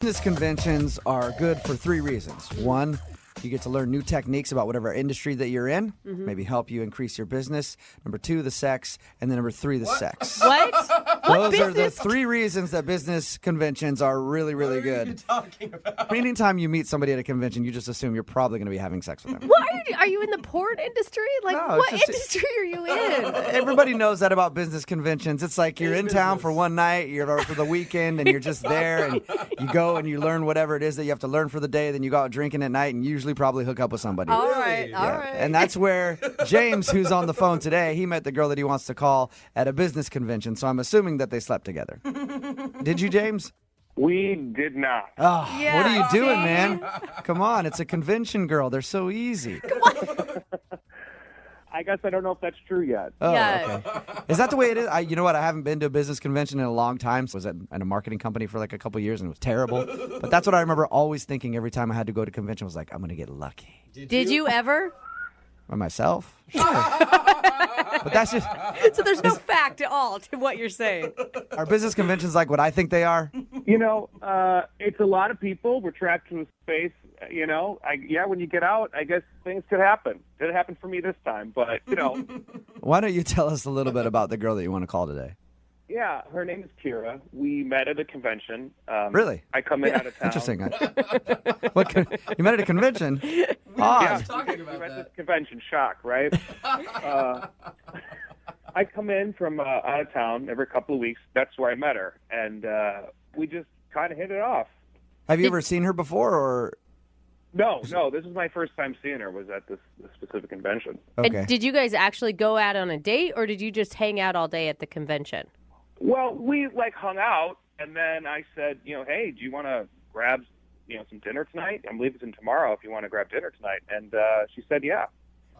Business conventions are good for three reasons. One, you get to learn new techniques about whatever industry that you're in, maybe help you increase your business. Number two, the sex. And then number three, the sex. What? Those are the three reasons that business conventions are really, really good. What are you talking about? Anytime you meet somebody at a convention, you just assume you're probably going to be having sex with them. What are you in the porn industry? Like, No, what it's just- industry are you in? Everybody knows that about business conventions. It's like you're in town for one night, you're for the weekend, and you're just there, and you go and you learn whatever it is that you have to learn for the day. Then you go out drinking at night and usually probably hook up with somebody. All right. And that's where James, who's on the phone today, he met the girl that he wants to call at a business convention. So I'm assuming that they slept together. Did you, James? We did not. Oh, Yeah, what are you doing, see? man? Come on, it's a convention girl. They're so easy. I guess I don't know if that's true yet. Oh, Yeah. okay. Is that the way it is? You know what? I haven't been to a business convention in a long time. I was at a marketing company for like a couple years, and it was terrible. But that's what I remember always thinking every time I had to go to convention was like, I'm going to get lucky. Did you ever? By myself? Sure. But that's just, So there's no fact at all to what you're saying. are business conventions like what I think they are? You know, it's a lot of people. We're trapped in a space. You know, when you get out, I guess things could happen. It happened for me this time, but, you know. Why don't you tell us a little bit about the girl that you want to call today? Yeah, her name is Kira. We met at a convention. Really? I come in out of town. Interesting. You met at a convention? Odd. Talking We about met at this that. convention. Shock, right? I come in from out of town every couple of weeks. That's where I met her. And we just kind of hit it off. Have you ever seen her before? Or No, this is my first time seeing her, was at this specific convention. okay. And did you guys actually go out on a date, or did you just hang out all day at the convention? Well, we hung out, and then I said, hey, do you want to grab, some dinner tonight? I'm leaving tomorrow if you want to grab dinner tonight. And she said, yeah.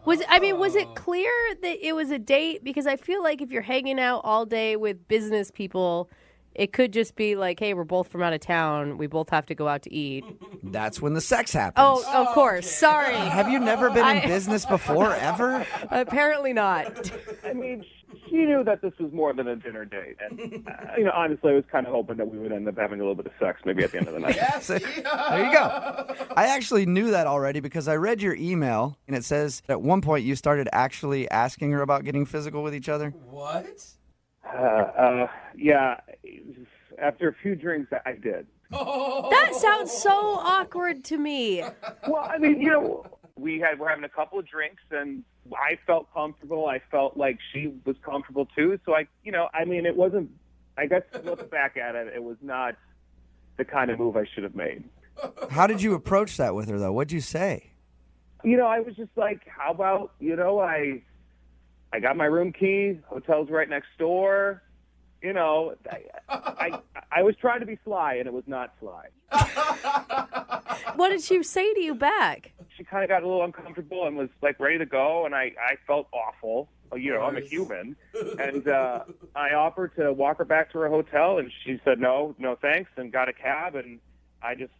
Was it clear that it was a date? Because I feel like if you're hanging out all day with business people, it could just be like, hey, we're both from out of town. We both have to go out to eat. That's when the sex happens. Oh, of course. Sorry. Have you never been in business before, ever? Apparently not. I mean, she knew that this was more than a dinner date. And, honestly, I was kind of hoping that we would end up having a little bit of sex maybe at the end of the night. Yes. There you go. I actually knew that already because I read your email, and it says at one point you started actually asking her about getting physical with each other. What? Yeah, after a few drinks, I did. That sounds so awkward to me. Well, I mean, we're having a couple of drinks, and I felt comfortable. I felt like she was comfortable too. So it wasn't. I guess looking back at it, it was not the kind of move I should have made. How did you approach that with her, though? What'd you say? I was just like, how about I got my room key. Hotel's right next door. I was trying to be sly, and it was not sly. What did she say to you back? She kind of got a little uncomfortable and was like ready to go, and I felt awful. I'm a human. And I offered to walk her back to her hotel, and she said no thanks, and got a cab, and I just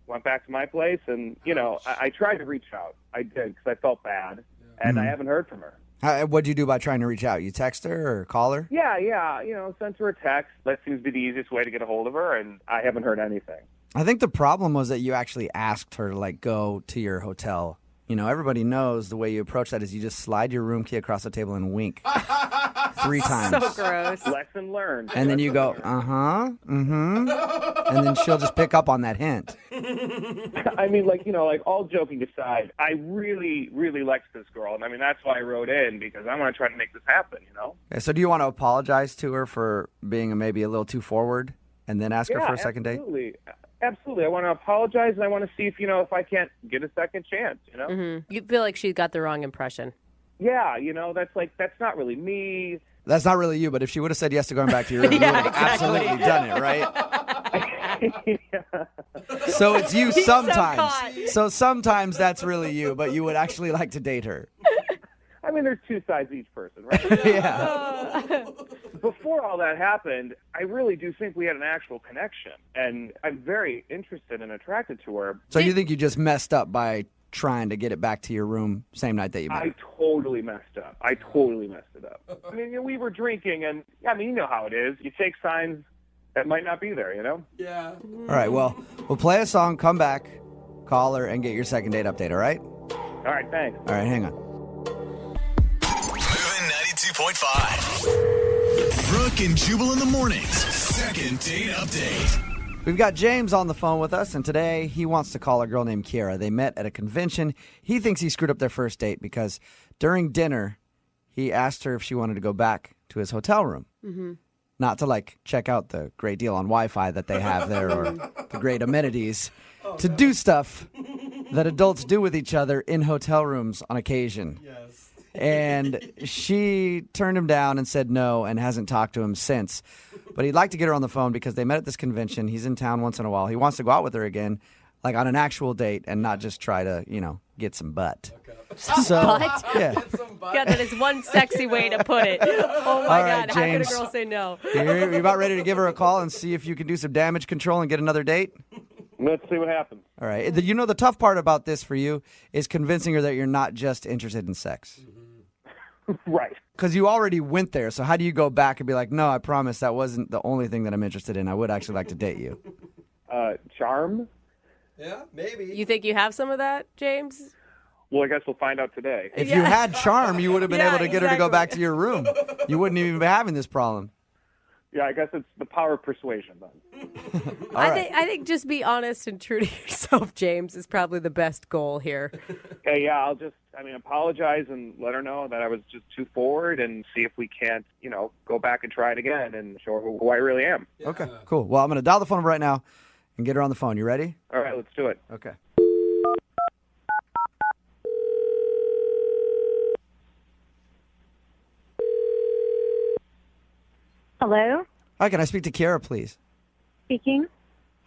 went back to my place. And, I tried to reach out. I did, because I felt bad, and I haven't heard from her. What'd you do by trying to reach out? You text her or call her? Yeah, sent her a text. That seems to be the easiest way to get a hold of her, and I haven't heard anything. I think the problem was that you actually asked her to, go to your hotel. Everybody knows the way you approach that is you just slide your room key across the table and wink 3 times. So gross. Lesson learned. And then you go, uh-huh, mm-hmm. And then she'll just pick up on that hint. I mean, all joking aside, I really, really liked this girl. And, that's why I wrote in, because I want to try to make this happen, Okay, so do you want to apologize to her for being maybe a little too forward and then ask her for a second date? Absolutely. I want to apologize, and I want to see if I can't get a second chance, You feel like she got the wrong impression. Yeah, that's not really me. That's not really you, but if she would have said yes to going back to your room, you would have absolutely done it, right? Yeah. So it's you He's so sometimes. caught. So sometimes that's really you, but you would actually like to date her. I mean, there's 2 sides to each person, right? Yeah. Before all that happened, I really do think we had an actual connection, and I'm very interested and attracted to her. So you think you just messed up by trying to get it back to your room same night that you met her? I totally messed up. I mean, we were drinking, and, you know how it is. You take signs it might not be there, you know? Yeah. All right, well, we'll play a song, come back, call her, and get your second date update, all right? All right, thanks. All right, hang on. Moving 92.5. Brooke and Jubal in the mornings. Second date update. We've got James on the phone with us, and today he wants to call a girl named Kiera. They met at a convention. He thinks he screwed up their first date because during dinner, he asked her if she wanted to go back to his hotel room. Mm-hmm. Not to, check out the great deal on Wi-Fi that they have there or the great amenities. To do stuff that adults do with each other in hotel rooms on occasion. Yes. And she turned him down and said no and hasn't talked to him since. But he'd like to get her on the phone because they met at this convention. He's in town once in a while. He wants to go out with her again, on an actual date and not just try to, get some butt. Okay. So, Butt? yeah. God, that is one sexy way to put it. Oh, my All right, God. How could a James. girl say no? You're about ready to give her a call and see if you can do some damage control and get another date? Let's see what happens. All right. The tough part about this for you is convincing her that you're not just interested in sex. Right. Because you already went there, so how do you go back and be like, no, I promise that wasn't the only thing that I'm interested in. I would actually like to date you. Charm? Yeah, maybe. You think you have some of that, James? Well, I guess we'll find out today. If you had charm, you would have been Yeah, able to get her to go exactly. back to your room. You wouldn't even be having this problem. Yeah, I guess it's the power of persuasion then. I think just be honest and true to yourself, James, is probably the best goal here. Okay, yeah, I'll just, apologize and let her know that I was just too forward and see if we can't, go back and try it again and show her who I really am. Yeah. Okay, cool. Well, I'm going to dial the phone right now and get her on the phone. You ready? All right, let's do it. Okay. Hello, Hi, can I speak to Kiera, please? speaking.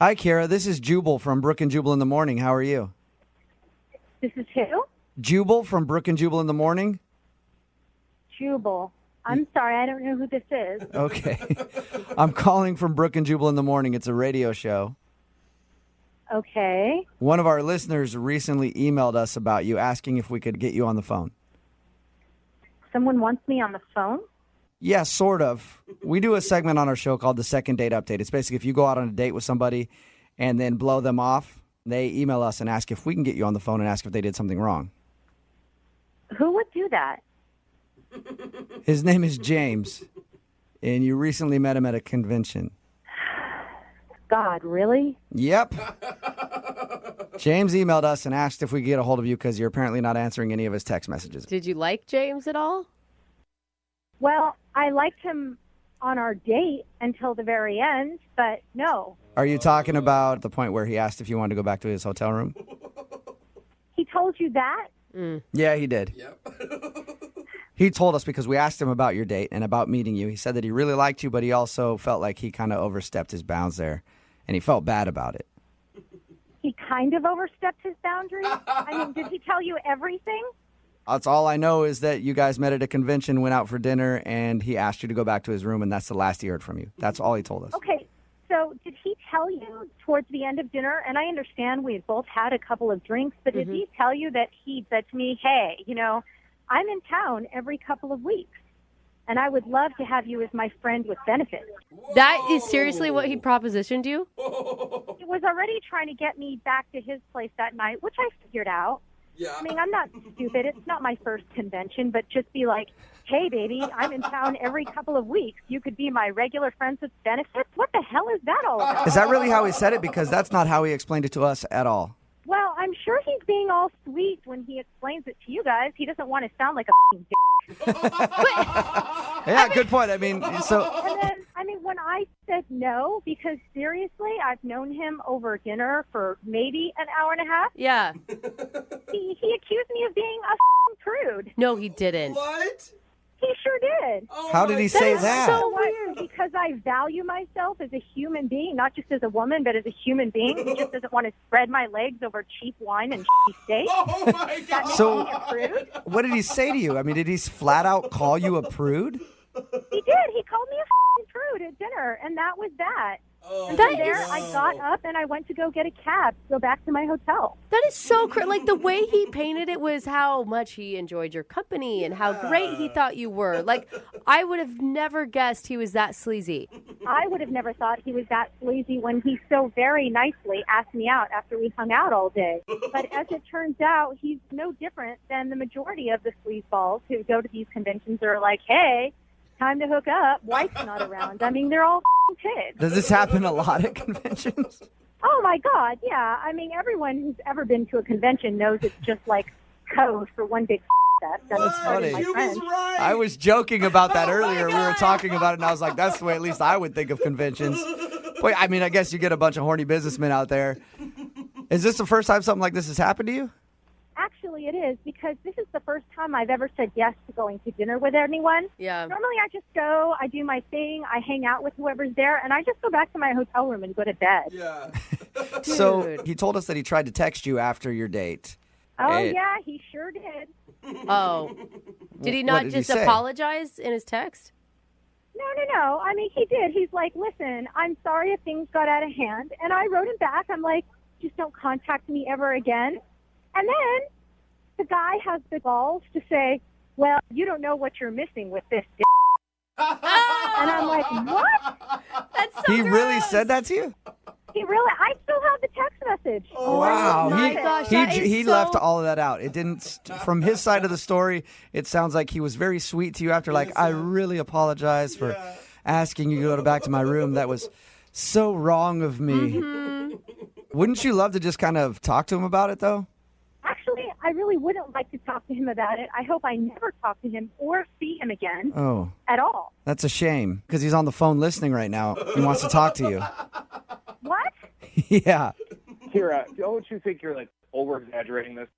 Hi, Kiera. This is Jubal from Brooke and Jubal in the Morning. How are you? This is who? Jubal from Brooke and Jubal in the Morning? Jubal. I'm sorry, I don't know who this is. Okay. I'm calling from Brooke and Jubal in the Morning. It's a radio show. Okay. One of our listeners recently emailed us about you, asking if we could get you on the phone. Someone wants me on the phone? Yeah, sort of. We do a segment on our show called the Second Date Update. It's basically if you go out on a date with somebody and then blow them off, they email us and ask if we can get you on the phone and ask if they did something wrong. Who would do that? His name is James, and you recently met him at a convention. God, really? Yep. James emailed us and asked if we could get a hold of you because you're apparently not answering any of his text messages. Did you like James at all? Well, I liked him on our date until the very end, but no. Are you talking about the point where he asked if you wanted to go back to his hotel room? He told you that? Yeah, he did. Yep. He told us because we asked him about your date and about meeting you. He said that he really liked you, but he also felt like he kind of overstepped his bounds there, and he felt bad about it. He kind of overstepped his boundaries? Did he tell you everything? That's all I know is that you guys met at a convention, went out for dinner, and he asked you to go back to his room, and that's the last he heard from you. That's all he told us. Okay, so did he tell you towards the end of dinner, and I understand we had both had a couple of drinks, but did he tell you that he said to me, hey, I'm in town every couple of weeks, and I would love to have you as my friend with benefits? That is seriously what he propositioned you? He was already trying to get me back to his place that night, which I figured out. Yeah. I'm not stupid. It's not my first convention, but just be like, hey, baby, I'm in town every couple of weeks. You could be my regular friends with benefits? What the hell is that all about? Is that really how he said it? Because that's not how he explained it to us at all. Well, I'm sure he's being all sweet when he explains it to you guys. He doesn't want to sound like a f***ing Yeah, good point. And then, when I said no, because seriously, I've known him over dinner for maybe an hour and a half, Yeah. he accused me of being a f***ing prude. No, he didn't. What? He sure did. Oh How did he say is that? so What? Because I value myself as a human being, not just as a woman, but as a human being. He just doesn't want to spread my legs over cheap wine and shitty steak. Oh my That God. makes So- me a prude. What did he say to you? I mean, did he flat out call you a prude? He did. He called me a f***ing prude at dinner, and that was that. And from there, I got up and I went to go get a cab to go back to my hotel. That is so like the way he painted it was how much he enjoyed your company and how great he thought you were. Like, I would have never guessed he was that sleazy. I would have never thought he was that sleazy when he so very nicely asked me out after we hung out all day. But as it turns out, he's no different than the majority of the sleazeballs who go to these conventions are like, hey, time to hook up. Wife's not around. I mean, they're all pigs. Does this happen a lot at conventions? Oh, my God, yeah. I mean, everyone who's ever been to a convention knows it's just like code for one big fest. That's funny. Right. I was joking about that earlier. We were talking about it, and I was like, that's the way at least I would think of conventions. Wait, I mean, I guess you get a bunch of horny businessmen out there. Is this the first time something like this has happened to you? Actually, it is, because this is the first time I've ever said yes to going to dinner with anyone. Yeah. Normally, I just go, I do my thing, I hang out with whoever's there, and I just go back to my hotel room and go to bed. Yeah. So he told us that he tried to text you after your date. Oh, yeah, he sure did. Oh. Did he What not did he just say? apologize in his text? No. I mean, he did. He's like, listen, I'm sorry if things got out of hand. And I wrote him back. I'm like, just don't contact me ever again. And then the guy has the balls to say, well, you don't know what you're missing with this d-. And I'm like, what? That's so He really gross. said that to you? He really, I still have the text message. Wow. my he gosh, he, that is he so- left all of that out. It didn't, from his side of the story, it sounds like he was very sweet to you after, like, I really apologize for asking you to go back to my room. That was so wrong of me. Wouldn't you love to just kind of talk to him about it, though? Actually, I really wouldn't like to talk to him about it. I hope I never talk to him or see him again Oh, at all. that's a shame, because he's on the phone listening right now. He wants to talk to you. What? Yeah. Kira, don't you think you're like over-exaggerating this?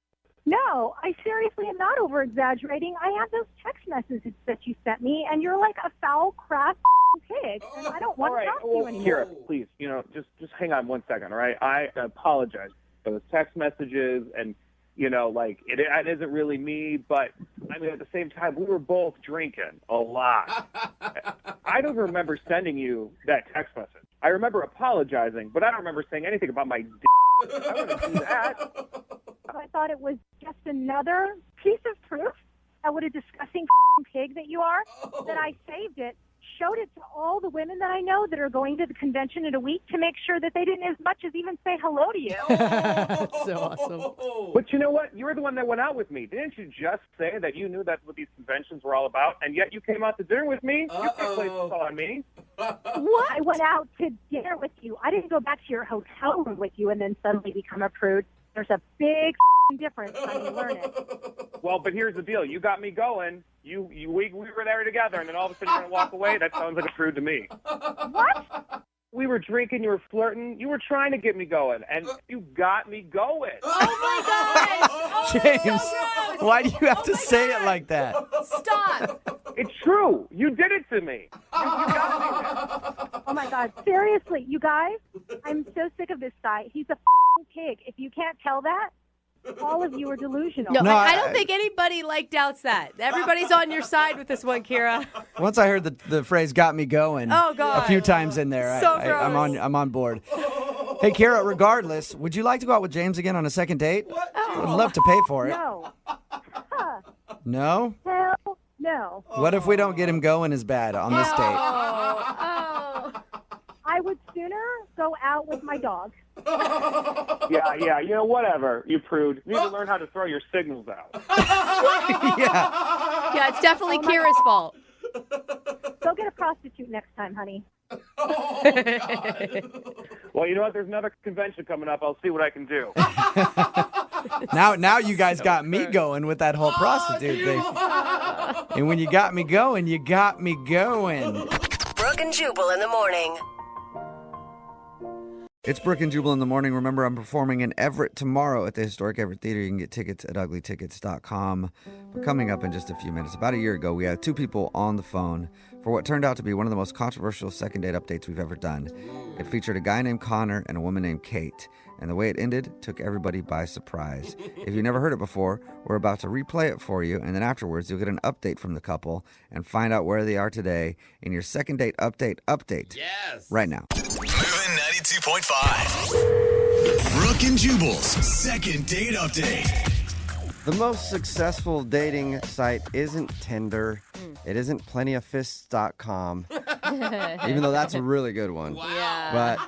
No, I seriously am not over-exaggerating. I have those text messages that you sent me, and you're like a foul, crass pig, and I don't want All right, to talk to you well, anymore. Kira, please, just hang on 1 second, all right? I apologize for those text messages, and, it isn't really me, but, I mean, at the same time, we were both drinking a lot. I don't remember sending you that text message. I remember apologizing, but I don't remember saying anything about my I wouldn't do that. I thought it was just another piece of proof of what a disgusting pig that you are, that I saved it, showed it to all the women that I know that are going to the convention in a week to make sure that they didn't as much as even say hello to you. That's so awesome. But you know what? You were the one that went out with me. Didn't you just say that you knew that's what these conventions were all about, and yet you came out to dinner with me? You can't place this all on me. What? I went out to dinner with you. I didn't go back to your hotel room with you and then suddenly become a prude. There's a big difference, honey. Learn it. Well, but here's the deal. You got me going. We were there together, and then all of a sudden you're going to walk away? That sounds like a prude to me. What? We were drinking. You were flirting. You were trying to get me going, and you got me going. Oh my gosh! Oh, James, that's so gross. why do you have to say it like that? Stop! It's true. You did it to me. You got me there. Oh, my God. Seriously, you guys, I'm so sick of this guy. He's a pig. If you can't tell that, all of you are delusional. No, No, I I- don't think anybody doubts that. Everybody's on your side with this one, Kira. Once I heard the phrase "got me going" Oh, God. a few times in there, So I'm on board. Hey, Kara, regardless, would you like to go out with James again on a second date? I'd love to pay for it. No. Huh. No? Hell no. What if we don't get him going as bad on this date? Oh. I would sooner go out with my dog. Yeah. Whatever. You prude. You need to learn how to throw your signals out. Yeah. Yeah, it's definitely Kira's fault. Go get a prostitute next time, honey. Well, you know what? There's another convention coming up. I'll see what I can do. Now you guys got me going with that whole prostitute thing. And when you got me going, you got me going. Brooke and Jubal in the morning. It's Brooke and Jubal in the morning. Remember, I'm performing in Everett tomorrow at the Historic Everett Theater. You can get tickets at uglytickets.com. But coming up in just a few minutes, about a year ago, we had two people on the phone for what turned out to be one of the most controversial second date updates we've ever done. It featured a guy named Connor and a woman named Kate. And the way it ended took everybody by surprise. If you've never heard it before, we're about to replay it for you. And then afterwards, you'll get an update from the couple and find out where they are today in your second date update Yes. right now. Moving 92.5. Brooke and Jubal's second date update. The most successful dating site isn't Tinder. It isn't plentyoffists.com, even though that's a really good one. Yeah. But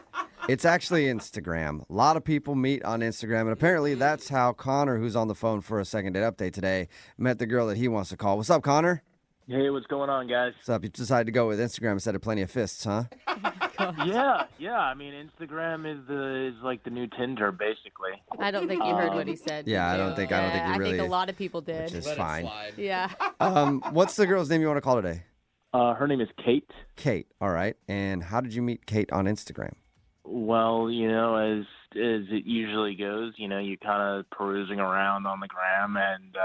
it's actually Instagram. A lot of people meet on Instagram, and apparently that's how Connor, who's on the phone for a second date update today, met the girl that he wants to call. What's up, Connor? Hey, what's going on, guys? What's up? You decided to go with Instagram instead of Plenty of Fists, huh? Yeah. I mean, Instagram is like the new Tinder, basically. I don't think you heard what he said. Yeah, did I you? don't think you really. I think a lot of people Which did. is fine. Yeah. What's the girl's name you want to call today? Her name is Kate. Kate. All right. And how did you meet Kate on Instagram? Well, as it usually goes, you're kind of perusing around on the gram, and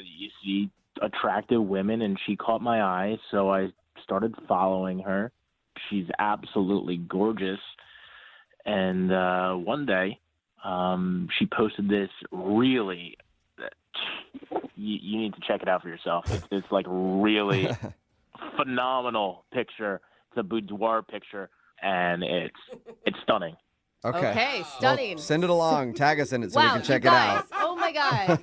you see attractive women, and she caught my eye, so I started following her. She's absolutely gorgeous. And one day, she posted this really, you need to check it out for yourself. It's like really phenomenal picture. It's a boudoir picture, and it's stunning. Okay, stunning. Well, send it along. Tag us in it so Wow, we can check you it guys. out. Oh my God.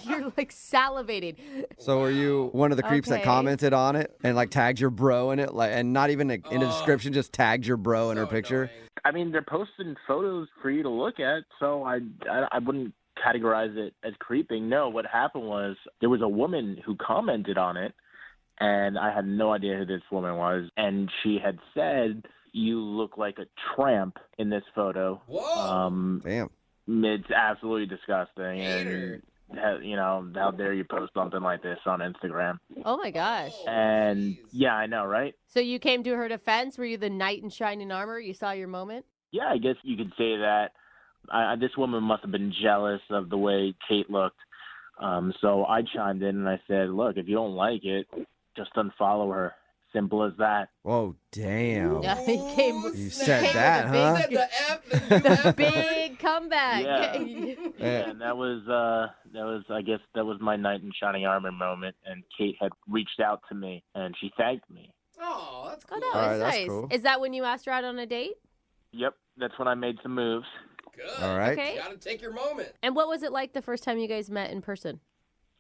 You're like salivating. So were you one of the creeps that Okay. commented on it and like tagged your bro in it, and not even in the description, just tagged your bro in her picture? I mean, they're posting photos for you to look at, so I wouldn't categorize it as creeping. No, what happened was there was a woman who commented on it, and I had no idea who this woman was, and she had said, "You look like a tramp in this photo." Whoa! Damn. It's absolutely disgusting. And, how dare you post something like this on Instagram? Oh my gosh. And, yeah, I know, right? So you came to her defense? Were you the knight in shining armor? You saw your moment? Yeah, I guess you could say that. This woman must have been jealous of the way Kate looked. So I chimed in and I said, look, if you don't like it, just unfollow her. Simple as that. Whoa, damn. Yeah, he came. You said came that, with a huh? Said the F, the The big comeback. Yeah. And that was I guess that was my knight in shining armor moment. And Kate had reached out to me and she thanked me. Oh, that's cool. Oh, no, All right, that's that's nice. cool. Is that when you asked her out on a date? Yep, that's when I made some moves. Good. All right. Okay. You gotta take your moment. And what was it like the first time you guys met in person?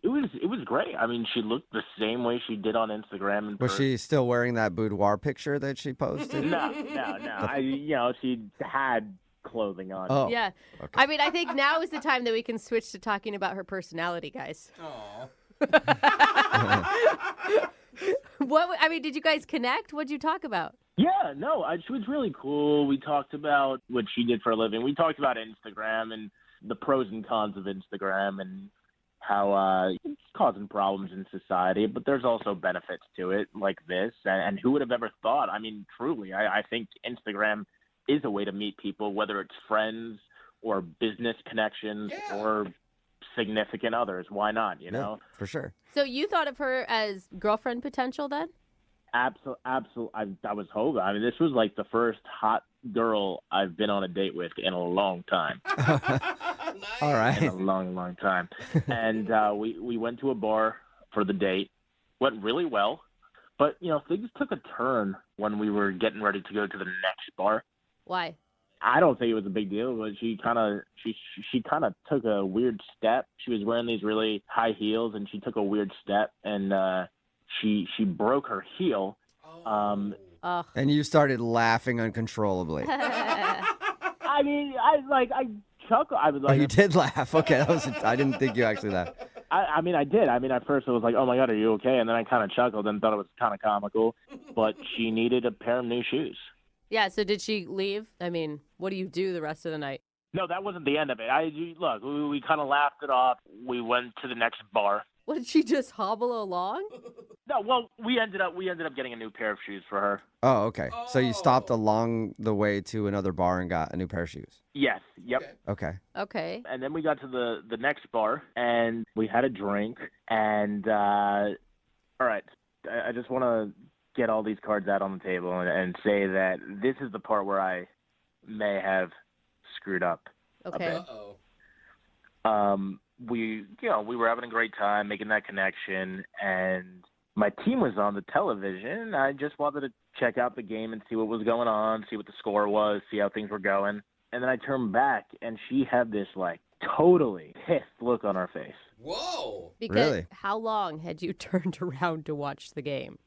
It was great. I mean, she looked the same way she did on Instagram. In Was person. she still wearing that boudoir picture that she posted? No. She had clothing on. Oh. Yeah. Okay. I mean, I think now is the time that we can switch to talking about her personality, guys. Aw. Did you guys connect? What'd you talk about? Yeah, no, she was really cool. We talked about what she did for a living. We talked about Instagram and the pros and cons of Instagram and how it's causing problems in society, but there's also benefits to it like this. And who would have ever thought? I mean, truly, I think Instagram is a way to meet people, whether it's friends or business connections or significant others. Why not, you know? Yeah, for sure. So you thought of her as girlfriend potential then? Absolutely. I was hoping. I mean, this was like the first hot girl I've been on a date with in a long time. All right. In a long, long time. And we went to a bar for the date. Went really well. But, things took a turn when we were getting ready to go to the next bar. Why? I don't think it was a big deal, but she kind of took a weird step. She was wearing these really high heels, and she took a weird step, and she broke her heel. Ugh. And you started laughing uncontrollably. I mean, I chuckled. I was like, Oh, you did laugh. Okay, I didn't think you actually laughed. I mean, I did. I mean, at first it was like, oh my God, are you okay? And then I kind of chuckled and thought it was kind of comical. But she needed a pair of new shoes. Yeah, so did she leave? I mean, what do you do the rest of the night? No, that wasn't the end of it. Look, we kind of laughed it off. We went to the next bar. What, did she just hobble along? No, well, we ended up getting a new pair of shoes for her. Oh, okay. So you stopped along the way to another bar and got a new pair of shoes. Yes. Yep. Okay. Okay. And then we got to the next bar, and we had a drink. And, all right, I just want to get all these cards out on the table and say that this is the part where I may have screwed up. Okay. Uh-oh. We were having a great time making that connection, and my team was on the television. I just wanted to check out the game and see what was going on, see what the score was, see how things were going. And then I turned back, and she had this, like, totally pissed look on her face. Whoa. Because Really? how long had you turned around to watch the game?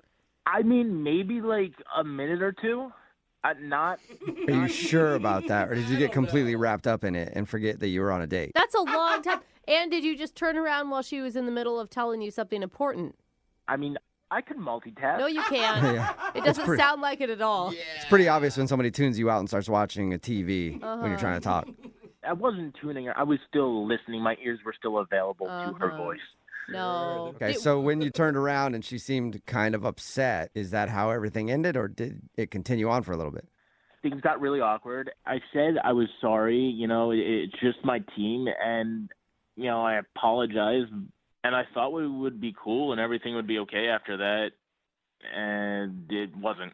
I mean, maybe, like, a minute or two. Not. Are you sure about that? Or did you get completely wrapped up in it and forget that you were on a date? That's a long time. And did you just turn around while she was in the middle of telling you something important? I mean, I could multitask. No, you can't. Yeah. It doesn't sound like it at all. It's pretty obvious when somebody tunes you out and starts watching a TV when you're trying to talk. I wasn't tuning her. I was still listening. My ears were still available to her voice. No. Okay, so when you turned around and she seemed kind of upset, is that how everything ended, or did it continue on for a little bit? Things got really awkward. I said I was sorry. You know, it's just my team, and, you know, I apologized. And I thought we would be cool and everything would be okay after that, and it wasn't.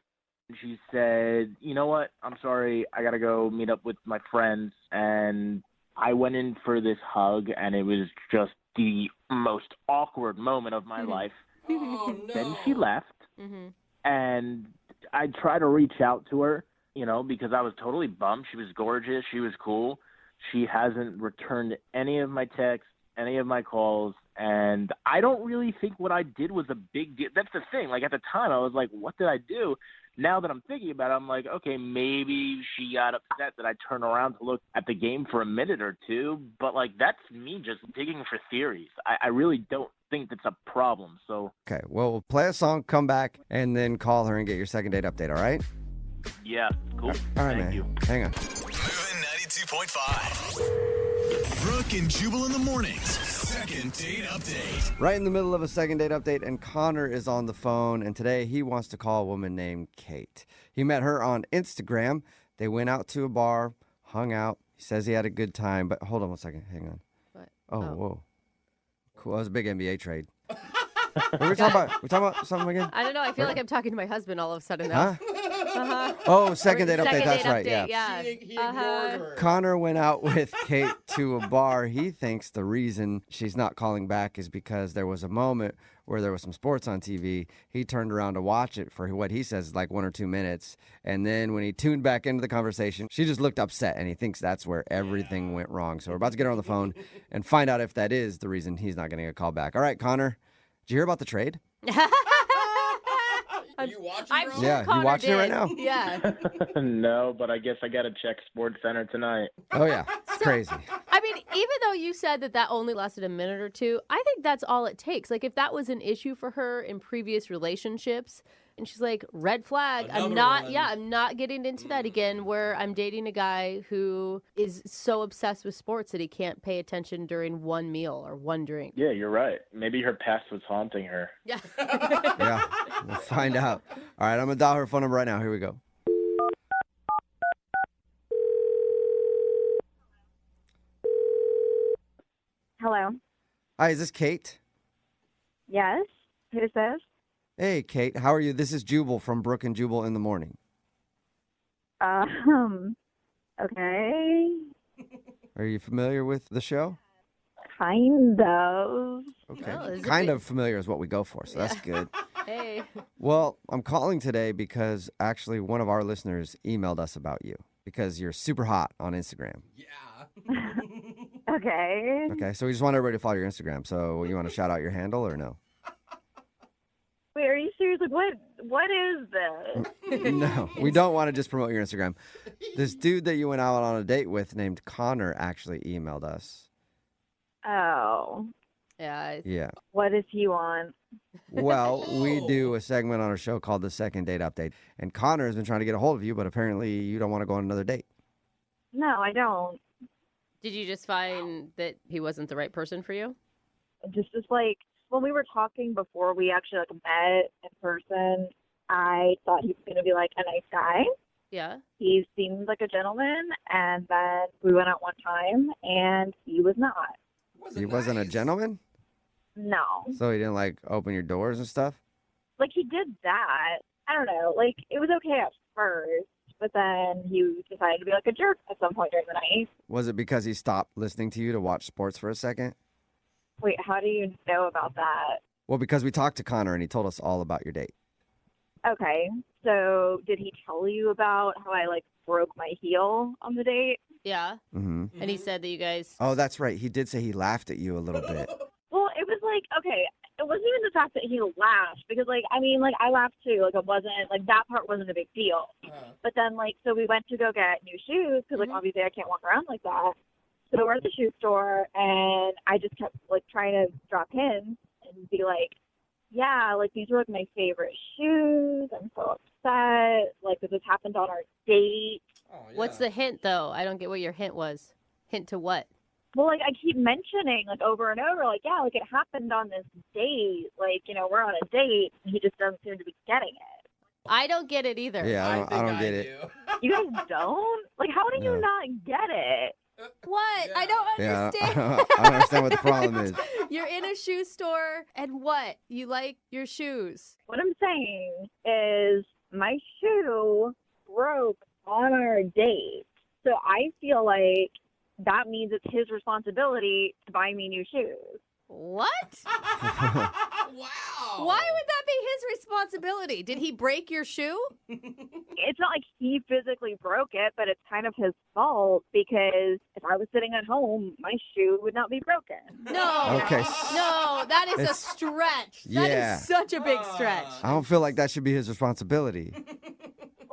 She said, you know what, I'm sorry, I got to go meet up with my friends. And I went in for this hug, and it was just the most awkward moment of my life. Oh, no. Then she left, Mm-hmm. and I tried to reach out to her, you know, because I was totally bummed. She was gorgeous. She was cool. She hasn't returned any of my texts, any of my calls, and I don't really think what I did was a big deal. That's the thing. Like, at the time, I was like, what did I do? Now that I'm thinking about it, I'm like, okay, maybe she got upset that I turned around to look at the game for a minute or two, but, like, that's me just digging for theories. I really don't think that's a problem, so. Okay, well, we'll play a song, come back, and then call her and get your second date update, all right? Yeah, cool. All right, Thank man. you. Hang on. Moving 92.5. Brooke and Jubal in the mornings. Second date update. Right in the middle of a second date update, and Connor is on the phone, and today he wants to call a woman named Kate. He met her on Instagram. They went out to a bar, hung out. He says he had a good time, but hold on one second. Hang on. What? Oh, whoa. Cool. That was a big NBA trade. What were we talking about? We talking about something again? I don't know. I feel like I'm talking to my husband all of a sudden now. Huh? Uh-huh. Oh, second date update. Second That's date right. update, Yeah. yeah. He ignored her. Connor went out with Kate to a bar. He thinks the reason she's not calling back is because there was a moment where there was some sports on TV. He turned around to watch it for what he says is like 1 or 2 minutes. And then when he tuned back into the conversation, she just looked upset, and he thinks that's where everything went wrong. So we're about to get her on the phone and find out if that is the reason he's not getting a call back. All right, Connor, did you hear about the trade? Are you watching, I'm bro? sure Yeah, you Connor watching it right did. now? Yeah. No, but I guess I got to check Sports Center tonight. Oh, yeah. It's crazy. I mean, even though you said that only lasted a minute or two, I think that's all it takes. Like, if that was an issue for her in previous relationships, and she's like, red flag, I'm Another one. not getting into that again, where I'm dating a guy who is so obsessed with sports that he can't pay attention during one meal or one drink. Yeah, you're right. Maybe her past was haunting her. Yeah. Yeah, we'll find out. All right, I'm going to dial her phone number right now. Here we go. Hello. Hi, is this Kate? Yes. Who's this? Hey, Kate, how are you? This is Jubal from Brooke and Jubal in the morning. Okay. Are you familiar with the show? Kind of. Okay. Oh, is it kind big? of familiar is what we go for, so that's good. Hey. Well, I'm calling today because actually one of our listeners emailed us about you because you're super hot on Instagram. Yeah. Okay. Okay, so we just want everybody to follow your Instagram. So you want to shout out your handle or no? Wait, are you serious? Like, what is this? No, we don't want to just promote your Instagram. This dude that you went out on a date with named Connor actually emailed us. Oh. Yeah. Yeah. What does he want? Well, we do a segment on our show called the Second Date Update. And Connor has been trying to get a hold of you, but apparently you don't want to go on another date. No, I don't. Did you just find that he wasn't the right person for you? Just like when we were talking before we actually like met in person, I thought he was going to be like a nice guy. Yeah. He seemed like a gentleman, and then we went out one time, and he was not. He wasn't a gentleman? No. So he didn't like open your doors and stuff? Like, he did that. I don't know. Like, it was okay at first, but then he decided to be like a jerk at some point during the night. Was it because he stopped listening to you to watch sports for a second? Wait, how do you know about that? Well, because we talked to Connor and he told us all about your date. Okay, so did he tell you about how I like broke my heel on the date? Yeah. Mm-hmm. And he said that you guys. Oh, that's right. He did say he laughed at you a little bit. Well, it was like, okay, it wasn't even the fact that he laughed because, like, I mean, like, I laughed too. Like, it wasn't, like, that part wasn't a big deal. But then, like, so we went to go get new shoes because, like, obviously I can't walk around like that. So we're at the shoe store, and I just kept, like, trying to drop hints and be like, yeah, like, these were, like, my favorite shoes. I'm so upset. Like, this happened on our date. Oh, yeah. What's the hint, though? I don't get what your hint was. Hint to what? Well, like, I keep mentioning, like, over and over, like, yeah, like, it happened on this date. Like, you know, we're on a date, and he just doesn't seem to be getting it. I don't get it either. Yeah, I don't get it. do. You guys don't? Like, how do you No. not get it? What? I don't Yeah, understand. I don't understand what the problem is. You're in a shoe store, and what? You like your shoes. What I'm saying is my shoe broke on our date. So I feel like that means it's his responsibility to buy me new shoes. What? Wow. Why would that be his responsibility? Did he break your shoe? It's not like he physically broke it, but it's kind of his fault because if I was sitting at home, my shoe would not be broken. No. Okay. No, that is a It's- stretch. Yeah. That is such a big stretch. I don't feel like that should be his responsibility.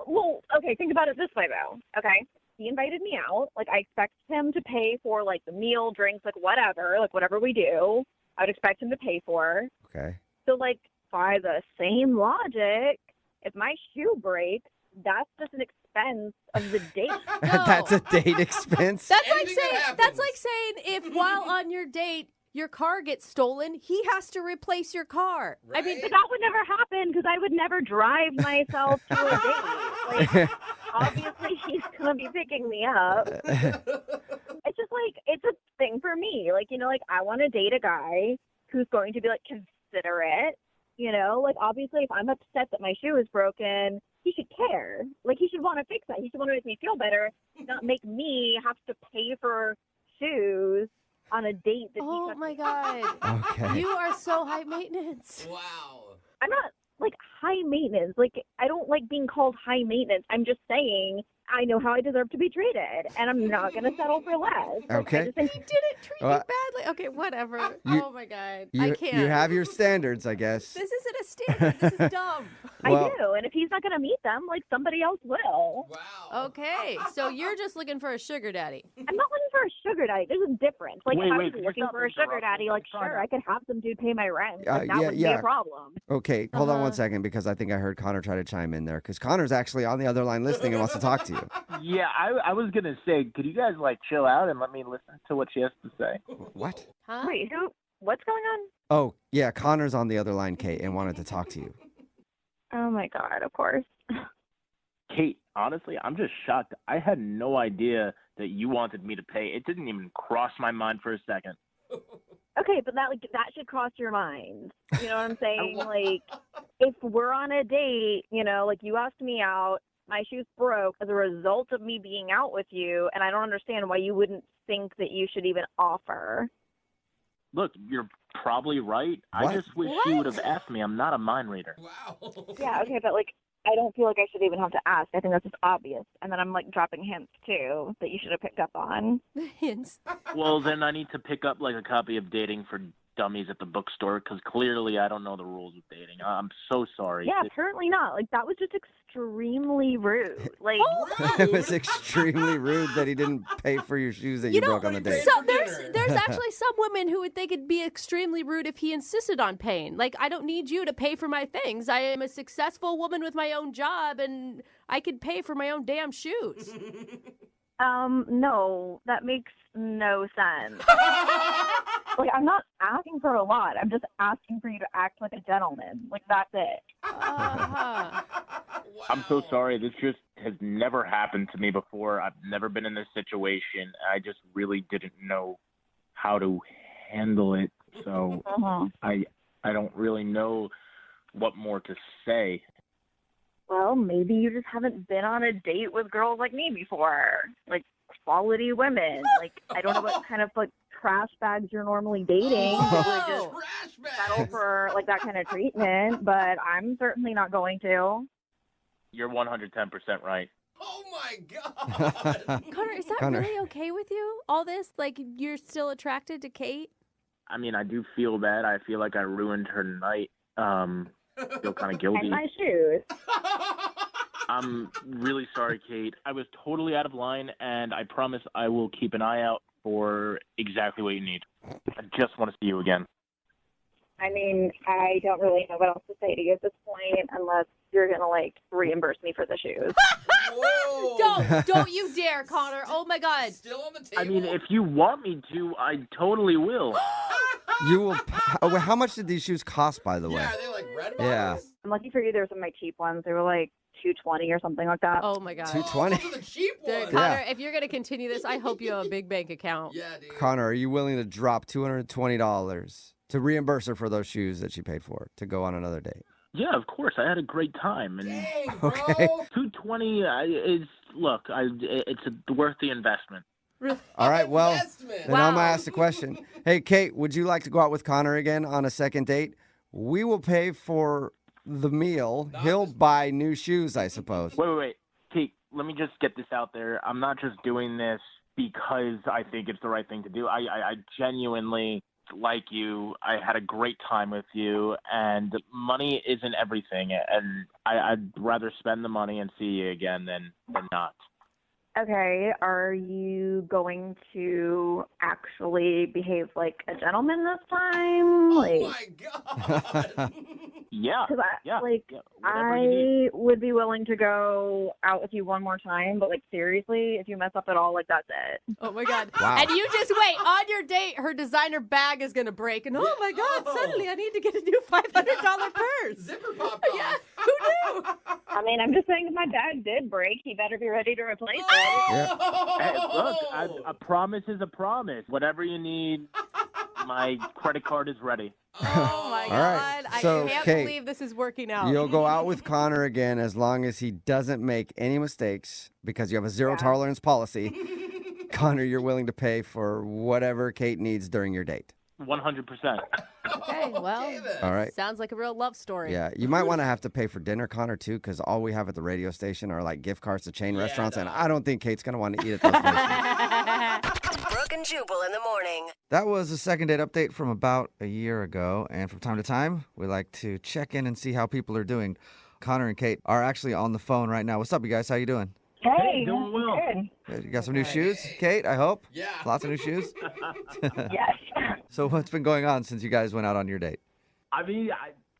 Well, okay, think about it this way, though. Okay, he invited me out. Like, I expect him to pay for, like, the meal, drinks, like, whatever we do. I would expect him to pay for. Okay. So, like, by the same logic, if my shoe breaks, that's just an expense of the date. That's a date expense? That's like Anything that saying that's happens. like saying if while on your date your car gets stolen, he has to replace your car. I mean, But that would never happen because I would never drive myself to a date. Like, obviously, he's going to be picking me up. It's just like, it's a thing for me. Like, you know, like, I want to date a guy who's going to be, like, considerate. You know, like, obviously, if I'm upset that my shoe is broken, he should care. Like, he should want to fix that. He should want to make me feel better, not make me have to pay for shoes on a date that oh he my God. Okay. You are so high maintenance. Wow. I'm not like high maintenance. Like, I don't like being called high maintenance. I'm just saying I know how I deserve to be treated, and I'm not going to settle for less. Like, Okay. I just think He didn't treat you Well, badly. Okay, whatever. you- oh my God. You, I can't. you have your standards, I guess. This isn't a standard. This is dumb. Well- I do, and if he's not going to meet them, like, somebody else will. Wow. Okay, so you're just looking for a sugar daddy. I'm not looking for a sugar daddy. There's a difference. Like, if I was can you looking stop for a sugar interrupting? daddy, like, I'm trying sure, to- I could have some dude pay my rent. Like, that yeah, wouldn't be yeah. a problem. Okay, hold on one Uh-huh. second because I think I heard Connor try to chime in there because Connor's actually on the other line listening and wants to talk to you. Yeah, I was gonna say, could you guys like chill out and let me listen to what she has to say? What? Huh? Wait, what's going on? Oh, yeah, Connor's on the other line, Kate, and wanted to talk to you. Oh, my God, of course. Kate, honestly, I'm just shocked. I had no idea that you wanted me to pay. It didn't even cross my mind for a second. Okay, but that should cross your mind. You know what I'm saying? Like, if we're on a date, you know, like, you asked me out, my shoes broke as a result of me being out with you, and I don't understand why you wouldn't think that you should even offer. Look, you're probably right. What? I just wish she would have asked me. I'm not a mind reader. Wow. Yeah, okay, but, like, I don't feel like I should even have to ask. I think that's just obvious. And then I'm, like, dropping hints, too, that you should have picked up on. Hints. Well, then I need to pick up like a copy of Dating for Dummies at the bookstore because clearly I don't know the rules of dating. I'm so sorry. Yeah, apparently not. Like, that was just extremely rude. Like, It was extremely rude that he didn't pay for your shoes that you, broke on the date. So there's actually some women who would think it'd be extremely rude if he insisted on paying. Like, I don't need you to pay for my things. I am a successful woman with my own job, and I could pay for my own damn shoes. no, that makes no sense. Like, I'm not asking for a lot. I'm just asking for you to act like a gentleman. Like, that's it. Uh-huh. I'm so sorry. This just has never happened to me before. I've never been in this situation. I just really didn't know how to handle it. So I don't really know what more to say. Well, maybe you just haven't been on a date with girls like me before. Like, quality women. Like, I don't know what kind of, like, trash bags you're normally dating that would just Trash settle bags. for like that kind of treatment, but I'm certainly not going to. You're 110% right. Oh my God. Connor, is that Connor. really okay with you? All this? Like, you're still attracted to Kate? I mean, I do feel bad. I feel like I ruined her night. Feel kind of guilty. And my shoes. I'm really sorry, Kate. I was totally out of line, and I promise I will keep an eye out for exactly what you need. I just want to see you again. I mean, I don't really know what else to say to you at this point unless you're going to, like, reimburse me for the shoes. Whoa. Don't you dare, Connor. Oh my God. Still on the table? I mean, if you want me to, I totally will. You will. How much did these shoes cost, by the way? Yeah, are they like red Yeah. bottles? I'm lucky for you, there were some of my cheap ones. They were, like, $220 or something like that. Oh my God. Two- 220. Those are the cheap Dude, ones. Connor, if you're going to continue this, I hope you have a big bank account. Yeah, dude. Connor, are you willing to drop $220 to reimburse her for those shoes that she paid for to go on another date? Yeah, of course. I had a great time. And Dang, bro. Okay. 220 is, look, it's worth the investment. All right, well, Investment. then I'm going to Wow. ask the question. Hey, Kate, would you like to go out with Connor again on a second date? We will pay for the meal. He'll buy new shoes, I suppose. Wait. Kate, let me just get this out there. I'm not just doing this because I think it's the right thing to do. I genuinely like you. I had a great time with you, and money isn't everything. And I'd rather spend the money and see you again than not. Okay, are you going to actually behave like a gentleman this time? Oh Like, my God. Yeah. because Yeah. like, yeah, whatever you need. I would be willing to go out with you one more time, but like seriously, if you mess up at all, like that's it. Oh my God. Wow. And you just wait. On your date, her designer bag is going to break. And oh my God, Oh. suddenly I need to get a new $500 purse. Zipper popped off. Yeah, who knew? I mean, I'm just saying if my bag did break, he better be ready to replace it. Hey, look, a promise is a promise. Whatever you need, my credit card is ready. Oh my All God. right, I so, can't Kate, believe this is working out. You'll go out with Connor again as long as he doesn't make any mistakes because you have a zero tolerance policy. Connor, you're willing to pay for whatever Kate needs during your date. 100%. Okay, well, Okay, then. All right. sounds like a real love story. Yeah, you might want to have to pay for dinner, Connor, too, because all we have at the radio station are like gift cards to chain restaurants, and I don't think Kate's going to want to eat at those places. Brooke and Jubal in the morning. That was a second date update from about a year ago. And from time to time, we like to check in and see how people are doing. Connor and Kate are actually on the phone right now. What's up, you guys? How you doing? Hey, doing well. good. Good. You got some new shoes, Kate, I hope? Yeah. Lots of new shoes? Yes. So what's been going on since you guys went out on your date? I mean,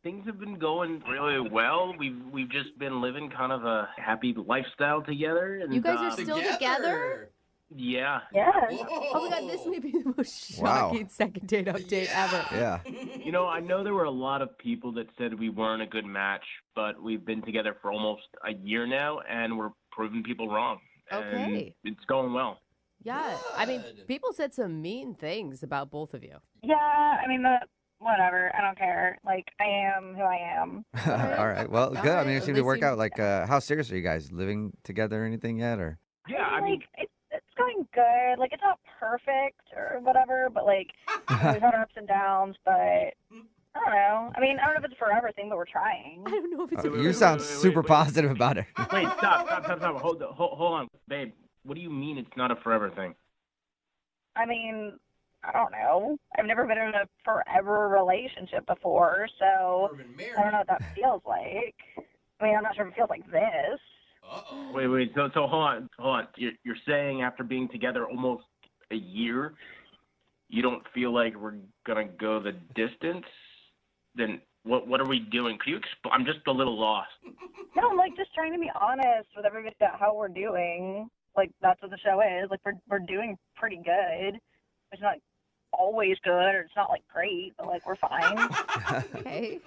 things have been going really well. We've just been living kind of a happy lifestyle together. And, You guys are still together? Yeah. Yes. Oh my God, this may be the most Wow. shocking second date update ever. Yeah. You know, I know there were a lot of people that said we weren't a good match, but we've been together for almost a year now, and we're proving people wrong. And Okay. it's going well. Yeah, I mean, Good. people said some mean things about both of you. Yeah, I mean, whatever. I don't care. Like, I am who I am. All right. Well, good. I mean, it At seemed to least work you- out. Like, how serious are you guys? Living together or anything yet? Or Yeah, I like, mean, it's going good. Like, it's not perfect or whatever, but like, we've had our ups and downs, but I don't know. I mean, I don't know if it's a forever thing, but we're trying. I don't know if it's a wait, you wait, sound wait, super wait. positive about it. wait, stop. Hold on. Babe, what do you mean it's not a forever thing? I mean, I don't know. I've never been in a forever relationship before, so Never been married. I don't know what that feels like. I mean, I'm not sure if it feels like this. Uh-oh. Wait. So hold on. You're saying after being together almost a year, you don't feel like we're gonna go the distance? Then what are we doing? Could you I'm just a little lost. No, I'm like just trying to be honest with everybody about how we're doing. Like that's what the show is. Like we're doing pretty good. It's not always good, or it's not like great, but like we're fine. okay.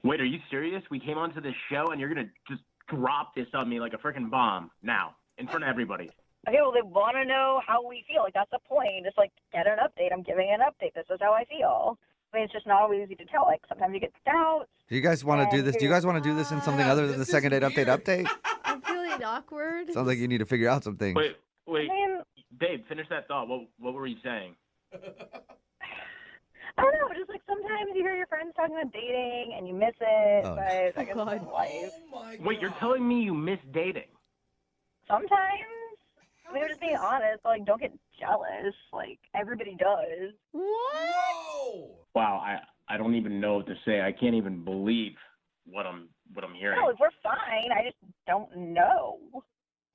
Wait, are you serious? We came onto this show and you're gonna just drop this on me like a freaking bomb now in front of everybody. Okay, well they want to know how we feel. Like that's the point. It's like get an update. I'm giving an update. This is how I feel. I mean, it's just not always easy to tell. Like sometimes you get doubts. Do you guys want to do this? Do you guys want to do this in something other than the This is second date update weird. update? I'm feeling awkward. Sounds like you need to figure out some things. Wait, I mean, babe, finish that thought. What were you saying? I don't know, just like sometimes you hear your friends talking about dating and you miss it, Oh, but I guess it's life. Oh my God. Wait, you're telling me you miss dating? Sometimes. I mean, we're just being honest, but like, don't get jealous. Like, everybody does. What? Whoa. Wow, I don't even know what to say. I can't even believe what I'm hearing. No, we're fine. I just don't know.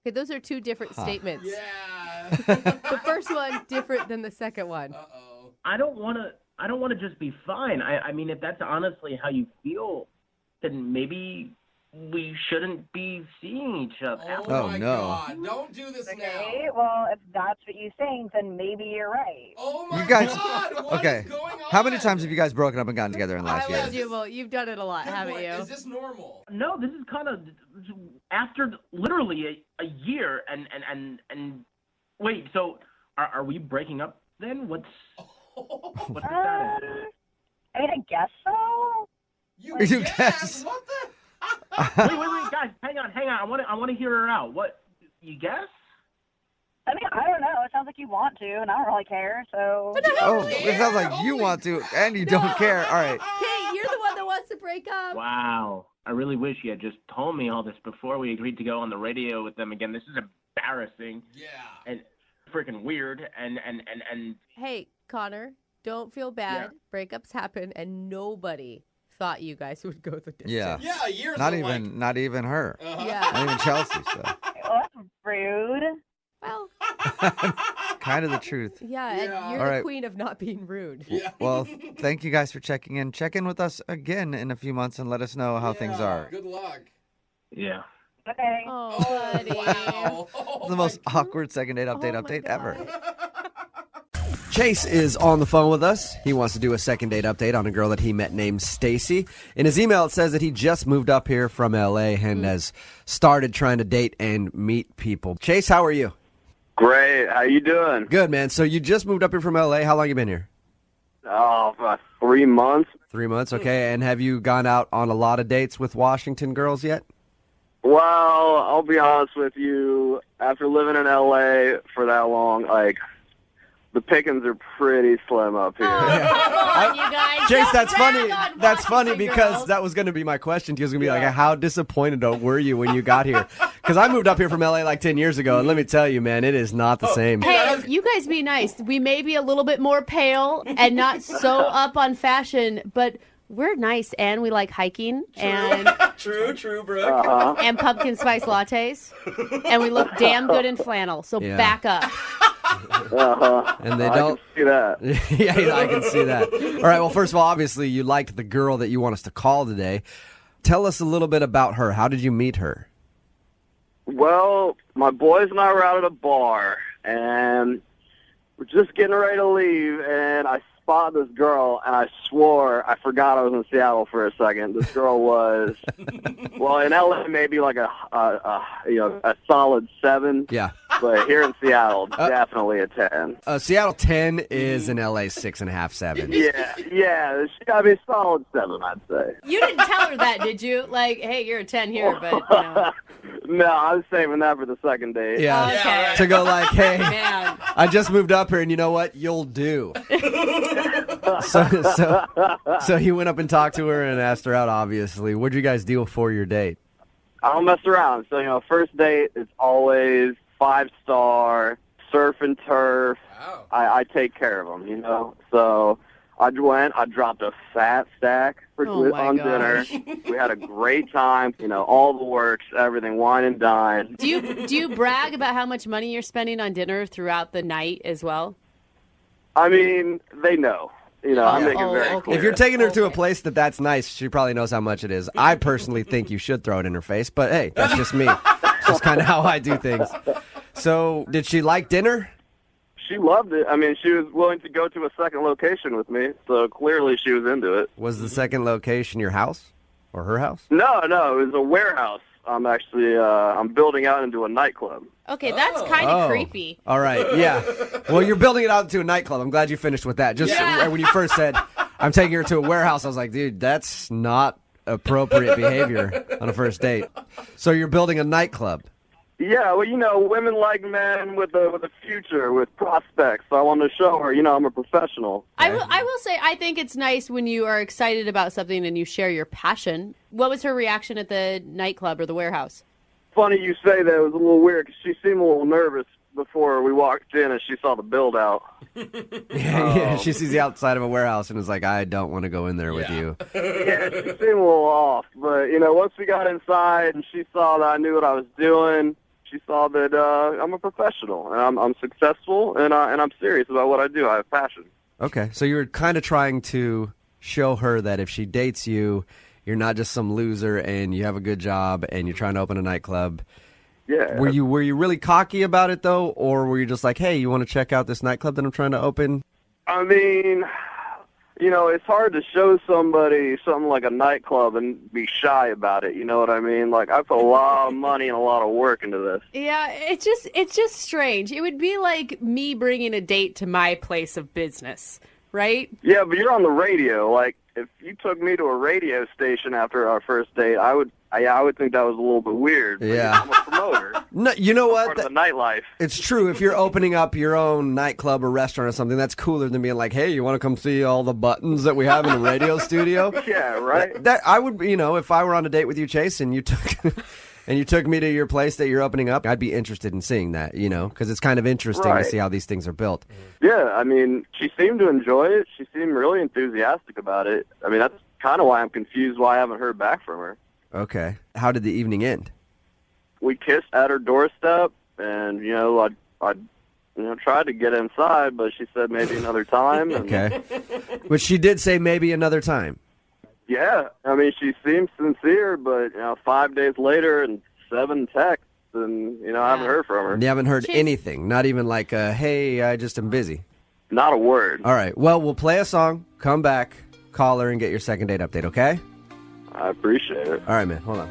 Okay, those are two different statements. Yeah. The first one different than the second one. Uh-oh. I don't want to just be fine. I mean, if that's honestly how you feel, then maybe we shouldn't be seeing each other. Oh, Oh, my no. God. Don't do this Okay, now. well, if that's what you think, then maybe you're right. Oh my You guys, God. What is okay. going on? How many times have you guys broken up and gotten together in the last I year? will, Jubal. You've done it a lot, Good haven't point. you? Is this normal? No, this is kind of after literally a year and wait. So are we breaking up then? What's the status? I mean, I guess so. You You guess? guess. What the? Wait, guys, hang on. I want to hear her out. What? You guess? I mean, I don't know. It sounds like you want to, and I don't really care, so. Oh, it sounds like you Holy want to and you don't care. All right. Kate, you're the one that wants to break up. Wow. I really wish you had just told me all this before we agreed to go on the radio with them again. This is embarrassing Yeah. and freaking weird and Hey, Connor, don't feel bad. Breakups happen, and nobody thought you guys would go the distance. Yeah. Yeah, years Not of not even her. Like, Yeah. Not even Chelsea. So Well, that's rude. Well, kind of the truth. yeah, Yeah. and you're All the right. queen of not being rude. Yeah. Well, thank you guys for checking in. Check in with us again in a few months and let us know how things Yeah, are. Good luck. yeah. Okay. Oh, buddy. Wow. Oh, The most my awkward second date update Oh, my update God. ever. Chase is on the phone with us. He wants to do a second date update on a girl that he met named Stacy. In his email, it says that he just moved up here from L.A. and has started trying to date and meet people. Chase, how are you? Great. How you doing? Good, man. So you just moved up here from L.A. How long you been here? Oh, about 3 months. 3 months, okay. And have you gone out on a lot of dates with Washington girls yet? Well, I'll be honest with you. After living in L.A. for that long, like, the pickings are pretty slim up here. Come on, you guys. Chase, Don't that's rag funny. on That's funny Washington because girls. that was going to be my question. He was going to be like, how disappointed were you when you got here? Because I moved up here from LA like 10 years ago, and let me tell you, man, it is not the same. Hey, you guys be nice. We may be a little bit more pale and not so up on fashion, but we're nice and we like hiking and True, Brooke. Uh-huh. and pumpkin spice lattes, and we look damn good in flannel. So Yeah. back up. Uh-huh. And they I don't. can see that. Yeah, I can see that. All right, well, first of all, obviously, you liked the girl that you want us to call today. Tell us a little bit about her. How did you meet her? Well, my boys and I were out at a bar, and we're just getting ready to leave, and I spotted this girl, and I swore I forgot I was in Seattle for a second. This girl was, well, in LA maybe like a solid 7. Yeah. But here in Seattle, definitely a 10. Seattle 10 is in LA 6.5, 7. Yeah. I mean, solid 7, I'd say. You didn't tell her that, did you? Like, hey, you're a 10 here, but you know. No, I was saving that for the second date. Yeah. Okay. To go like, hey, Man. I just moved up here, and you know what? You'll do. So he went up and talked to her and asked her out, obviously. What'd you guys do for your date? I don't mess around. So, first date is always 5-star, surf and turf. Wow. I take care of them, So I went, I dropped a fat stack on dinner. We had a great time, all the works, everything, wine and dine. Do you brag about how much money you're spending on dinner throughout the night as well? I mean, they know. I make it very clear. If you're taking her to a place that's nice, she probably knows how much it is. I personally think you should throw it in her face, but hey, that's just me. It's just kind of how I do things. So, did she like dinner? She loved it. I mean, she was willing to go to a second location with me, so clearly she was into it. Was the second location your house or her house? No, it was a warehouse. I'm building out into a nightclub. Okay, that's kind of creepy. All right, yeah. Well, you're building it out to a nightclub. I'm glad you finished with that. Just when you first said, I'm taking her to a warehouse, I was like, dude, that's not appropriate behavior on a first date. So you're building a nightclub. Yeah, well, women like men with a future, with prospects. So I wanted to show her, I'm a professional. I will say, I think it's nice when you are excited about something and you share your passion. What was her reaction at the nightclub or the warehouse? Funny you say that. It was a little weird because she seemed a little nervous before we walked in and she saw the build out. Yeah, she sees the outside of a warehouse and is like, I don't want to go in there with you. Yeah, she seemed a little off. But, once we got inside and she saw that I knew what I was doing, she saw that I'm a professional and I'm successful and I'm serious about what I do. I have passion. Okay, so you were kind of trying to show her that if she dates you, you're not just some loser and you have a good job and you're trying to open a nightclub. Yeah. Were you really cocky about it, though, or were you just like, hey, you want to check out this nightclub that I'm trying to open? I mean, it's hard to show somebody something like a nightclub and be shy about it. You know what I mean? Like, I put a lot of money and a lot of work into this. Yeah, it's just strange. It would be like me bringing a date to my place of business, right? Yeah, but you're on the radio. Like, if you took me to a radio station after our first date, I would think that was a little bit weird. Yeah. I'm a promoter. No, you know what? Part of the nightlife. It's true. If you're opening up your own nightclub or restaurant or something, that's cooler than being like, hey, you want to come see all the buttons that we have in a radio studio? Yeah, right? That I would, if I were on a date with you, Chase, and you took me to your place that you're opening up, I'd be interested in seeing that, because it's kind of interesting to see how these things are built. Yeah, I mean, she seemed to enjoy it. She seemed really enthusiastic about it. I mean, that's kind of why I'm confused why I haven't heard back from her. Okay. How did the evening end? We kissed at her doorstep, and, I tried to get inside, but she said maybe another time. And, Okay. But she did say maybe another time. yeah, I mean, she seemed sincere, but, 5 days later and 7 texts, and, I haven't heard from her. You haven't heard anything, not even like, hey, I just am busy. Not a word. All right. Well, we'll play a song, come back, call her, and get your second date update, okay? I appreciate it. All right, man. Hold on.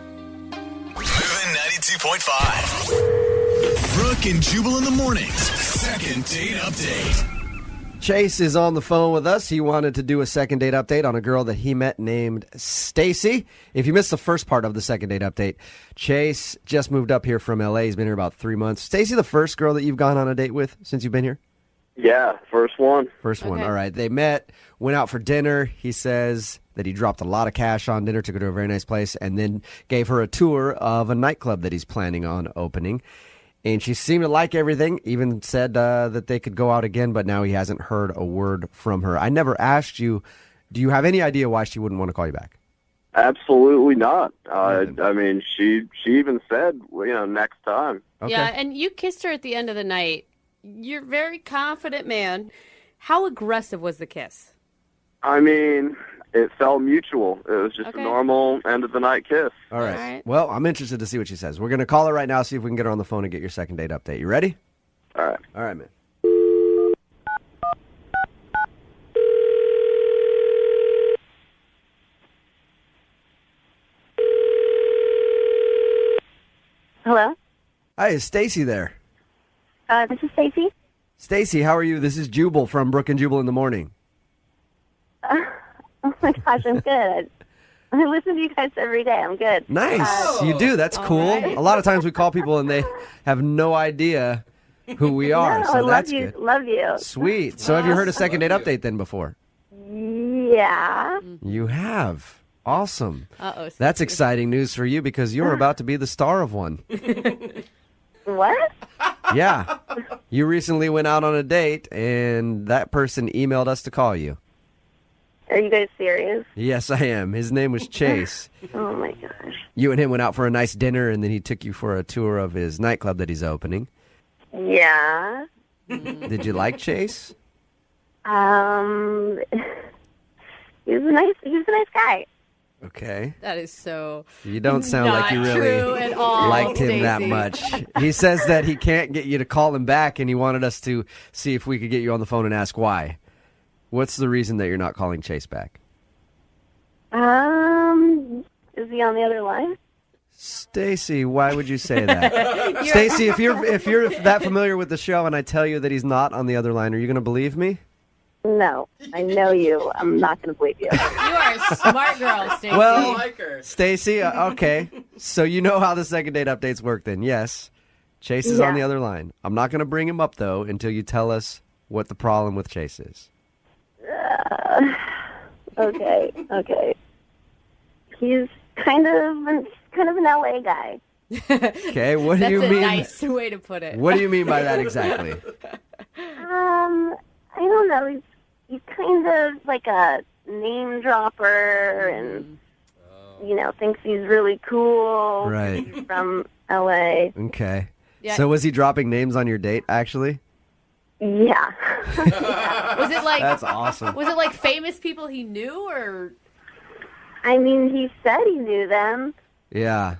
Moving 92.5. Brooke and Jubal in the mornings. Second date update. Chase is on the phone with us. He wanted to do a second date update on a girl that he met named Stacy. If you missed the first part of the second date update, Chase just moved up here from L.A. He's been here about 3 months. Stacy, the first girl that you've gone on a date with since you've been here? Yeah, first one. First one. All right. They met, went out for dinner. He says that he dropped a lot of cash on dinner, took her to a very nice place, and then gave her a tour of a nightclub that he's planning on opening. And she seemed to like everything, even said that they could go out again, but now he hasn't heard a word from her. I never asked you, do you have any idea why she wouldn't want to call you back? Absolutely not. I mean, she even said, next time. Okay. Yeah, and you kissed her at the end of the night. You're a very confident man. How aggressive was the kiss? I mean, it felt mutual. It was just a normal end-of-the-night kiss. All right. Well, I'm interested to see what she says. We're going to call her right now, see if we can get her on the phone and get your second date update. You ready? All right. All right, man. Hello? Hi, is Stacy there? This is Stacy. Stacy, how are you? This is Jubal from Brooke and Jubal in the morning. Oh my gosh, I'm good. I listen to you guys every day. I'm good. Nice. You do. That's cool. right. A lot of times we call people and they have no idea who we are. No, so I love that's you. good. Love you. Sweet. So have you heard a second date update then before? Yeah. You have. Awesome. Uh-oh. That's exciting news for you because you're about to be the star of one. What? Yeah. You recently went out on a date and that person emailed us to call you. Are you guys serious? Yes, I am. His name was Chase. Oh my gosh. You and him went out for a nice dinner and then he took you for a tour of his nightclub that he's opening. Yeah. Did you like Chase? He was a nice guy. Okay. That is so You don't sound not like you true really at all, liked him that Stacey. much. He says that he can't get you to call him back and he wanted us to see if we could get you on the phone and ask why. What's the reason that you're not calling Chase back? Is he on the other line? Stacy, why would you say that? Stacy, if you're that familiar with the show and I tell you that he's not on the other line, are you going to believe me? No. I know you. I'm not going to believe you. You are a smart girl, Stacey. Well, like her. Stacy, okay. So you know how the second date updates work then, yes? Chase is on the other line. I'm not going to bring him up, though, until you tell us what the problem with Chase is. Okay. He's kind of an LA guy. Okay, what do you mean? That's a nice way to put it. What do you mean by that exactly? I don't know. He's kind of like a name dropper and, thinks he's really cool. Right. He's from LA. Okay. Yeah. So was he dropping names on your date, actually? Yeah. Was it like That's awesome. Was it like famous people he knew, or? I mean, he said he knew them. Yeah.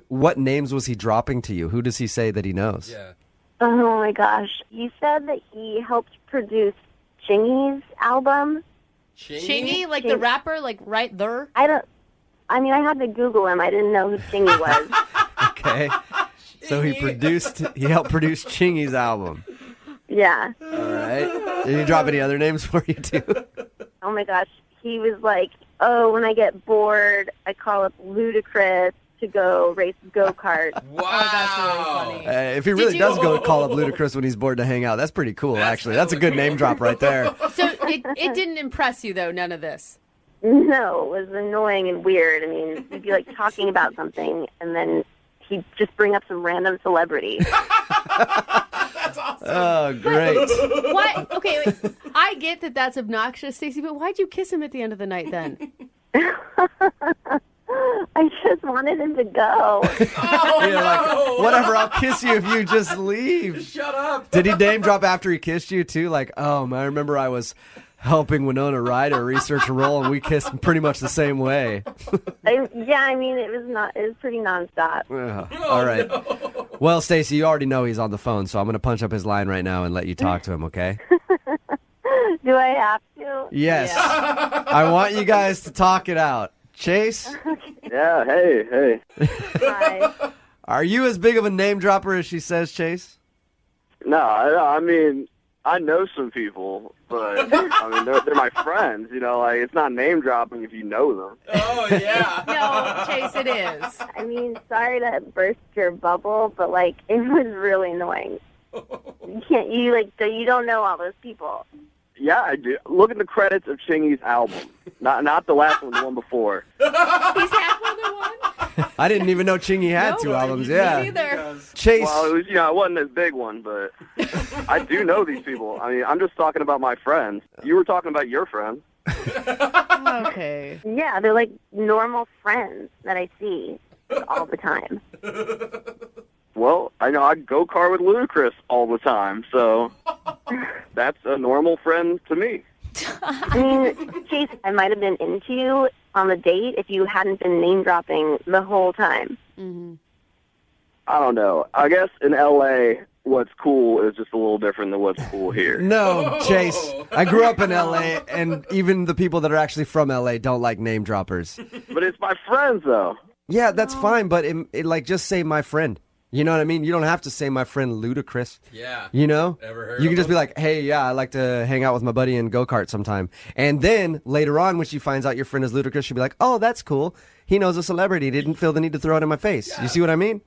What names was he dropping to you? Who does he say that he knows? Yeah. Oh my gosh. He said that he helped produce Chingy's album. Chingy, like the rapper, like right there? I I had to Google him. I didn't know who Chingy was. Okay. So he helped produce Chingy's album. Yeah. All right. Did he drop any other names for you, too? Oh my gosh. He was like, when I get bored, I call up Ludacris to go race go-karts. Wow. Oh, that's really funny. If he really does go call up Ludacris when he's bored to hang out, that's pretty cool, actually. That's a good name drop right there. So it didn't impress you, though, none of this? No, it was annoying and weird. I mean, we'd be like talking about something, and then he'd just bring up some random celebrity. That's awesome. Oh, great. What? Okay, wait. I get that that's obnoxious, Stacey, but why'd you kiss him at the end of the night then? I just wanted him to go. Oh, You're like, whatever, I'll kiss you if you just leave. Shut up. Did he name drop after he kissed you, too? Like, I remember I was helping Winona Ryder research a role, and we kissed pretty much the same way. It was pretty nonstop. All right. No. Well, Stacey, you already know he's on the phone, so I'm going to punch up his line right now and let you talk to him, okay? Do I have to? Yes. I want you guys to talk it out. Chase? Yeah, hey. Hi. Are you as big of a name dropper as she says, Chase? No, I mean, I know some people, but I mean, they're my friends. Like it's not name dropping if you know them. Oh, yeah. No, Chase, it is. I mean, sorry to burst your bubble, but like it was really annoying. You don't know all those people. Yeah, I do. Look at the credits of Chingy's album. Not the last one, the one before. He's had more than one? I didn't even know Chingy had two albums. Yeah. Me neither. Chase. Well, it was, it wasn't as big one, but I do know these people. I mean, I'm just talking about my friends. You were talking about your friends. Okay. Yeah, they're like normal friends that I see all the time. Well, I know I go-kart with Ludacris all the time, so that's a normal friend to me. I mean, Chase, I might have been into you on the date if you hadn't been name-dropping the whole time. Mm-hmm. I don't know. I guess in L.A., what's cool is just a little different than what's cool here. No, Chase. I grew up in L.A., and even the people that are actually from L.A. don't like name droppers. But it's my friends, though. Yeah, that's fine, but just say my friend. You know what I mean? You don't have to say my friend Ludacris. Yeah. You know? Ever heard you of can just him? be like, hey, yeah, I like to hang out with my buddy and go-kart sometime. And then later on, when she finds out your friend is Ludacris, she'll be like, oh, that's cool. He knows a celebrity. He didn't feel the need to throw it in my face. Yeah. You see what I mean?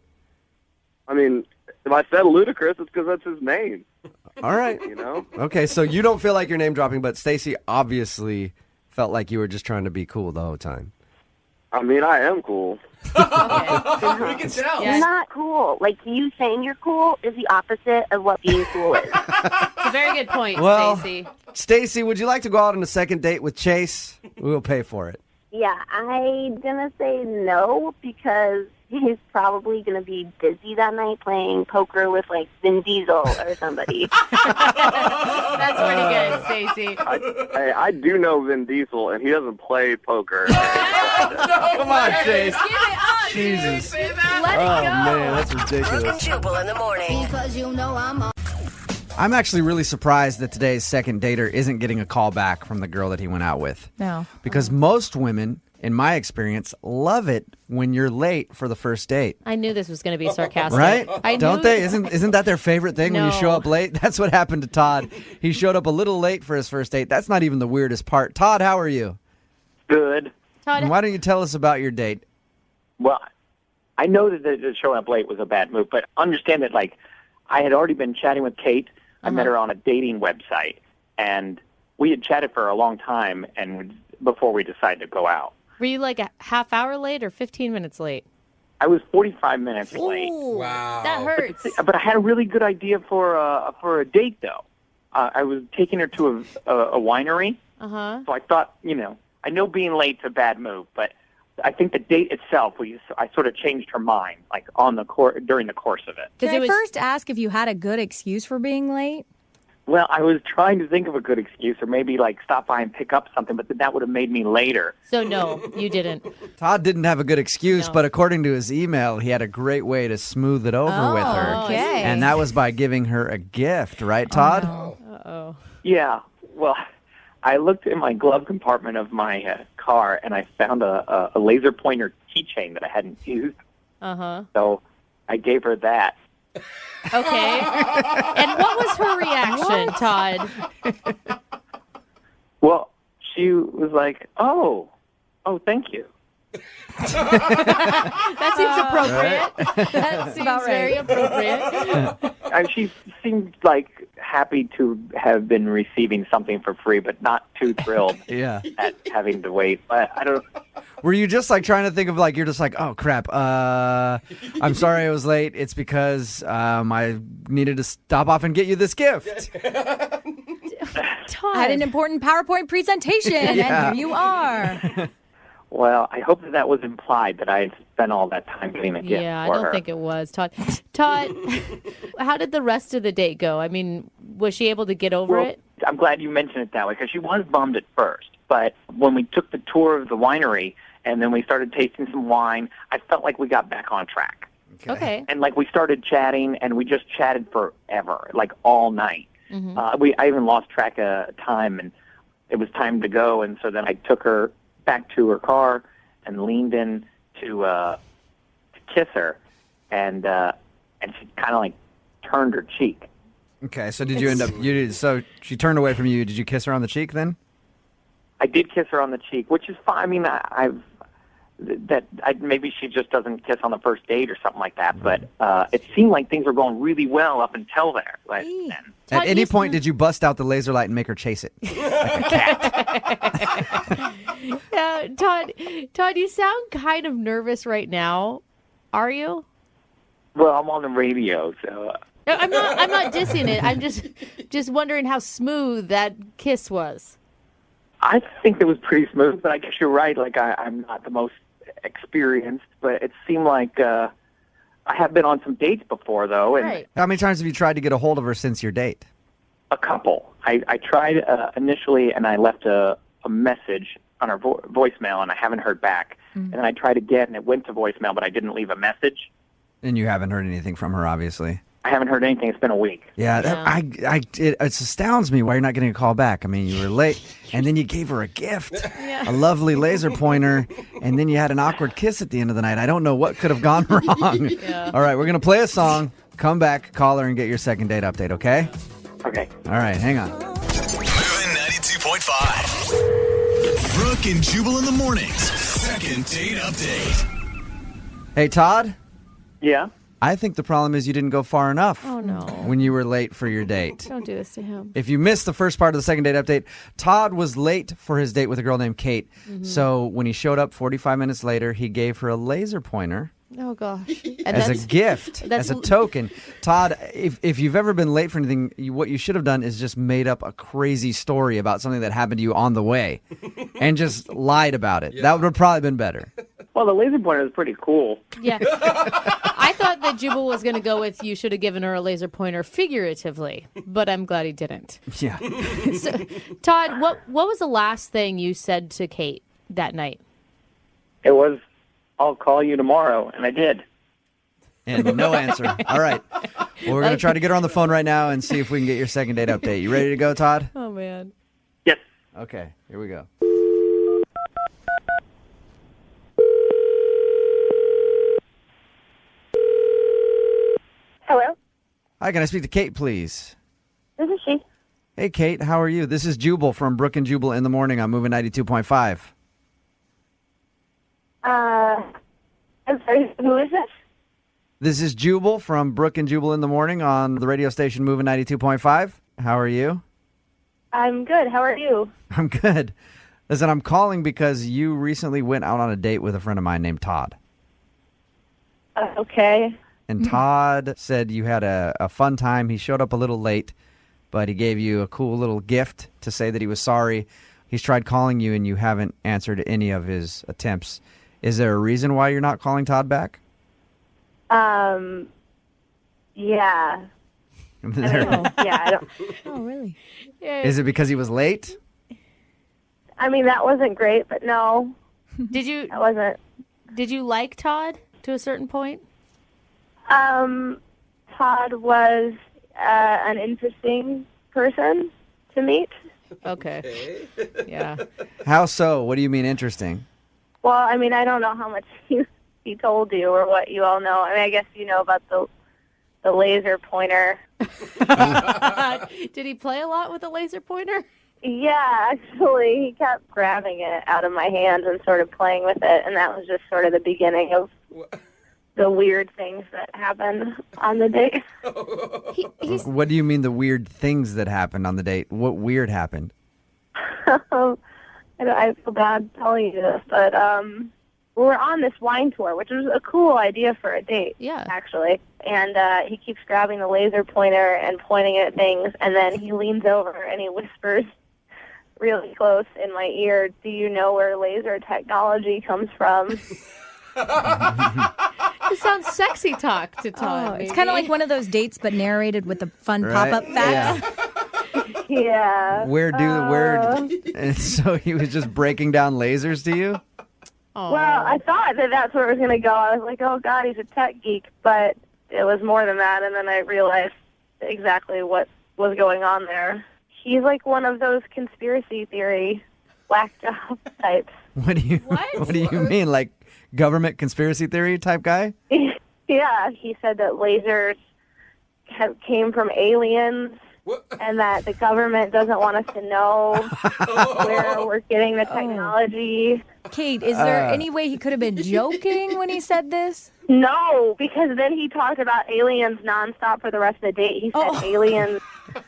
I mean, if I said Ludacris, it's because that's his name. All right. Okay, so you don't feel like you're name dropping, but Stacey obviously felt like you were just trying to be cool the whole time. I mean, I am cool. Okay. We can tell. You're not cool. Like, you saying you're cool is the opposite of what being cool is. It's a very good point, Well, Stacey. Stacey, would you like to go out on a second date with Chase? We'll pay for it. Yeah, I'm going to say no because he's probably going to be busy that night playing poker with, like, Vin Diesel or somebody. That's pretty good, Stacey. I do know Vin Diesel, and he doesn't play poker. Come on, Chase. Give it up, Jesus. Let it Oh, go. man, that's Brooke and ridiculous. Jubal in the morning. Because you know I'm I'm actually really surprised that today's second dater isn't getting a call back from the girl that he went out with. No. Because most women, in my experience, love it when you're late for the first date. I knew this was going to be sarcastic. Right? I Don't knew- they? Isn't that their favorite thing when you No. show up late? That's what happened to Todd. He showed up a little late for his first date. That's not even the weirdest part. Todd, how are you? Good. Todd, And why don't you tell us about your date? Well, I know that showing up late was a bad move, but understand that, like, I had already been chatting with Kate. I met her on a dating website, and we had chatted for a long time and before we decided to go out. Were you like a half hour late or 15 minutes late? I was 45 minutes late. Wow. That hurts. But I had a really good idea for a date, though. I was taking her to a winery. Uh-huh. So I thought, I know being late's a bad move, but I think the date itself, I sort of changed her mind, like during the course of it. Can I first ask if you had a good excuse for being late? Well, I was trying to think of a good excuse, or maybe like stop by and pick up something, but that would have made me later. So no, you didn't. Todd didn't have a good excuse, but according to his email, he had a great way to smooth it over with her. Okay. And that was by giving her a gift, right, Todd? Uh-oh. Yeah, well, I looked in my glove compartment of my car, and I found a laser pointer keychain that I hadn't used. Uh-huh. So I gave her that. Okay. And what was her reaction, Todd? Well, she was like, oh, thank you. That seems appropriate. That seems very appropriate. She seemed like happy to have been receiving something for free, but not too thrilled at having to wait. But I don't. Were you just like trying to think of like, you're just like, oh crap, I'm sorry I was late. It's because I needed to stop off and get you this gift. I had an important PowerPoint presentation, and here you are. Well, I hope that was implied that I had spent all that time getting a gift Yeah, I for don't her. think it was, Todd. Todd, how did the rest of the date go? I mean, was she able to get over it? I'm glad you mentioned it that way, because she was bummed at first. But when we took the tour of the winery and then we started tasting some wine, I felt like we got back on track. Okay. And like we started chatting, and we just chatted forever, like all night. Mm-hmm. I even lost track of time, and it was time to go. And so then I took her back to her car and leaned in to kiss her, and she kind of like turned her cheek. Okay, so did you end up? So she turned away from you. Did you kiss her on the cheek then? I did kiss her on the cheek, which is fine. I mean, maybe she just doesn't kiss on the first date or something like that. But it seemed like things were going really well up until there. Like, then. At any point, did you bust out the laser light and make her chase it? Like a cat. Todd, you sound kind of nervous right now. Are you? Well, I'm on the radio, so. I'm not dissing it. I'm just wondering how smooth that kiss was. I think it was pretty smooth, but I guess you're right. Like, I'm not the most experienced, but it seemed like I have been on some dates before, though. And Right. How many times have you tried to get a hold of her since your date? a couple. I tried initially, and I left a message on her voicemail, and I haven't heard back. And then I tried again, and it went to voicemail, but I didn't leave a message. And you haven't heard anything from her, obviously. I haven't heard anything. It's been a week. Yeah, it astounds me why you're not getting a call back. I mean, you were late, and then you gave her a gift, a lovely laser pointer, and then you had an awkward kiss at the end of the night. I don't know what could have gone wrong. All right, we're going to play a song, come back, call her, and get your second date update, okay? Okay. All right, hang on. Moving 92.5. Brooke and Jubal in the mornings. Second date update. Hey, Todd? Yeah? I think the problem is you didn't go far enough. Oh, no. When you were late for your date. Don't do this to him. If you missed the first part of the second date update, Todd was late for his date with a girl named Kate. So when he showed up 45 minutes later, he gave her a laser pointer. Oh, gosh. And As a gift, that's- as a token. Todd, if you've ever been late for anything, what you should have done is just made up a crazy story about something that happened to you on the way and just lied about it. That would have probably been better. Well, the laser pointer is pretty cool. Yeah. I thought that Jubal was going to go with you should have given her a laser pointer figuratively, but I'm glad he didn't. Yeah. So, Todd, what was the last thing you said to Kate that night? It was, I'll call you tomorrow, and I did. And no answer. All right. Well, we're going to try to get her on the phone right now and see if we can get your second date update. You ready to go, Todd? Oh, man. Yes. Okay, here we go. Hello, Hi, can I speak to Kate, please? this is she. Hey, Kate, how are you? This is Jubal from Brooke and Jubal in the morning on Moving 92.5. I'm sorry, who is this? This is Jubal from Brooke and Jubal in the morning on the radio station Moving 92.5. How are you? I'm good. How are you? I'm good. Listen, I'm calling because you recently went out on a date with a friend of mine named Todd. Okay. And Todd said you had a fun time. He showed up a little late, but he gave you a cool little gift to say that he was sorry. He's tried calling you and you haven't answered any of his attempts. Is there a reason why you're not calling Todd back? Yeah. I don't. Oh, really? Is it because he was late? I mean, that wasn't great, but no. That wasn't. Did you like Todd to a certain point? Todd was an interesting person to meet. Okay. Yeah. How so? What do you mean interesting? Well, I mean, I don't know how much he told you or what you all know. I mean, I guess you know about the laser pointer. Did he play a lot with a laser pointer? Yeah, actually, he kept grabbing it out of my hands and sort of playing with it, and that was just sort of the beginning of the weird things that happened on the date. What do you mean the weird things that happened on the date? What weird happened? I feel bad telling you this, but we were on this wine tour, which was a cool idea for a date, actually. And he keeps grabbing the laser pointer and pointing at things, and then he leans over and he whispers really close in my ear, "Do you know where laser technology comes from?" It sounds sexy talk to Todd. It's kind of like one of those dates, but narrated with the fun pop-up facts. Yeah. And so he was just breaking down lasers to you? Well, I thought that that's where it was going to go. I was like, oh, God, he's a tech geek. But it was more than that, and then I realized exactly what was going on there. He's like one of those conspiracy theory whack job types. What do you mean? Like government conspiracy theory type guy? Yeah, he said that lasers came from aliens. And that the government doesn't want us to know where we're getting the technology. Kate, is there any way he could have been joking when he said this? No, because then he talked about aliens nonstop for the rest of the date. He said aliens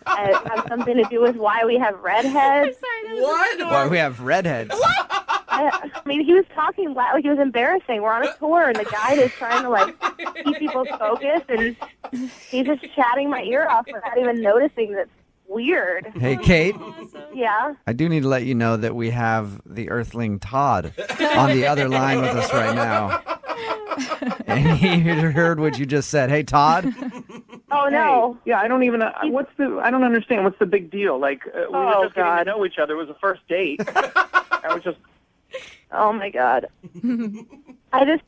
have something to do with why we have redheads. Why we have redheads? I mean, he was talking like he was embarrassing. We're on a tour, and the guide is trying to keep people's focus, and he's just chatting my ear off without even noticing that's weird. Hey, Kate. Yeah? I do need to let you know that we have the Earthling Todd on the other line with us right now. And he heard what you just said. Hey, Todd. Oh, no. Hey, yeah, I don't even. I don't understand. What's the big deal? Like we were just getting to know each other. It was a first date. I was just. Oh my God. I don't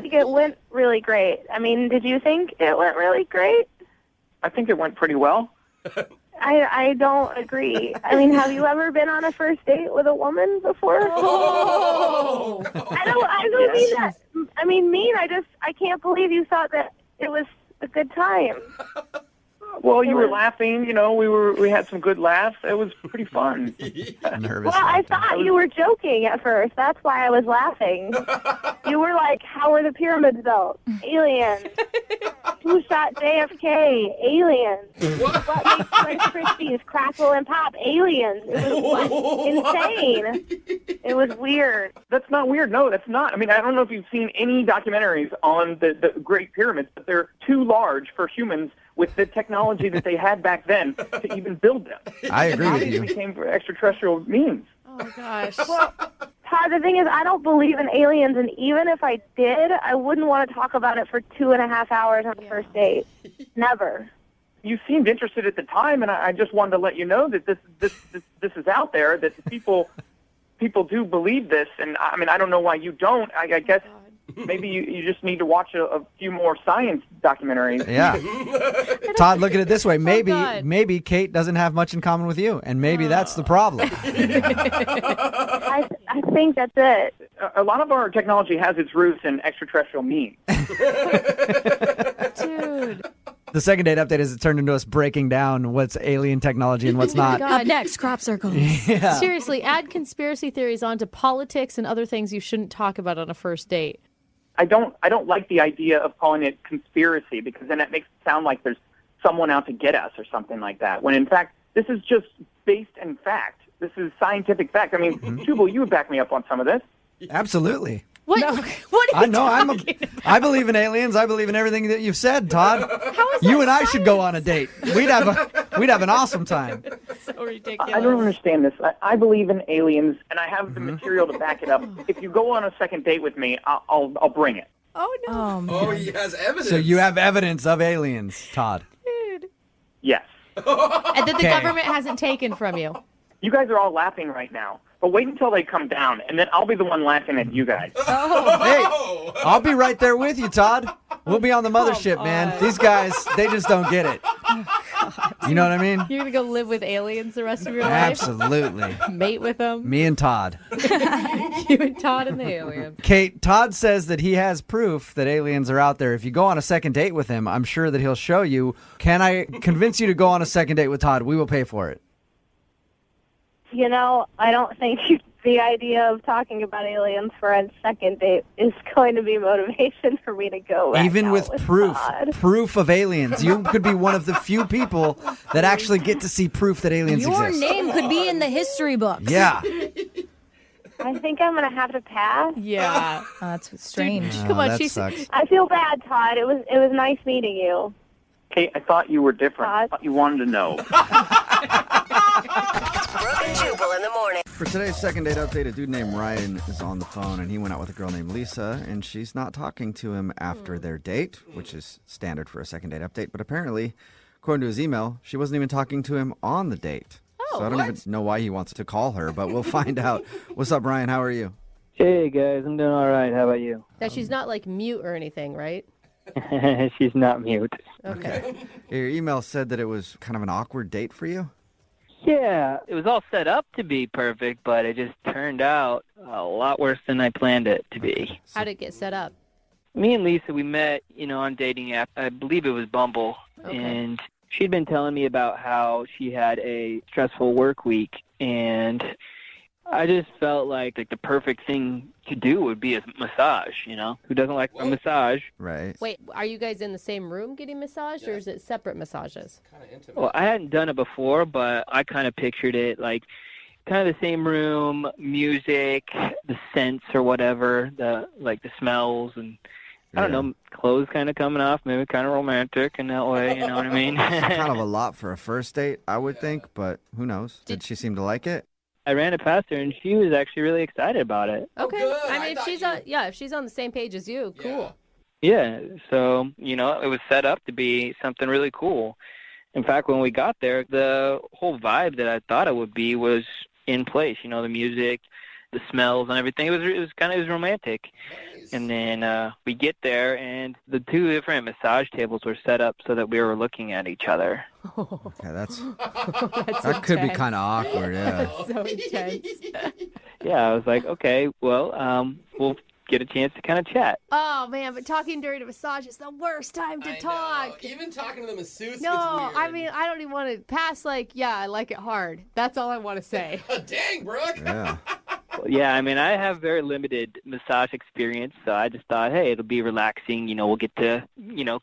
think it went really great. I mean, did you think it went really great? I think it went pretty well. I don't agree. I mean, have you ever been on a first date with a woman before? Oh. I don't mean that. I mean, I can't believe you thought that it was a good time. Well, you were laughing. You know, we had some good laughs. It was pretty fun. Nervous. Well, I thought you were joking at first. That's why I was laughing. You were like, "How were the pyramids built? Aliens. Who shot JFK? Aliens. What makes Rice Krispies crackle and pop? Aliens." It was insane. It was weird. That's not weird. No, that's not. I mean, I don't know if you've seen any documentaries on the Great Pyramids, but they're too large for humans with the technology that they had back then to even build them. I agree with you. It became for extraterrestrial means. Oh, gosh. Well, Todd, the thing is, I don't believe in aliens, and even if I did, I wouldn't want to talk about it for 2.5 hours on the first date. Never. You seemed interested at the time, and I just wanted to let you know that this is out there, that people do believe this, and I mean, I don't know why you don't. I guess maybe you just need to watch a few more science documentaries. Yeah. Todd, look at it this way. Maybe Kate doesn't have much in common with you, and maybe that's the problem. I think that's it. A lot of our technology has its roots in extraterrestrial means. Dude. The second date update is it turned into us breaking down what's alien technology and what's not. Up next, crop circles. Yeah. Seriously, add conspiracy theories onto politics and other things you shouldn't talk about on a first date. I don't like the idea of calling it conspiracy, because then it makes it sound like there's someone out to get us or something like that, when in fact this is just based in fact. This is scientific fact. I mean, Jubal, you would back me up on some of this. Absolutely. What? No. What are you I know. talking about? I believe in aliens. I believe in everything that you've said, Todd. How is You that and I should go science? on a date. We'd have an awesome time. So ridiculous. I don't understand this. I believe in aliens, and I have the material to back it up. If you go on a second date with me, I'll bring it. Oh no. Oh, he has evidence. So you have evidence of aliens, Todd. Yes. And that the Okay. government hasn't taken from you. You guys are all laughing right now, but wait until they come down, and then I'll be the one laughing at you guys. Hey, I'll be right there with you, Todd. We'll be on the mothership, man. These guys, they just don't get it. You know what I mean? You're gonna go live with aliens the rest of your life. Absolutely. Mate with them. Me and Todd. You and Todd and the alien. Kate, Todd says that he has proof that aliens are out there. If you go on a second date with him, I'm sure that he'll show you. Can I convince you to go on a second date with Todd? We will pay for it. You know, I don't think the idea of talking about aliens for a second date is going to be motivation for me to go back Even out with proof, Todd. proof of aliens. You could be one of the few people that actually get to see proof that aliens Your exist. name could be in the history books. Yeah. I think I'm going to have to pass. Yeah. That's strange. Come on, that she's sucks. I feel bad, Todd. It was nice meeting you. Kate, I thought you were different. I thought you wanted to know. Brooke and Jubal in the morning. For today's second date update, a dude named Ryan is on the phone, and he went out with a girl named Lisa, and she's not talking to him after their date, which is standard for a second date update. But apparently, according to his email, she wasn't even talking to him on the date. So I don't even know why he wants to call her, but we'll find out. What's up, Ryan? How are you? Hey, guys. I'm doing all right. How about you? that she's not like mute or anything, right? She's not mute. Okay. Your email said that it was kind of an awkward date for you? Yeah, it was all set up to be perfect, but it just turned out a lot worse than I planned it to be. How did it get set up? Me and Lisa, we met, on dating app. I believe it was Bumble. Okay. And she'd been telling me about how she had a stressful work week, and I just felt like the perfect thing to do would be a massage, Who doesn't like a massage? Right. Wait, are you guys in the same room getting massaged, or is it separate massages? Well, I hadn't done it before, but I kind of pictured it like kind of the same room, music, the scents or whatever, the smells, and I don't know, clothes kind of coming off, maybe kind of romantic in that way, you know what I mean? Kind of a lot for a first date, I would think, but who knows? Did she seem to like it? I ran it past her, and she was actually really excited about it. Okay. good. I I mean, if she's on the same page as you, cool. Yeah, so, it was set up to be something really cool. In fact, when we got there, the whole vibe that I thought it would be was in place, the music, the smells and everything. It was romantic. Nice. And then we get there, and the two different massage tables were set up so that we were looking at each other. Okay, That's that could be intense. kind of awkward, yeah. So intense. Yeah, I was like, okay, well, we'll get a chance to kind of chat. Oh man, but talking during a massage is the worst time to talk. Even talking to the masseuse No, gets weird. I mean, I don't even want to pass I like it hard. That's all I want to say. Dang, Brooke. Yeah. Yeah, I mean, I have very limited massage experience, so I just thought, hey, it'll be relaxing. We'll get to,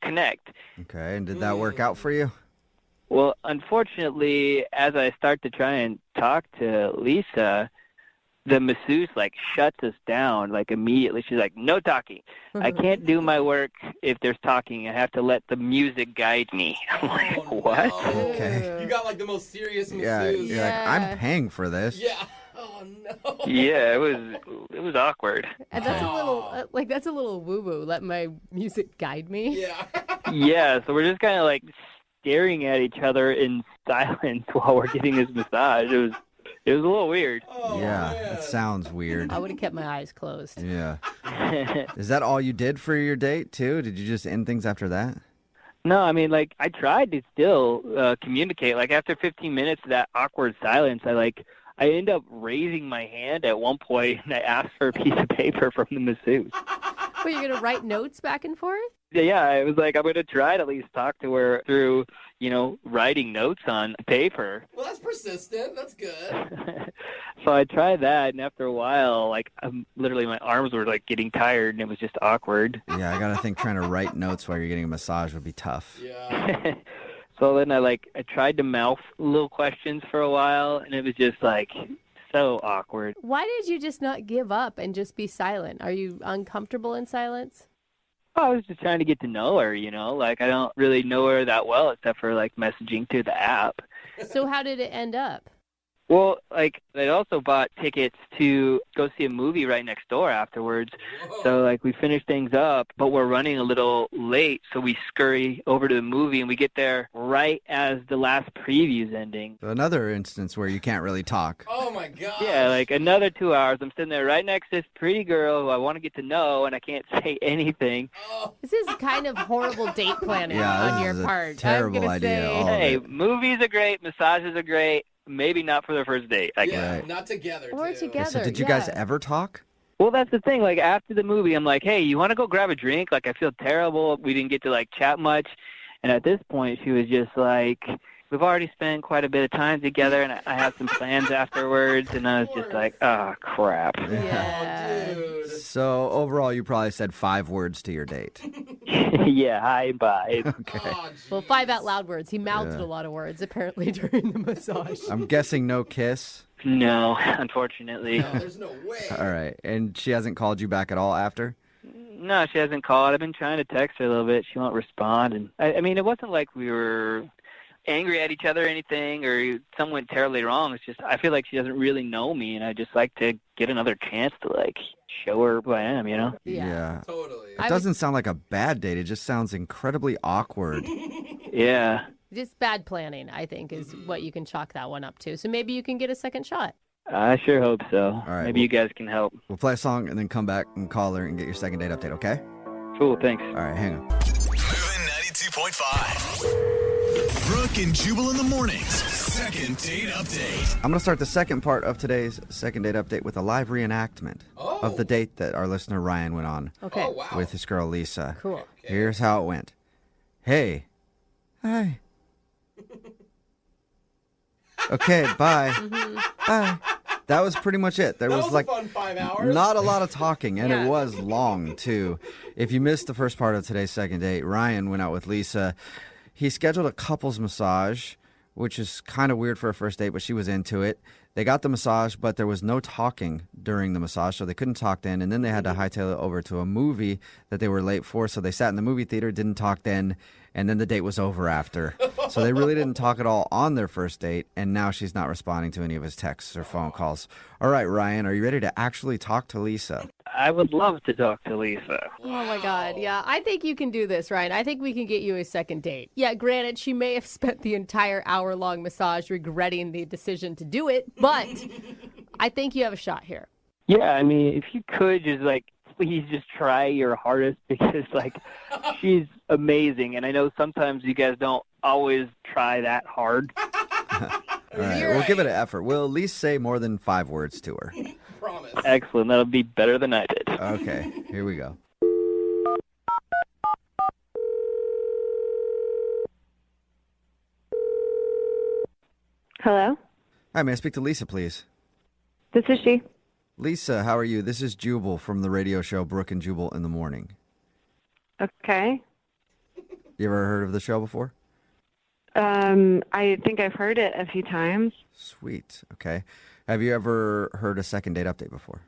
connect. Okay, and did that work out for you? Well, unfortunately, as I start to try and talk to Lisa, the masseuse shuts us down immediately. She's like, no talking. I can't do my work if there's talking. I have to let the music guide me. I'm like, what? No. Okay. You got the most serious Yeah, masseuse. you're like, I'm paying for this. Yeah. Oh no. Yeah, it was awkward. And that's a little woo-woo. Let my music guide me. Yeah. Yeah, so we're just kind of staring at each other in silence while we're getting this massage. It was a little weird. Oh, Yeah, man. it sounds weird. I would have kept my eyes closed. Yeah. Is that all you did for your date, too? Did you just end things after that? No, I mean, I tried to still communicate. After 15 minutes of that awkward silence, I end up raising my hand at one point, and I asked for a piece of paper from the masseuse. Wait, you're going to write notes back and forth? Yeah, I was like, I'm going to try to at least talk to her through, writing notes on paper. Well, that's persistent. That's good. So I tried that, and after a while, like, literally my arms were, like, getting tired, and it was just awkward. Yeah, I got to think trying to write notes while you're getting a massage would be tough. Yeah. So then I tried to mouth little questions for a while, and it was just, like, so awkward. Why did you just not give up and just be silent? Are you uncomfortable in silence? I was just trying to get to know her, you know? Like, I don't really know her that well except for, like, messaging through the app. So how did it end up? Well, like, I also bought tickets to go see a movie right next door afterwards. Whoa. So, like, we finished things up, but we're running a little late, so we scurry over to the movie, and we get there right as the last preview's ending. So another instance where you can't really talk. Oh my god. Yeah, like, another 2 hours. I'm sitting there right next to this pretty girl who I want to get to know, and I can't say anything. This is kind of horrible date planning Yeah, on this your is a part. terrible I'm gonna idea, say. all of Hey, it. movies are great, massages are great. Maybe not for the first date, I guess. Yeah, Right. not together. Or too. together. So did you yeah. guys ever talk? Well, that's the thing. Like, after the movie, I'm like, hey, you want to go grab a drink? Like, I feel terrible. We didn't get to, like, chat much. And at this point, she was just like, we've already spent quite a bit of time together, and I have some plans afterwards. And I was just like, oh, crap. Yeah. Oh, dude. So overall, you probably said 5 words to your date. Yeah, hi, bye. Okay. Oh, Well, 5 out loud words. He mouthed Yeah. a lot of words apparently during the massage. I'm guessing no kiss. No, unfortunately. no, there's no way. All right. And she hasn't called you back at all after? No, she hasn't called. I've been trying to text her a little bit. She won't respond. And I mean, it wasn't like we were angry at each other or anything, or something went terribly wrong. It's just I feel like she doesn't really know me, and I just like to get another chance to, like, show her who I am, you know? Yeah. Totally. It doesn't sound like a bad date. It just sounds incredibly awkward. Yeah. Just bad planning, I think, is what you can chalk that one up to. So maybe you can get a second shot. I sure hope so. All right, Maybe you guys can help. We'll play a song and then come back and call her and get your second date update, okay? Cool, thanks. All right, hang on. Moving 92.5. Brooke and Jubal in the mornings. Second date update. I'm going to start the second part of today's second date update with a live reenactment of the date that our listener Ryan went on Okay. Oh, wow. with his girl Lisa. Cool. Here's how it went. Hey. Hi. Okay, bye. Bye. That was pretty much it. There That was was like a fun 5 hours. not a lot of talking, and Yeah. it was long too. If you missed the first part of today's second date, Ryan went out with Lisa. He scheduled a couples massage, which is kind of weird for a first date, but she was into it. They got the massage, but there was no talking during the massage, so they couldn't talk then. And then they had to hightail it over to a movie that they were late for. So they sat in the movie theater, didn't talk then, and then the date was over after. So they really didn't talk at all on their first date, and now she's not responding to any of his texts or phone calls. All right, Ryan, are you ready to actually talk to Lisa? I would love to talk to Lisa. Oh my God. Yeah, I think you can do this, Ryan. I think we can get you a second date. Yeah, granted, she may have spent the entire hour-long massage regretting the decision to do it, but I think you have a shot here. Yeah, I mean, if you could just, like, please just try your hardest because, like, she's amazing. And I know sometimes you guys don't always try that hard. All right, we'll give it an effort. We'll at least say more than 5 words to her. Promise. Excellent. That'll be better than I did. Okay, here we go. Hello? Hi, may I speak to Lisa, please? This is she. Lisa, how are you? This is Jubal from the radio show Brooke and Jubal in the Morning. Okay. You ever heard of the show before? I think I've heard it a few times. Sweet. Okay. Have you ever heard a second date update before?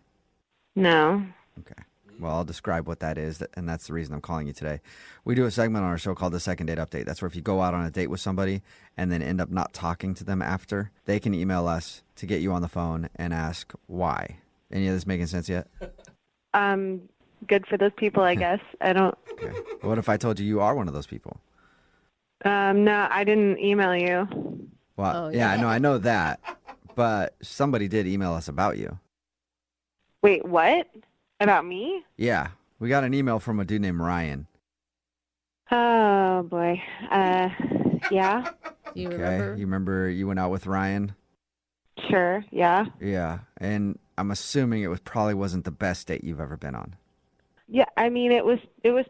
No. Okay. Well, I'll describe what that is, and that's the reason I'm calling you today. We do a segment on our show called the Second Date Update. That's where if you go out on a date with somebody and then end up not talking to them after, they can email us to get you on the phone and ask why. Any of this making sense yet? Good for those people, I guess. I don't. Okay. What if I told you you are one of those people? No, I didn't email you. Well, Oh, yeah, yeah. I know that, but somebody did email us about you. Wait, what? About me? Yeah, we got an email from a dude named Ryan. Oh boy. Yeah. You Okay, remember? you remember you went out with Ryan? Sure. Yeah. Yeah, and I'm assuming it probably wasn't the best date you've ever been on. Yeah. I mean, it was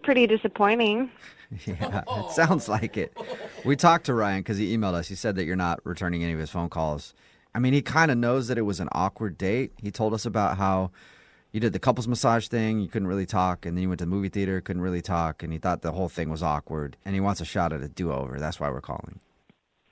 pretty disappointing. Yeah, it sounds like it. We talked to Ryan because he emailed us. He said that you're not returning any of his phone calls. I mean, he kind of knows that it was an awkward date. He told us about how you did the couples massage thing, you couldn't really talk, and then you went to the movie theater, couldn't really talk, and he thought the whole thing was awkward, and he wants a shot at a do-over. That's why we're calling.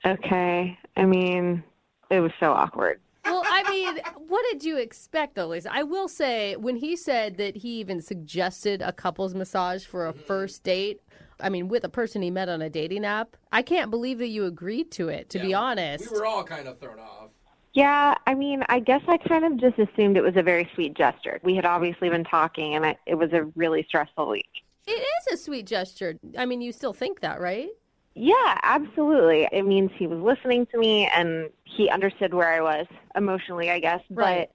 Okay. I mean, it was so awkward. Well, I mean, what did you expect, though, Lisa? I will say, when he said that he even suggested a couples massage for a first date, I mean, with a person he met on a dating app, I can't believe that you agreed to it, to be honest. We were all kind of thrown off. Yeah, I mean, I guess I kind of just assumed it was a very sweet gesture. We had obviously been talking, and it was a really stressful week. It is a sweet gesture. I mean, you still think that, right? Yeah, absolutely. It means he was listening to me, and he understood where I was emotionally, I guess. Right. But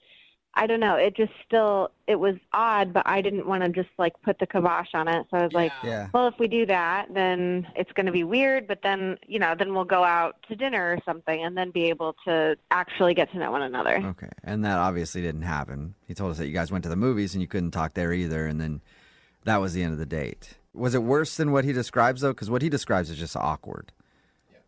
I don't know. It was odd, but I didn't want to just, like, put the kibosh on it. So I was like, well, if we do that, then it's going to be weird. But then, then we'll go out to dinner or something and then be able to actually get to know one another. Okay. And that obviously didn't happen. He told us that you guys went to the movies and you couldn't talk there either. And then that was the end of the date. Was it worse than what he describes, though? Because what he describes is just awkward.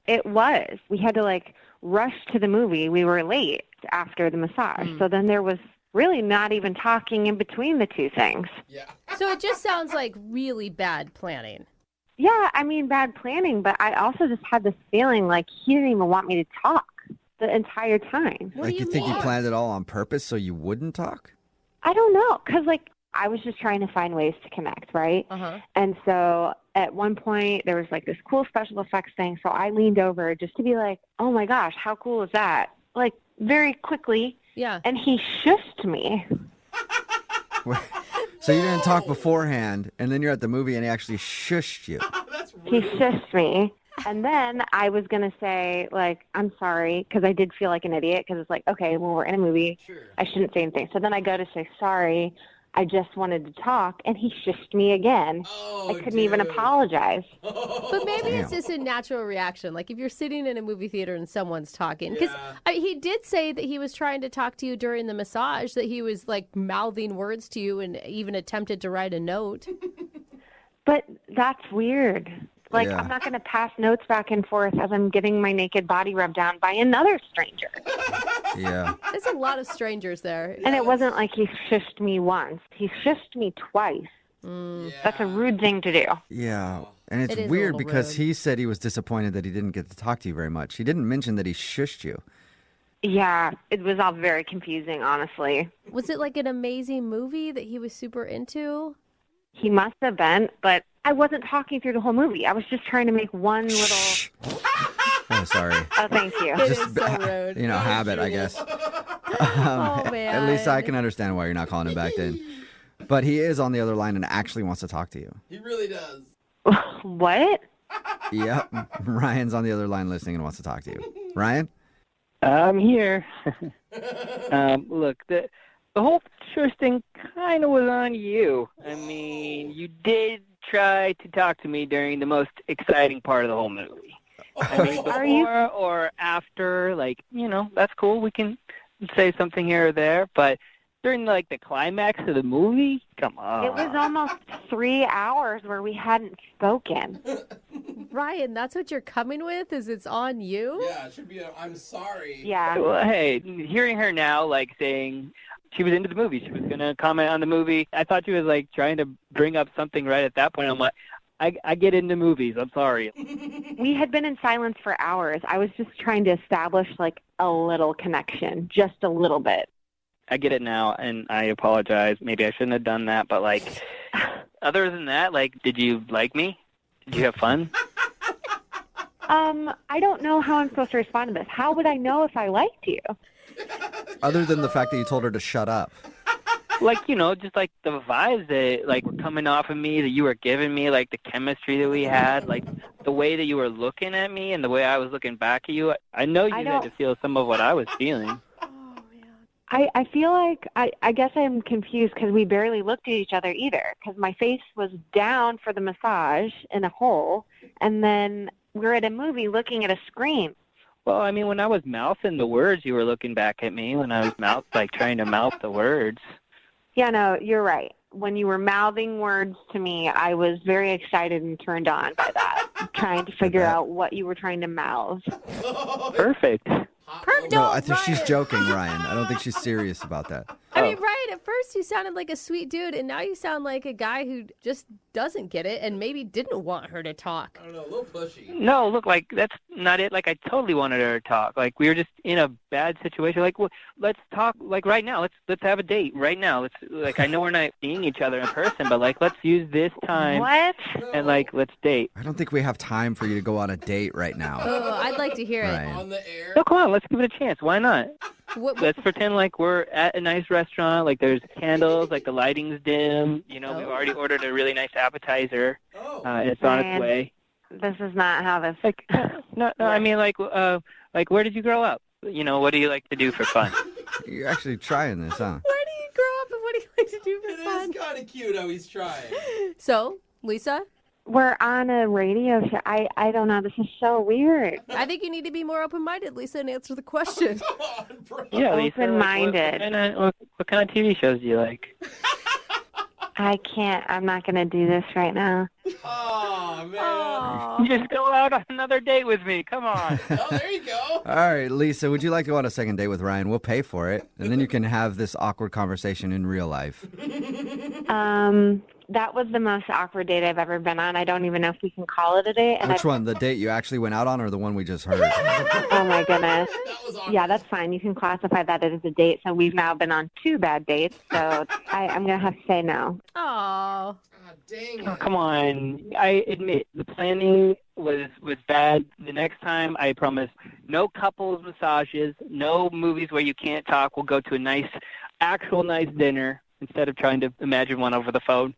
It was. We had to, like, rush to the movie. We were late after the massage. So then there was really not even talking in between the two things. Yeah. So it just sounds like really bad planning. Yeah, I mean, bad planning, but I also just had this feeling like he didn't even want me to talk the entire time. What Like, do you you think mean? he planned it all on purpose so you wouldn't talk? I don't know, because, like, I was just trying to find ways to connect, right? Uh-huh. And so at one point, there was, like, this cool special effects thing, so I leaned over just to be like, oh, my gosh, how cool is that? Like, very quickly. Yeah. And he shushed me. So you didn't talk beforehand, and then you're at the movie and he actually shushed you. That's He rude. shushed me. And then I was going to say, like, I'm sorry, because I did feel like an idiot, because it's like, okay, well, we're in a movie. Sure. I shouldn't say anything. So then I go to say, sorry, I just wanted to talk, and he shushed me again. Oh, I couldn't even dude. apologize. But maybe it's Damn. just a natural reaction. Like if you're sitting in a movie theater and someone's talking. Because Yeah. he did say that he was trying to talk to you during the massage, that he was like mouthing words to you and even attempted to write a note. But that's weird. Like, Yeah. I'm not going to pass notes back and forth as I'm getting my naked body rubbed down by another stranger. Yeah. There's a lot of strangers there. And it wasn't like he shushed me once. He shushed me twice. That's a rude thing to do. Yeah. And it's It is a weird little because rude. he said he was disappointed that he didn't get to talk to you very much. He didn't mention that he shushed you. Yeah, it was all very confusing, honestly. Was it like an amazing movie that he was super into? He must have been, but I wasn't talking through the whole movie. I was just trying to make one little... Oh, sorry. Oh, thank you. It is so rude. You know, habit, I guess. Oh, man. At least I can understand why you're not calling him back then. But he is on the other line and actually wants to talk to you. He really does. What? Yep. Ryan's on the other line listening and wants to talk to you. Ryan? I'm here. Look, the whole shush thing kind of was on you. I mean, you did try to talk to me during the most exciting part of the whole movie. I mean, Are you- before or after, like, that's cool. We can say something here or there, but during, like, the climax of the movie, come on. It was almost 3 hours where we hadn't spoken. Ryan, that's what you're coming with? Is it's on you? Yeah, it should be I'm sorry. Yeah. Well, hey, hearing her now, like, saying she was into the movie, she was going to comment on the movie, I thought she was, like, trying to bring up something right at that point. I'm like, I get into movies. I'm sorry. We had been in silence for hours. I was just trying to establish, like, a little connection, just a little bit. I get it now, and I apologize. Maybe I shouldn't have done that, but, like, other than that, like, did you like me? Did you have fun? I don't know how I'm supposed to respond to this. How would I know if I liked you? Other than the fact that you told her to shut up. Like, just, like, the vibes that, like, were coming off of me, that you were giving me, like, the chemistry that we had, like, the way that you were looking at me and the way I was looking back at you. I know you had to feel some of what I was feeling. I feel like, I guess I'm confused because we barely looked at each other either, because my face was down for the massage in a hole, and then we're at a movie looking at a screen. Well, I mean, when I was mouthing the words, you were looking back at me when I was trying to mouth the words. Yeah, no, you're right. When you were mouthing words to me, I was very excited and turned on by that, trying to figure out what you were trying to mouth. Perfect. No, I think she's joking, Ryan. I don't think she's serious about that. I mean, Ryan, at first you sounded like a sweet dude, and now you sound like a guy who just doesn't get it and maybe didn't want her to talk. I don't know, a little pushy. No, look, like, that's not it. Like, I totally wanted her to talk. Like, we were just in a bad situation. Like, well, let's talk, like, right now. Let's have a date right now. Like, I know we're not seeing each other in person, but, like, let's use this time. And, like, let's date. I don't think we have time for you to go on a date right now. Oh, I'd like to hear Ryan. it. On the air. No, come on, let's give it a chance. Why not? What, Let's pretend like we're at a nice restaurant, like there's candles, like the lighting's dim. You know, we've already ordered a really nice appetizer. It's on its way. This is not how this. Like, no, I mean, like where did you grow up? You know, what do you like to do for fun? You're actually trying this, huh? Where do you grow up and what do you like to do for fun? It's kind of cute how he's trying. So, Lisa? We're on a radio show. I don't know. This is so weird. I think you need to be more open-minded, Lisa, and answer the question. Yeah, Lisa. Open-minded. What kind of TV shows do you like? I can't. I'm not going to do this right now. Oh, man. Just go out on another date with me. Come on. Oh, there you go. All right, Lisa, would you like to go on a second date with Ryan? We'll pay for it, and then you can have this awkward conversation in real life. That was the most awkward date I've ever been on. I don't even know if we can call it a date. And Which one? The date you actually went out on or the one we just heard? Oh, my goodness. Yeah, that's fine. You can classify that as a date. So we've now been on 2 bad dates. So I'm going to have to say no. Oh. Dang it. Oh, come on. I admit the planning was bad. The next time, I promise, no couples massages, no movies where you can't talk. We'll go to a actual nice dinner instead of trying to imagine one over the phone.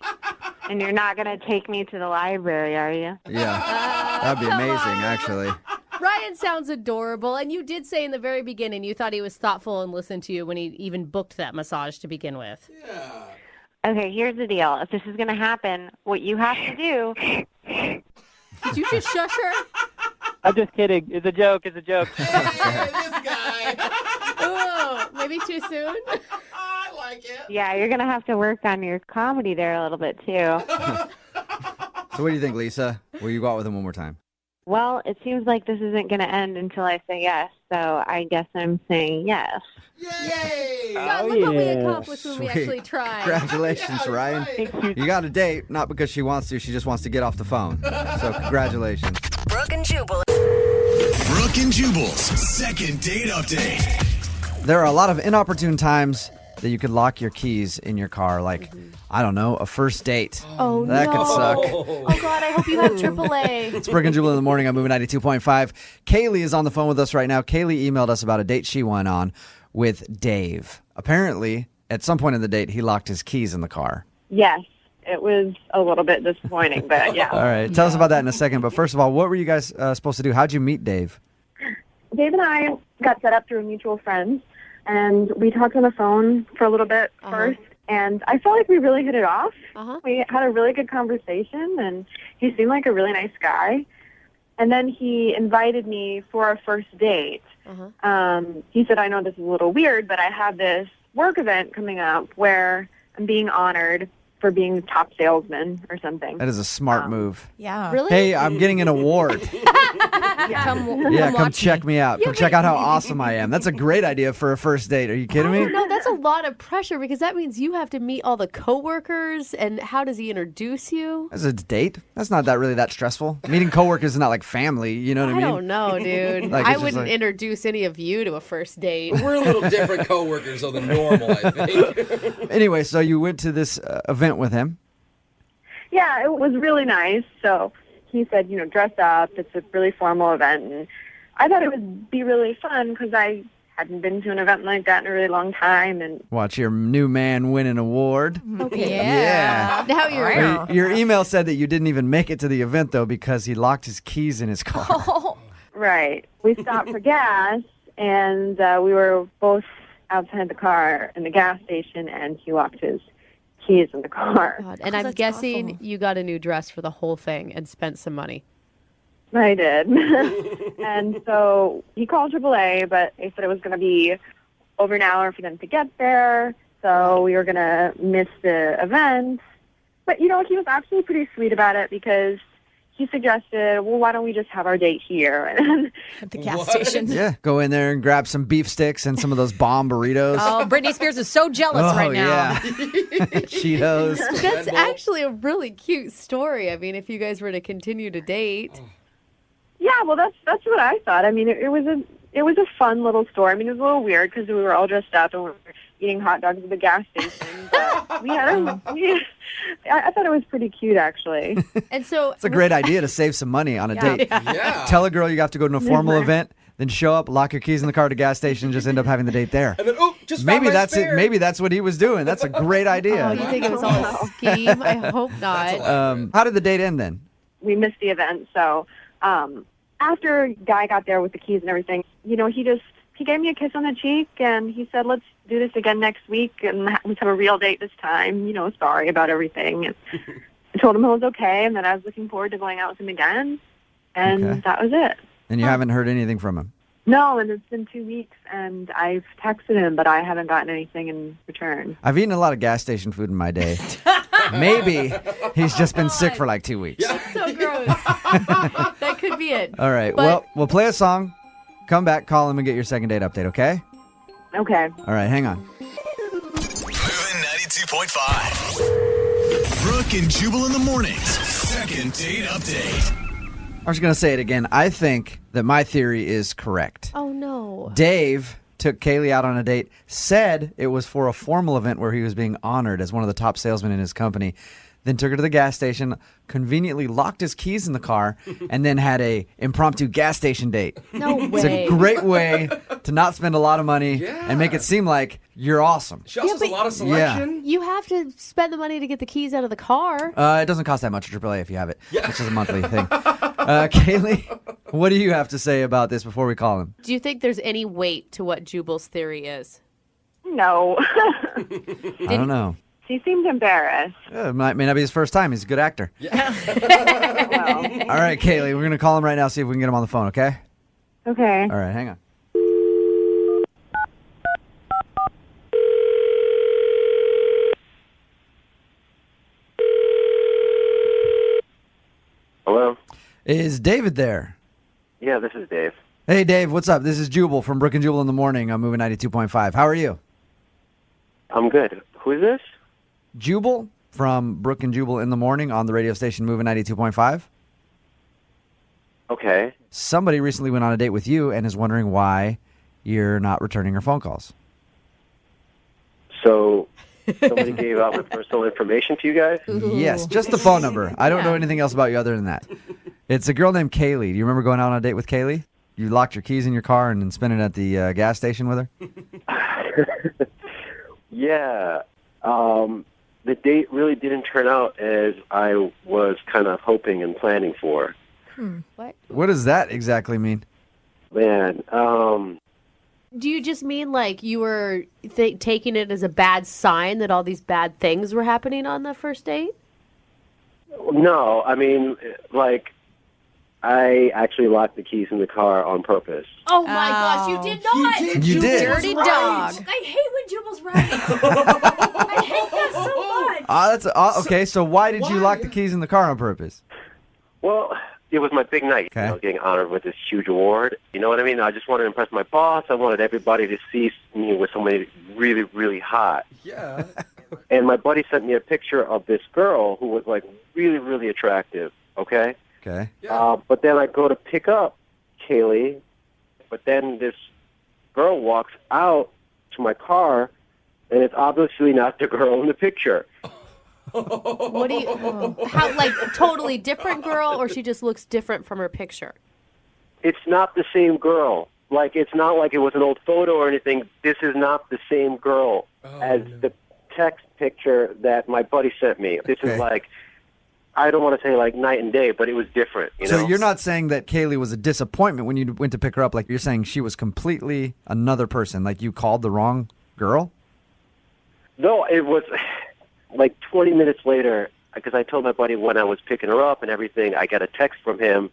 And you're not going to take me to the library, are you? Yeah, that'd be amazing, actually. Ryan sounds adorable, and you did say in the very beginning you thought he was thoughtful and listened to you when he even booked that massage to begin with. Yeah. Okay, here's the deal. If this is going to happen, what you have to do... Did you just shush her? I'm just kidding. It's a joke. It's a joke. Hey, this guy. Oh, maybe too soon? I like it. Yeah, you're going to have to work on your comedy there a little bit, too. So what do you think, Lisa? Will you go out with him one more time? Well, it seems like this isn't going to end until I say yes, so I guess I'm saying yes. Yay! God, look what we accomplished when we actually tried. Congratulations, Ryan. You got a date, not because she wants to, she just wants to get off the phone. So congratulations. Brooke and Jubal. Brooke and Jubal's second date update. There are a lot of inopportune times that you could lock your keys in your car, like, I don't know, a first date. Oh, that could suck. Oh, God, I hope you have AAA. It's Brooke and Jubal in the morning. I'm moving 92.5. Kaylee is on the phone with us right now. Kaylee emailed us about a date she went on with Dave. Apparently, at some point in the date, he locked his keys in the car. Yes, it was a little bit disappointing, but yeah. All right, tell us about that in a second. But first of all, what were you guys supposed to do? How'd you meet Dave? Dave and I got set up through a mutual friend, and we talked on the phone for a little bit first, and I felt like we really hit it off. We had a really good conversation, and he seemed like a really nice guy. And then he invited me for our first date. He said, I know this is a little weird, but I have this work event coming up where I'm being honored for being top salesman or something. That is a smart move. Yeah. Really? Hey, I'm getting an award. Come check me out. Come check out how awesome I am. That's a great idea for a first date. Are you kidding me? No, that's a lot of pressure because that means you have to meet all the coworkers. And how does he introduce you? As a date? That's not really that stressful. Meeting coworkers is not like family. You know what I mean? I don't know, dude. Like, I it's just wouldn't like- introduce any of you to a first date. We're a little different coworkers though than normal, I think. Anyway, so you went to this event with him. Yeah, it was really nice. So he said, dress up. It's a really formal event. And I thought it would be really fun because I hadn't been to an event like that in a really long time. And Watch your new man win an award. Okay. Yeah. Now you're Your email said that you didn't even make it to the event, though, because he locked his keys in his car. right. We stopped for gas, and we were both outside the car in the gas station, and he locked his keys in the car. God. And I'm guessing you got a new dress for the whole thing and spent some money. I did. And so he called AAA, but they said it was going to be over an hour for them to get there. So we were going to miss the event. But, he was actually pretty sweet about it because he suggested, well, why don't we just have our date here? And At the gas station. Yeah, go in there and grab some beef sticks and some of those bomb burritos. Oh, Britney Spears is so jealous right now. Yeah. Cheetos. That's actually a really cute story. I mean, if you guys were to continue to date. yeah, well, that's what I thought. I mean, it was a fun little story. I mean, it was a little weird because we were all dressed up and we were eating hot dogs at the gas station. But I thought it was pretty cute, actually. And so It's a great idea to save some money on a date. Yeah. Tell a girl you have to go to a formal event, then show up, lock your keys in the car at a gas station, and just end up having the date there. And then, just Maybe found my that's it. spare. Maybe that's what he was doing. That's a great idea. Oh, you think it was all a scheme? I hope not. How did the date end then? We missed the event, so after Guy got there with the keys and everything, he gave me a kiss on the cheek and he said, let's do this again next week and let's have a real date this time. Sorry about everything. And I told him it was okay, and that I was looking forward to going out with him again, and that was it. And you haven't heard anything from him? No, and it's been 2 weeks, and I've texted him, but I haven't gotten anything in return. I've eaten a lot of gas station food in my day. Maybe he's just been sick for like 2 weeks. That's so gross. That could be it. All right. But- Well, we'll play a song, come back, call him, and get your second date update, okay? Okay. All right, hang on. Moving 92.5. Brooke and Jubal in the mornings. Second date update. I was going to say it again. I think that my theory is correct. Oh, no. Dave took Kaylee out on a date, said it was for a formal event where he was being honored as one of the top salesmen in his company, then took her to the gas station, conveniently locked his keys in the car, and then had a impromptu gas station date. No way. It's a great way to not spend a lot of money and make it seem like you're awesome. She also has a lot of selection. You have to spend the money to get the keys out of the car. It doesn't cost that much at AAA if you have it, which is a monthly thing. Kaylee, what do you have to say about this before we call him? Do you think there's any weight to what Jubal's theory is? No. I don't know. She seemed embarrassed. Yeah, it may not be his first time. He's a good actor. Well, All right, Kaylee, we're going to call him right now, see if we can get him on the phone, okay? okay. All right, hang on. Hello? Is David there? Yeah, this is Dave. Hey, Dave, what's up? This is Jubal from Brooke and Jubal in the morning. I'm moving 92.5. How are you? I'm good. Who is this? Jubal from Brooke and Jubal in the morning on the radio station moving 92.5. Okay. Somebody recently went on a date with you and is wondering why you're not returning her phone calls. So somebody gave out my personal information to you guys? Yes, just the phone number. I don't know anything else about you other than that. It's a girl named Kaylee. Do you remember going out on a date with Kaylee? You locked your keys in your car and then spent it at the gas station with her? Yeah. The date really didn't turn out as I was kind of hoping and planning for. What? What does that exactly mean? Man, Do you just mean like you were taking it as a bad sign that all these bad things were happening on the first date? no, I mean, like, I actually locked the keys in the car on purpose. Oh my gosh, you did not! You did. Dirty dog. I hate when Jubal's right. I hate that so much. That's okay. So why did you lock the keys in the car on purpose? Well, it was my big night, Okay. getting honored with this huge award. You know what I mean? I just wanted to impress my boss. I wanted everybody to see me with somebody really, really hot. Yeah. And my buddy sent me a picture of this girl who was, like, really, really attractive, okay? Okay. But then I go to pick up Kaylee, but then this girl walks out to my car, and it's obviously not the girl in the picture. What do you? How like totally different girl, or she just looks different from her picture? It's not the same girl. Like, it's not like it was an old photo or anything. This is not the same girl as the text picture that my buddy sent me. This is like, I don't want to say like night and day, but it was different. You know? So you're not saying that Kaylee was a disappointment when you went to pick her up. Like, you're saying she was completely another person. Like, you called the wrong girl? No, it was like 20 minutes later, because I told my buddy when I was picking her up and everything, I got a text from him,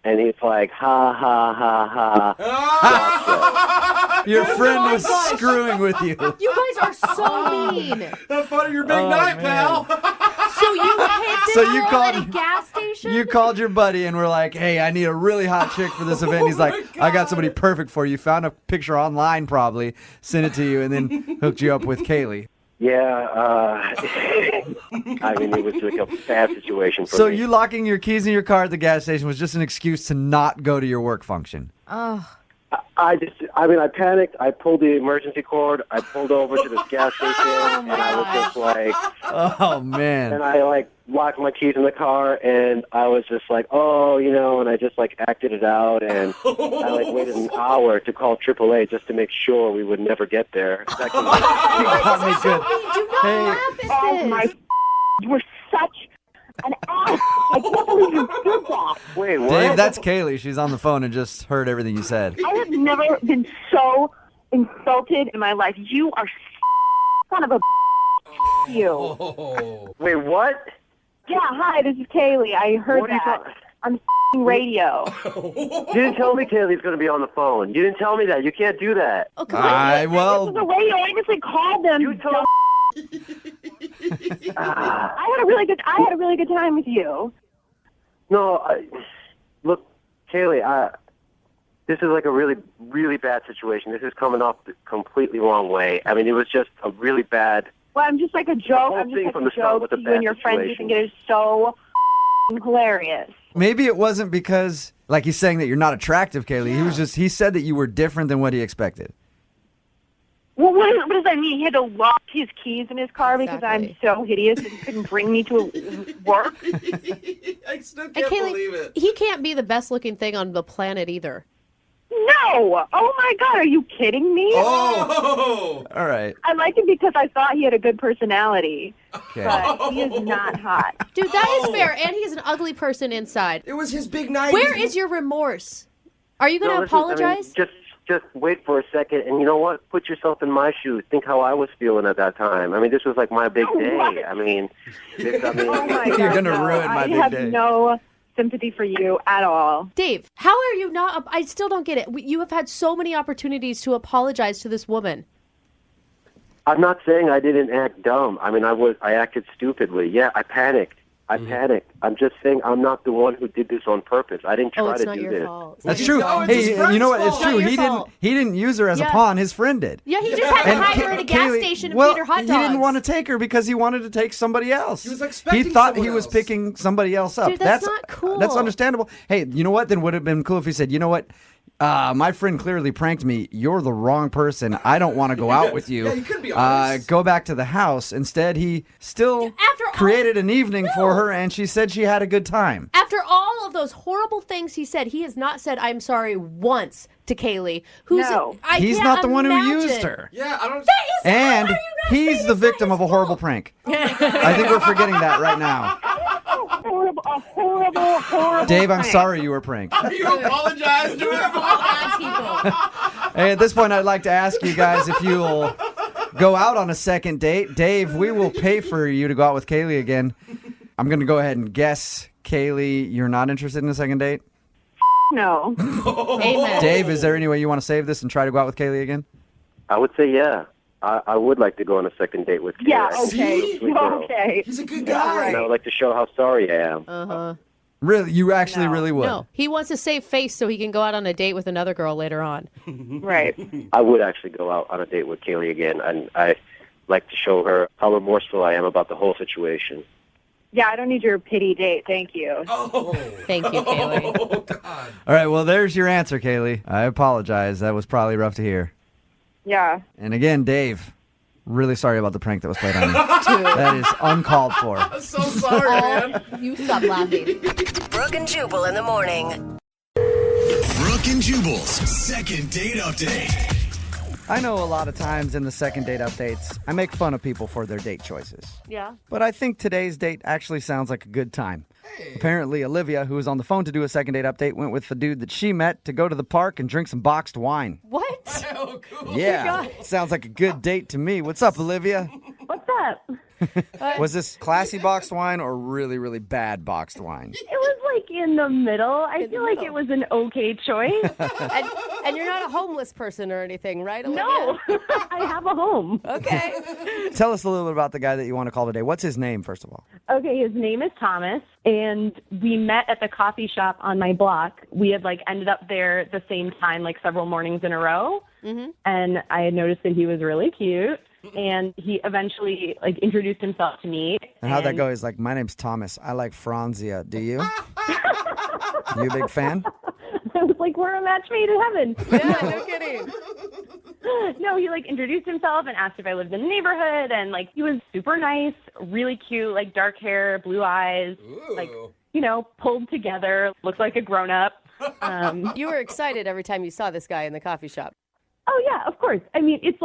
and he's like, ha, ha, ha, ha. Your friend was screwing with you. You guys are so mean. Have fun at your big night, man. pal. So you hid this So you girl called- at a gas station? You called your buddy and were like, hey, I need a really hot chick for this event. He's like, I got somebody perfect for you. Found a picture online probably, sent it to you, and then hooked you up with Kaylee. Yeah, I mean, it was like a bad situation for So me. you locking your keys in your car at the gas station was just an excuse to not go to your work function. Oh. I panicked. I pulled the emergency cord. I pulled over to this gas station, and I was just like, oh, man. and I like locked my keys in the car, and I was just like, oh, and I just like acted it out, and I like waited an hour to call AAA just to make sure we would never get there. That can- Got me good. Do not laugh at Oh this. my! You were such an ass. I can't believe you did that. Wait, what? Dave, that's Kaylee. She's on the phone and just heard everything you said. I have never been so insulted in my life. You are son of a you. Wait, what? Yeah, hi, this is Kaylee. I heard What are you that on radio. You didn't tell me Kaylee's going to be on the phone. You didn't tell me that. You can't do that. Oh, come on. This was the radio. I just like called them. You told I had a really good time with you. No, look, Kaylee, this is like a really, really bad situation. This is coming off the completely wrong way. I mean, it was just a really bad... Well, I'm just like a joke. I'm just like a joke to you and your friends. You think it is so hilarious. Maybe it wasn't because, like he's saying that you're not attractive, Kaylee. He said that you were different than what he expected. Well, what does that mean? He had to lock his keys in his car because I'm so hideous and he couldn't bring me to work? I still And can't Kaylee, believe it. he can't be the best looking thing on the planet either. No! Oh my God, are you kidding me? Oh! All right. I liked him because I thought he had a good personality. Okay. But he is not hot. Dude, that is fair. And he's an ugly person inside. It was his big night. Where is your remorse? Are you going to listen, apologize? I mean, just wait for a second, and you know what? Put yourself in my shoes. Think how I was feeling at that time. I mean, this was like my big day. What? I mean, Oh my God, You're gonna no. ruin my big I have day. no sympathy for you at all. Dave, how are you not? I still don't get it. You have had so many opportunities to apologize to this woman. I'm not saying I didn't act dumb. I mean, I acted stupidly. Yeah, I panicked. I'm just saying I'm not the one who did this on purpose. I didn't try it's to not do your this. fault. That's true. Hey, you know what? It's true. He didn't use her as a Yeah. pawn. His friend did. Yeah, he just had to And hide her at a gas Kaylee- station and well, feed her hot dogs. he didn't want to take her because he wanted to take somebody else. He was expecting He thought he someone was else. picking somebody else up. Dude, that's not cool. That's understandable. Hey, you know what? Then would have been cool if he said, you know what? My friend clearly pranked me. You're the wrong person. I don't want to go out with you. Yeah, you could be honest. Go back to the house. Instead, he still created an evening for her, and she said she had a good time. After all of those horrible things he said, he has not said "I'm sorry" once to Kaylee. Who's No. He's can't not the one who imagine. used her. Yeah, I don't... And he's the victim of a horrible prank. I think we're forgetting that right now. A horrible Dave, I'm prank. sorry you were pranked. You apologize to him. Bad people. Hey, at this point, I'd like to ask you guys if you'll go out on a second date. Dave, we will pay for you to go out with Kaylee again. I'm going to go ahead and guess, Kaylee, you're not interested in a second date? No. Amen. Dave, is there any way you want to save this and try to go out with Kaylee again? I would say yeah. I would like to go on a second date with Kaylee. Yeah, I think okay. she's a sweet girl. Okay. He's a good Yeah, guy. And I would like to show how sorry I am. Uh-huh. Really? You actually really would? No, he wants to save face so he can go out on a date with another girl later on. Right. I would actually go out on a date with Kaylee again, and I like to show her how remorseful I am about the whole situation. Yeah, I don't need your pity date. Thank you. Oh. Thank you, Kaylee. Oh, God. All right, well, there's your answer, Kaylee. I apologize. That was probably rough to hear. Yeah. And again, Dave, really sorry about the prank that was played on you. That is uncalled for. I'm so sorry, man. You stop laughing. Brooke and Jubal in the morning. Brooke and Jubal's second date update. I know a lot of times in the second date updates, I make fun of people for their date choices. Yeah. But I think today's date actually sounds like a good time. Apparently, Olivia, who was on the phone to do a second date update, went with the dude that she met to go to the park and drink some boxed wine. What? Oh, cool. Yeah, sounds like a good date to me. What's up, Olivia? What's up? Was this classy boxed wine or really, really bad boxed wine? It was like in the middle. I feel like it was an okay choice. And And you're not a homeless person or anything, right, Olivia? No, I have a home. Okay. Tell us a little bit about the guy that you want to call today. What's his name, first of all? Okay, his name is Thomas, and we met at the coffee shop on my block. We had ended up there at the same time, several mornings in a row. Mm-hmm. And I had noticed that he was really cute, and he eventually introduced himself to me. And how'd that go? He's like, my name's Thomas. I like Franzia. Do you? You a big fan? I was like, we're a match made in heaven. Yeah, no kidding. No, he introduced himself and asked if I lived in the neighborhood, and he was super nice, really cute, dark hair, blue eyes, pulled together, looked like a grown up. You were excited every time you saw this guy in the coffee shop. Oh yeah, of course. I mean, it's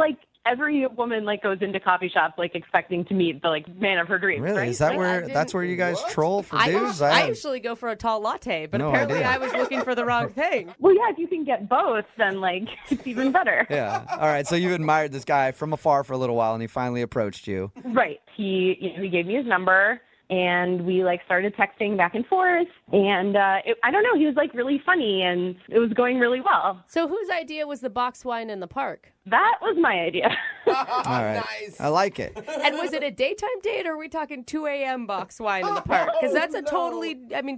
every woman goes into coffee shops expecting to meet the man of her dreams. Really? Right? Is that that's where you guys troll for dudes? I usually go for a tall latte, but No apparently idea. I was looking for the wrong thing. Well, yeah, if you can get both, then it's even better. Yeah. All right. So you admired this guy from afar for a little while, and he finally approached you. Right. He gave me his number, and we started texting back and forth, and I don't know, he was really funny, and it was going really well. So whose idea was the box wine in the park? That was my idea. All right. Nice. I like it. And was it a daytime date, or are we talking 2 a.m. box wine in the park? Because that's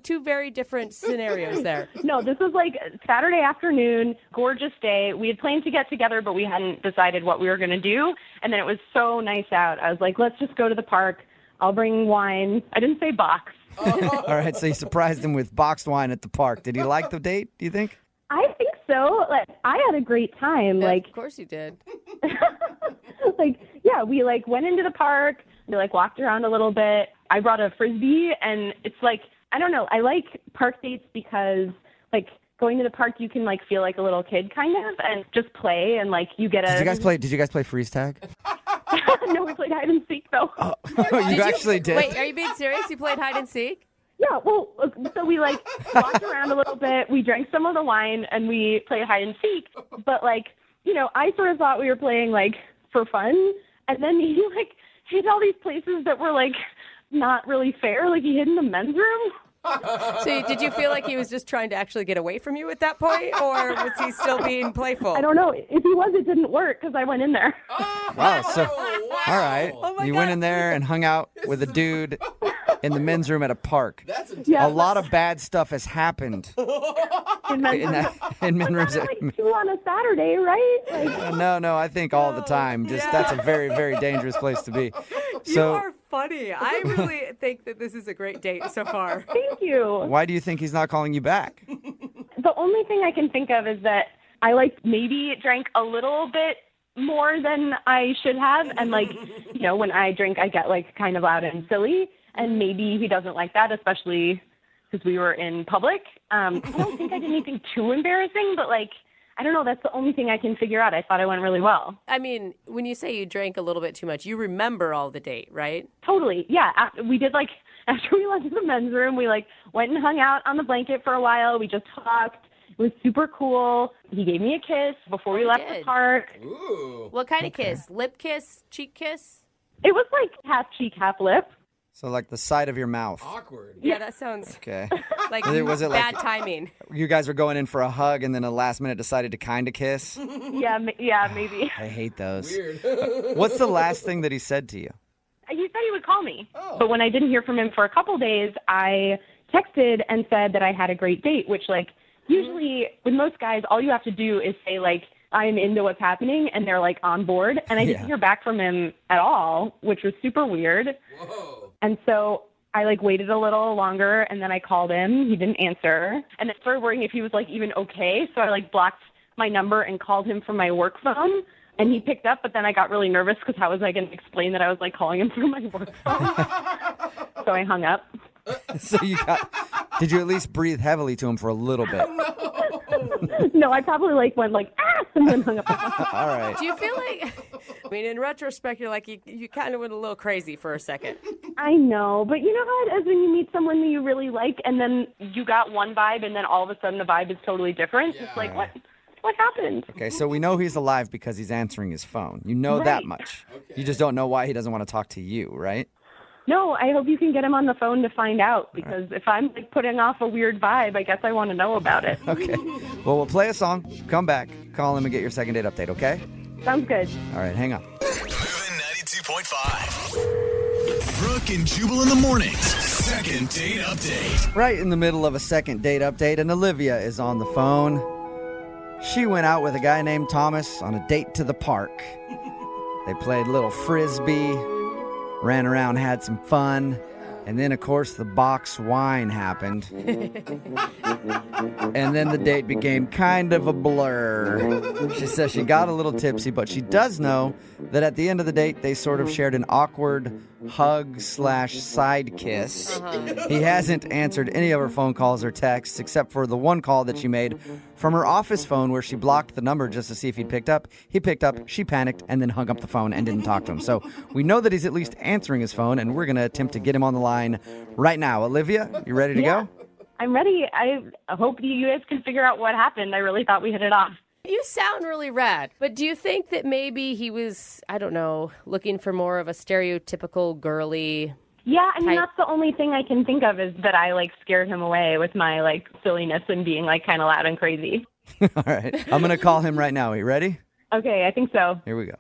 two very different scenarios there. No, this was Saturday afternoon, gorgeous day. We had planned to get together, but we hadn't decided what we were going to do, and then it was so nice out. I was like, let's just go to the park. I'll bring wine. I didn't say box. All right, so you surprised him with boxed wine at the park. Did he like the date, do you think? I think so. I had a great time. Yeah, of course you did. Yeah, we went into the park. We walked around a little bit. I brought a Frisbee, and it's I don't know. I like park dates because going to the park, you can feel like a little kid kind of, and just play, and you get a. Did you guys play freeze tag? No, we played hide and seek though. Oh, you actually did? Wait, are you being serious? You played hide and seek? Yeah, well, so we walked around a little bit. We drank some of the wine, and we played hide and seek. But I sort of thought we were playing for fun, and then he hid all these places that were not really fair. He hid in the men's room. So did you feel like he was just trying to actually get away from you at that point, or was he still being playful? I don't know. If he was, it didn't work because I went in there. Wow. So, all right. You went in there and hung out with a dude in the men's room at a park. That's a lot of bad stuff has happened in men's rooms. Two on a Saturday, right? No. I think all the time. That's a very, very dangerous place to be. You are funny. I really think that this is a great date so far. Thank you. Why do you think he's not calling you back? The only thing I can think of is that I maybe drank a little bit more than I should have, and when I drink, I get kind of loud and silly, and maybe he doesn't like that, especially because we were in public. I don't think I did anything too embarrassing, but I don't know. That's the only thing I can figure out. I thought I went really well. I mean, when you say you drank a little bit too much, you remember all the date, right? Totally. Yeah. We did after we left the men's room, we went and hung out on the blanket for a while. We just talked. It was super cool. He gave me a kiss before we left the park. Ooh. What kind of kiss? Lip kiss? Cheek kiss? It was half cheek, half lip. So the side of your mouth. Awkward. Yeah, that sounds Okay. was it bad timing. You guys were going in for a hug and then a last minute decided to kind of kiss? Yeah, maybe. I hate those. Weird. What's the last thing that he said to you? He said he would call me. But when I didn't hear from him for a couple days, I texted and said that I had a great date, which usually with most guys, all you have to do is say I'm into what's happening, and they're on board. And I didn't hear back from him at all, which was super weird. Whoa. And so I waited a little longer, and then I called him. He didn't answer, and I started worrying if he was even okay. So I blocked my number and called him from my work phone. And he picked up, but then I got really nervous because how was I going to explain that I was calling him from my work phone? So I hung up. So did you at least breathe heavily to him for a little bit? No, I probably went and then hung up. All right. Do you feel in retrospect, you're you kind of went a little crazy for a second. I know, but you know how it is when you meet someone that you really like, and then you got one vibe, and then all of a sudden the vibe is totally different. Yeah. It's what happened? Okay, so we know he's alive because he's answering his phone. You know that much. Okay. You just don't know why he doesn't want to talk to you, right? No, I hope you can get him on the phone to find out, because if I'm like putting off a weird vibe, I guess I want to know about it. Okay. Well, we'll play a song, come back, call him, and get your second date update, okay? Sounds good. All right, hang on. Moving 92.5. Brooke and Jubal in the mornings. Second date update. Right in the middle of a second date update, and Olivia is on the phone. She went out with a guy named Thomas on a date to the park. They played little frisbee, ran around, had some fun, and then, of course, the box wine happened. And then the date became kind of a blur. She says she got a little tipsy, but she does know that at the end of the date, they sort of shared an awkward hug/side kiss. He hasn't answered any of her phone calls or texts except for the one call that she made from her office phone where she blocked the number just to see if he'd picked up. He picked up, she panicked, and then hung up the phone and didn't talk to him. So we know that he's at least answering his phone, and we're going to attempt to get him on the line right now. Olivia, you ready to go? I'm ready. I hope you guys can figure out what happened. I really thought we hit it off. You sound really rad, but do you think that maybe he was, I don't know, looking for more of a stereotypical girly? Yeah, I mean, type? that's the only thing I can think of is that I, like, scared him away with my, like, silliness and being, like, kind of loud and crazy. All right. I'm going to call him right now. Are you ready? Okay, I think so. Here we go.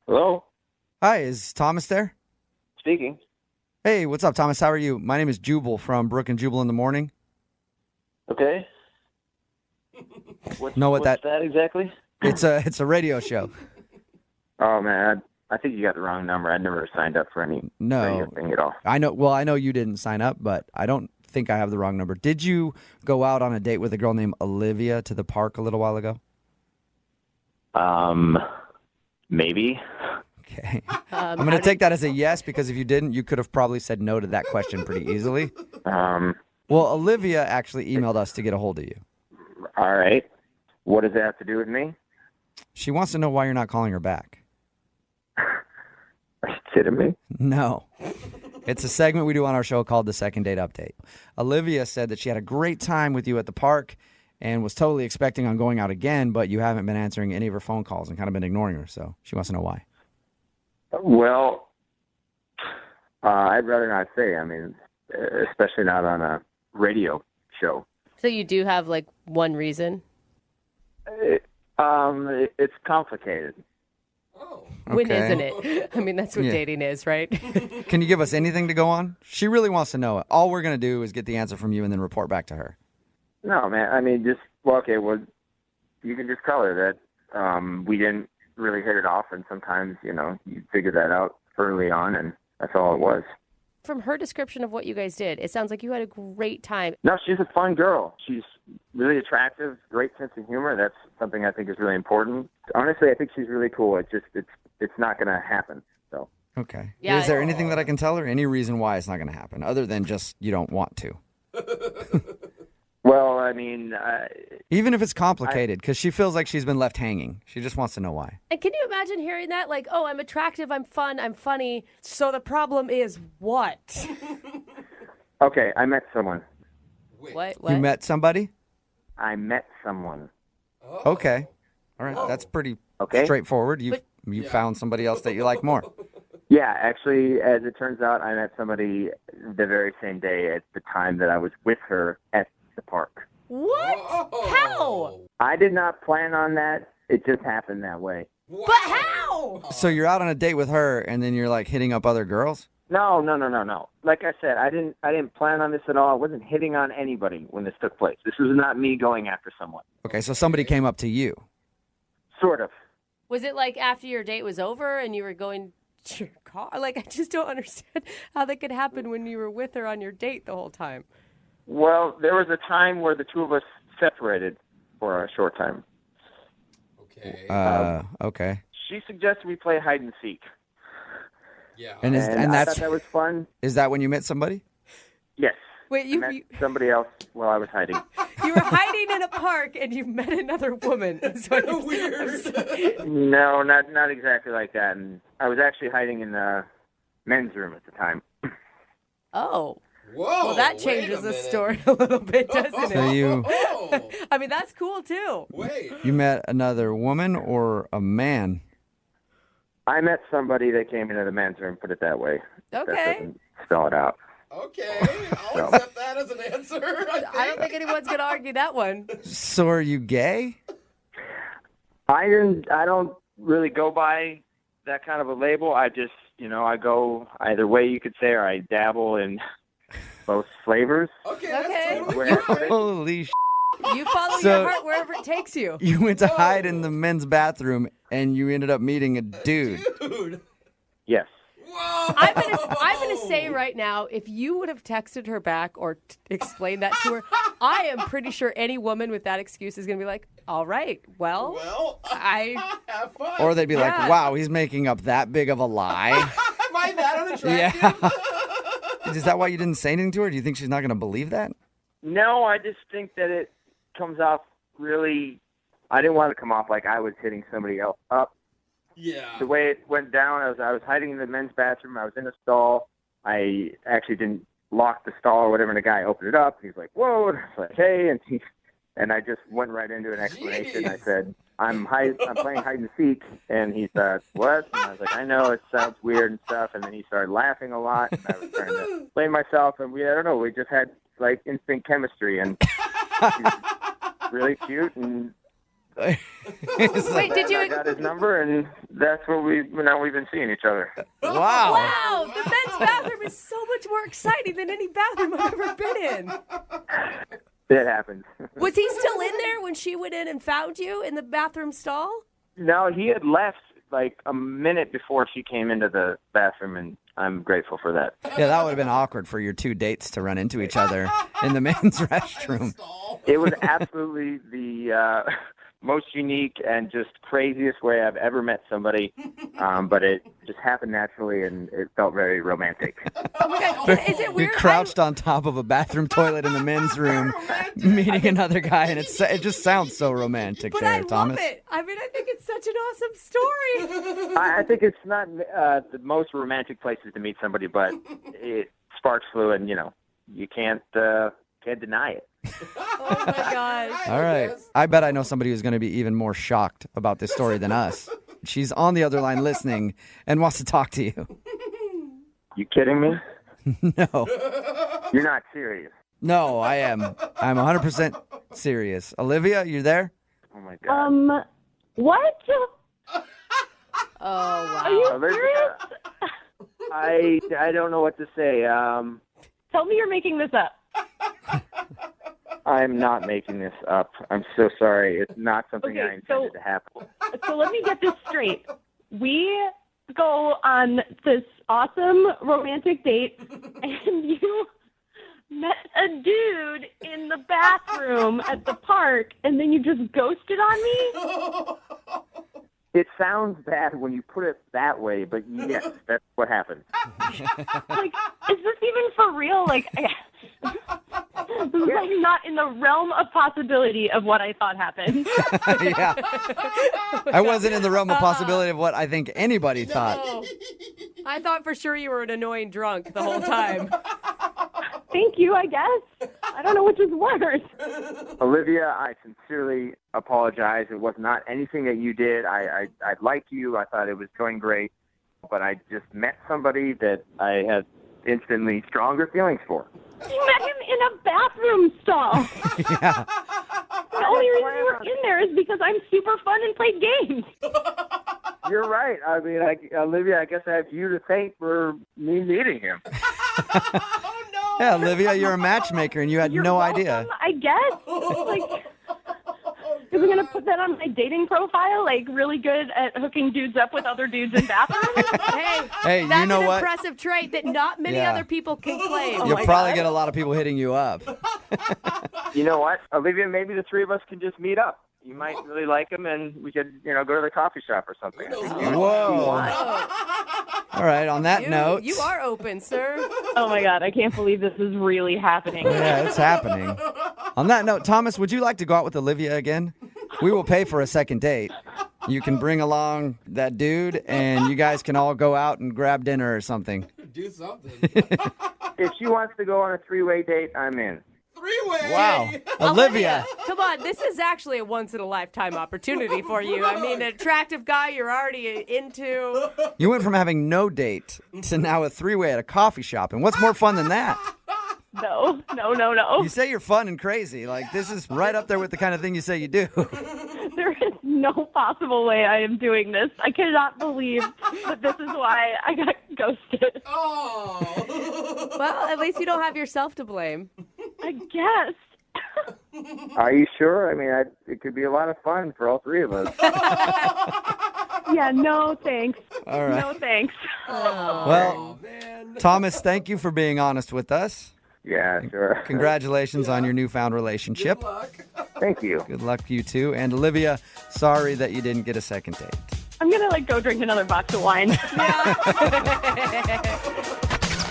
Hello? Hi, is Thomas there? Speaking. Hey, what's up, Thomas? How are you? My name is Jubal from Brooke and Jubal in the morning. Okay. Know what what's that exactly? It's a radio show. Oh, man, I think you got the wrong number. I never signed up for any radio thing at all. I know. Well, I know you didn't sign up, but I don't think I have the wrong number. Did you go out on a date with a girl named Olivia to the park a little while ago? Maybe. Okay. I'm going to take that as a yes, because if you didn't, you could have probably said no to that question pretty easily. Well, Olivia actually emailed us to get a hold of you. All right. What does that have to do with me? She wants to know why you're not calling her back. Are you kidding me? No. It's a segment we do on our show called The Second Date Update. Olivia said that she had a great time with you at the park and was totally expecting on going out again, but you haven't been answering any of her phone calls and kind of been ignoring her, so she wants to know why. Well, I'd rather not say. I mean, especially not on a radio show. So you do have, like, one reason? It's complicated. When Okay. isn't it? I mean, that's what Yeah. dating is, right? Can you give us anything to go on? She really wants to know it. All we're going to do is get the answer from you and then report back to her. No, man. I mean, you can just tell her that we didn't really hit it off, and sometimes, you figure that out early on, and that's all it was. From her description of what you guys did, it sounds like you had a great time. No, she's a fun girl. She's really attractive, great sense of humor. That's something I think is really important. Honestly, I think she's really cool. It's not going to happen. So. Okay. Yeah, Is there anything that I can tell her? Any reason why it's not going to happen, other than just you don't want to? Well, I mean... Even if it's complicated, because she feels like she's been left hanging. She just wants to know why. And can you imagine hearing that? Like, oh, I'm attractive, I'm fun, I'm funny. So the problem is what? Okay, I met someone. What? You met somebody? I met someone. Okay. All right. That's pretty straightforward. You found somebody else that you like more. Yeah, actually, as it turns out, I met somebody the very same day at the time that I was with her at the park. What? How? I did not plan on that. It just happened that way. But how? So you're out on a date with her, and then you're like hitting up other girls? No. Like I said, I didn't plan on this at all. I wasn't hitting on anybody when this took place. This was not me going after someone. Okay, so somebody came up to you. Sort of. Was it like after your date was over and you were going to your car? Like, I just don't understand how that could happen when you were with her on your date the whole time. Well, there was a time where the two of us separated for a short time. Okay. She suggested we play hide and seek. Yeah. And I thought that was fun. Is that when you met somebody? Yes. Wait, I met somebody else while I was hiding. You were hiding in a park and you met another woman. Is what you're saying. No, not exactly like that. And I was actually hiding in the men's room at the time. Oh. Whoa. Well, that changes the story a little bit, doesn't it? So you I mean, that's cool too. Wait. you met another woman or a man? I met somebody that came into the men's room, put it that way. That Okay. doesn't spell it out. Okay. I'll So. accept that as an answer. I don't think anyone's going to argue that one. So are you gay? I don't really go by that kind of a label. I just, I go either way you could say, or I dabble in both flavors. Okay. Holy sh! You follow So- your heart wherever it takes you. You went to hide in the men's bathroom and you ended up meeting a dude. Yes. I'm gonna say right now, if you would have texted her back or explained that to her, I am pretty sure any woman with that excuse is gonna be like, "All right, well, I have fun." Or they'd be like, Yeah. wow, he's making up that big of a lie. Am I that unattractive? Yeah. Is that why you didn't say anything to her? Do you think she's not going to believe that? No, I just think that it comes off really. I didn't want to come off like I was hitting somebody else up. Yeah. The way it went down, I was hiding in the men's bathroom. I was in a stall. I actually didn't lock the stall or whatever, and the guy opened it up. He's like, "Whoa!" And I was like, "Hey!" And I just went right into an explanation. Jeez. I said, I'm playing hide and seek," and he said, "What?" And I was like, "I know it sounds weird and stuff." And then he started laughing a lot, and I was trying to explain myself, and I don't know, we just had like instant chemistry, and he's really cute, and Wait, did you? I got his number, and that's what we've been seeing each other. Wow. Wow, the men's bathroom is so much more exciting than any bathroom I've ever been in. It happens. Was he still in there when she went in and found you in the bathroom stall? No, he had left like a minute before she came into the bathroom, and I'm grateful for that. Yeah, that would have been awkward for your two dates to run into each other in the men's restroom. It was absolutely the most unique and just craziest way I've ever met somebody, but it just happened naturally, and it felt very romantic. Oh my God, is it You're weird? crouched on top of a bathroom toilet in the men's room, meeting another guy, and it just sounds so romantic But there, I Thomas. love it. I mean, I think it's such an awesome story. I think it's not the most romantic places to meet somebody, but sparks flew, and you can't deny it. Oh my gosh. All right. I bet I know somebody who's going to be even more shocked about this story than us. She's on the other line listening and wants to talk to you. You kidding me? No. You're not serious. No, I am. I'm 100% serious. Olivia, you there? Oh my God. What? Oh wow. Are you Olivia, serious? I don't know what to say. Tell me you're making this up. I'm not making this up. I'm so sorry. It's not something Okay, I intended to happen. So let me get this straight. We go on this awesome romantic date, and you met a dude in the bathroom at the park, and then you just ghosted on me? It sounds bad when you put it that way, but yes, that's what happened. Like, is this even for real? Like, this is like not in the realm of possibility of what I thought happened. Yeah. I wasn't in the realm of possibility of what I think anybody thought. No. I thought for sure you were an annoying drunk the whole time. Thank you, I guess. I don't know which is worse. Olivia, I sincerely apologize. It was not anything that you did. I like you. I thought it was going great, but I just met somebody that I had instantly stronger feelings for. You met him in a bathroom stall. Yeah. The only reason you were in there is because I'm super fun and played games. You're right. I mean, Olivia, I guess I have you to thank for me meeting him. Yeah, Olivia, you're a matchmaker and you had no idea. I guess. Like, is we going to put that on my dating profile? Like, really good at hooking dudes up with other dudes in bathrooms? Hey, that's you know an what? impressive trait that not many Yeah. other people can claim. You'll probably get a lot of people hitting you up. You know what, Olivia? Maybe the three of us can just meet up. You might really like him, and we could, go to the coffee shop or something. Whoa. All right, on that note. You are open, sir. Oh, my God. I can't believe this is really happening. Yeah, it's happening. On that note, Thomas, would you like to go out with Olivia again? We will pay for a second date. You can bring along that dude, and you guys can all go out and grab dinner or something. Do something. if she wants to go on a three-way date, I'm in. Three-way. Wow. Olivia. Come on, this is actually a once-in-a-lifetime opportunity for you. I mean, an attractive guy you're already into. You went from having no date to now a three-way at a coffee shop. And what's more fun than that? No. You say you're fun and crazy. Like, this is right up there with the kind of thing you say you do. There is no possible way I am doing this. I cannot believe that this is why I got ghosted. Oh. Well, at least you don't have yourself to blame. I guess. Are you sure? I mean, it could be a lot of fun for all three of us. Yeah, no thanks. All right. No thanks. Well, Thomas, thank you for being honest with us. Yeah, sure. Congratulations on your newfound relationship. Good luck. Thank you. Good luck to you, too. And Olivia, sorry that you didn't get a second date. I'm going to go drink another box of wine.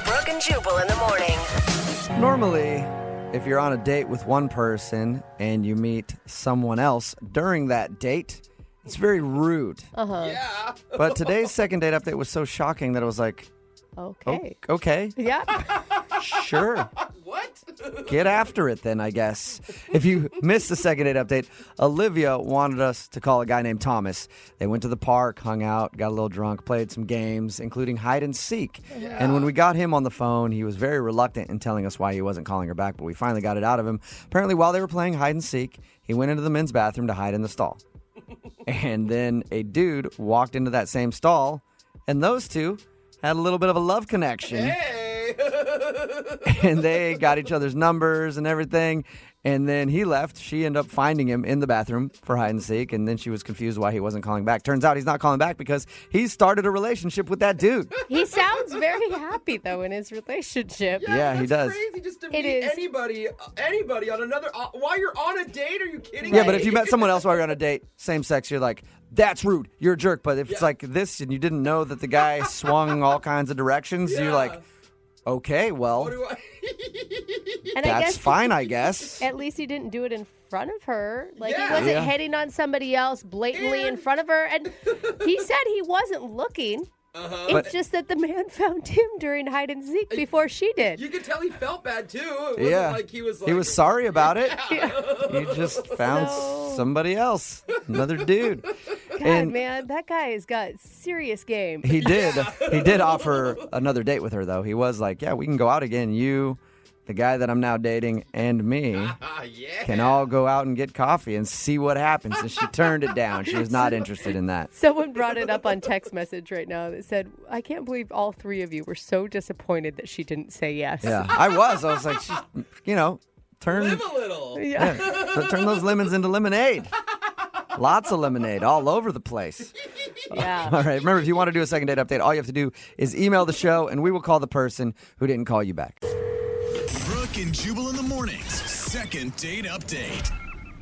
Brooke and Jubal in the morning. Normally, if you're on a date with one person and you meet someone else during that date, it's very rude. Uh-huh. Yeah. But today's second date update was so shocking that it was like, Okay. okay, Yeah. sure. What? Get after it then, I guess. If you missed the second date update, Olivia wanted us to call a guy named Thomas. They went to the park, hung out, got a little drunk, played some games, including hide and seek. Yeah. And when we got him on the phone, he was very reluctant in telling us why he wasn't calling her back, but we finally got it out of him. Apparently, while they were playing hide and seek, he went into the men's bathroom to hide in the stall. And then a dude walked into that same stall, and those two had a little bit of a love connection. Hey. And they got each other's numbers and everything. And then he left. She ended up finding him in the bathroom for hide and seek. And then she was confused why he wasn't calling back. Turns out he's not calling back because he started a relationship with that dude. He sounds very happy, though, in his relationship. Yeah, he that's does. Crazy just to It meet is. anybody on another. While you're on a date, are you kidding Yeah, me? but if you met someone else while you're on a date, same sex, you're like, that's rude. You're a jerk. But if it's like this and you didn't know that the guy swung all kinds of directions, you're like, okay, well, What do I? And I that's guess fine, I guess. at least he didn't do it in front of her. Like, Yeah. he wasn't Yeah. hitting on somebody else blatantly in front of her. And he said he wasn't looking. Uh-huh. It's But- just that the man found him during hide and seek before she did. You could tell he felt bad too. It wasn't Yeah. like he was like. He was sorry about it. Yeah. He just found So- somebody else, another dude. God, And man, that guy has got serious game. he did. He did offer another date with her, though. He was like, yeah, we can go out again. You, the guy that I'm now dating, and me Yeah. can all go out and get coffee and see what happens. And she turned it down. She was not interested in that. Someone brought it up on text message right now that said, I can't believe all three of you were so disappointed that she didn't say yes. Yeah, I was. I was like, turn, Live a little. Yeah. turn those lemons into lemonade. Lots of lemonade all over the place. Yeah. All right. Remember, if you want to do a second date update, all you have to do is email the show, and we will call the person who didn't call you back. Brooke and Jubal in the mornings. Second date update.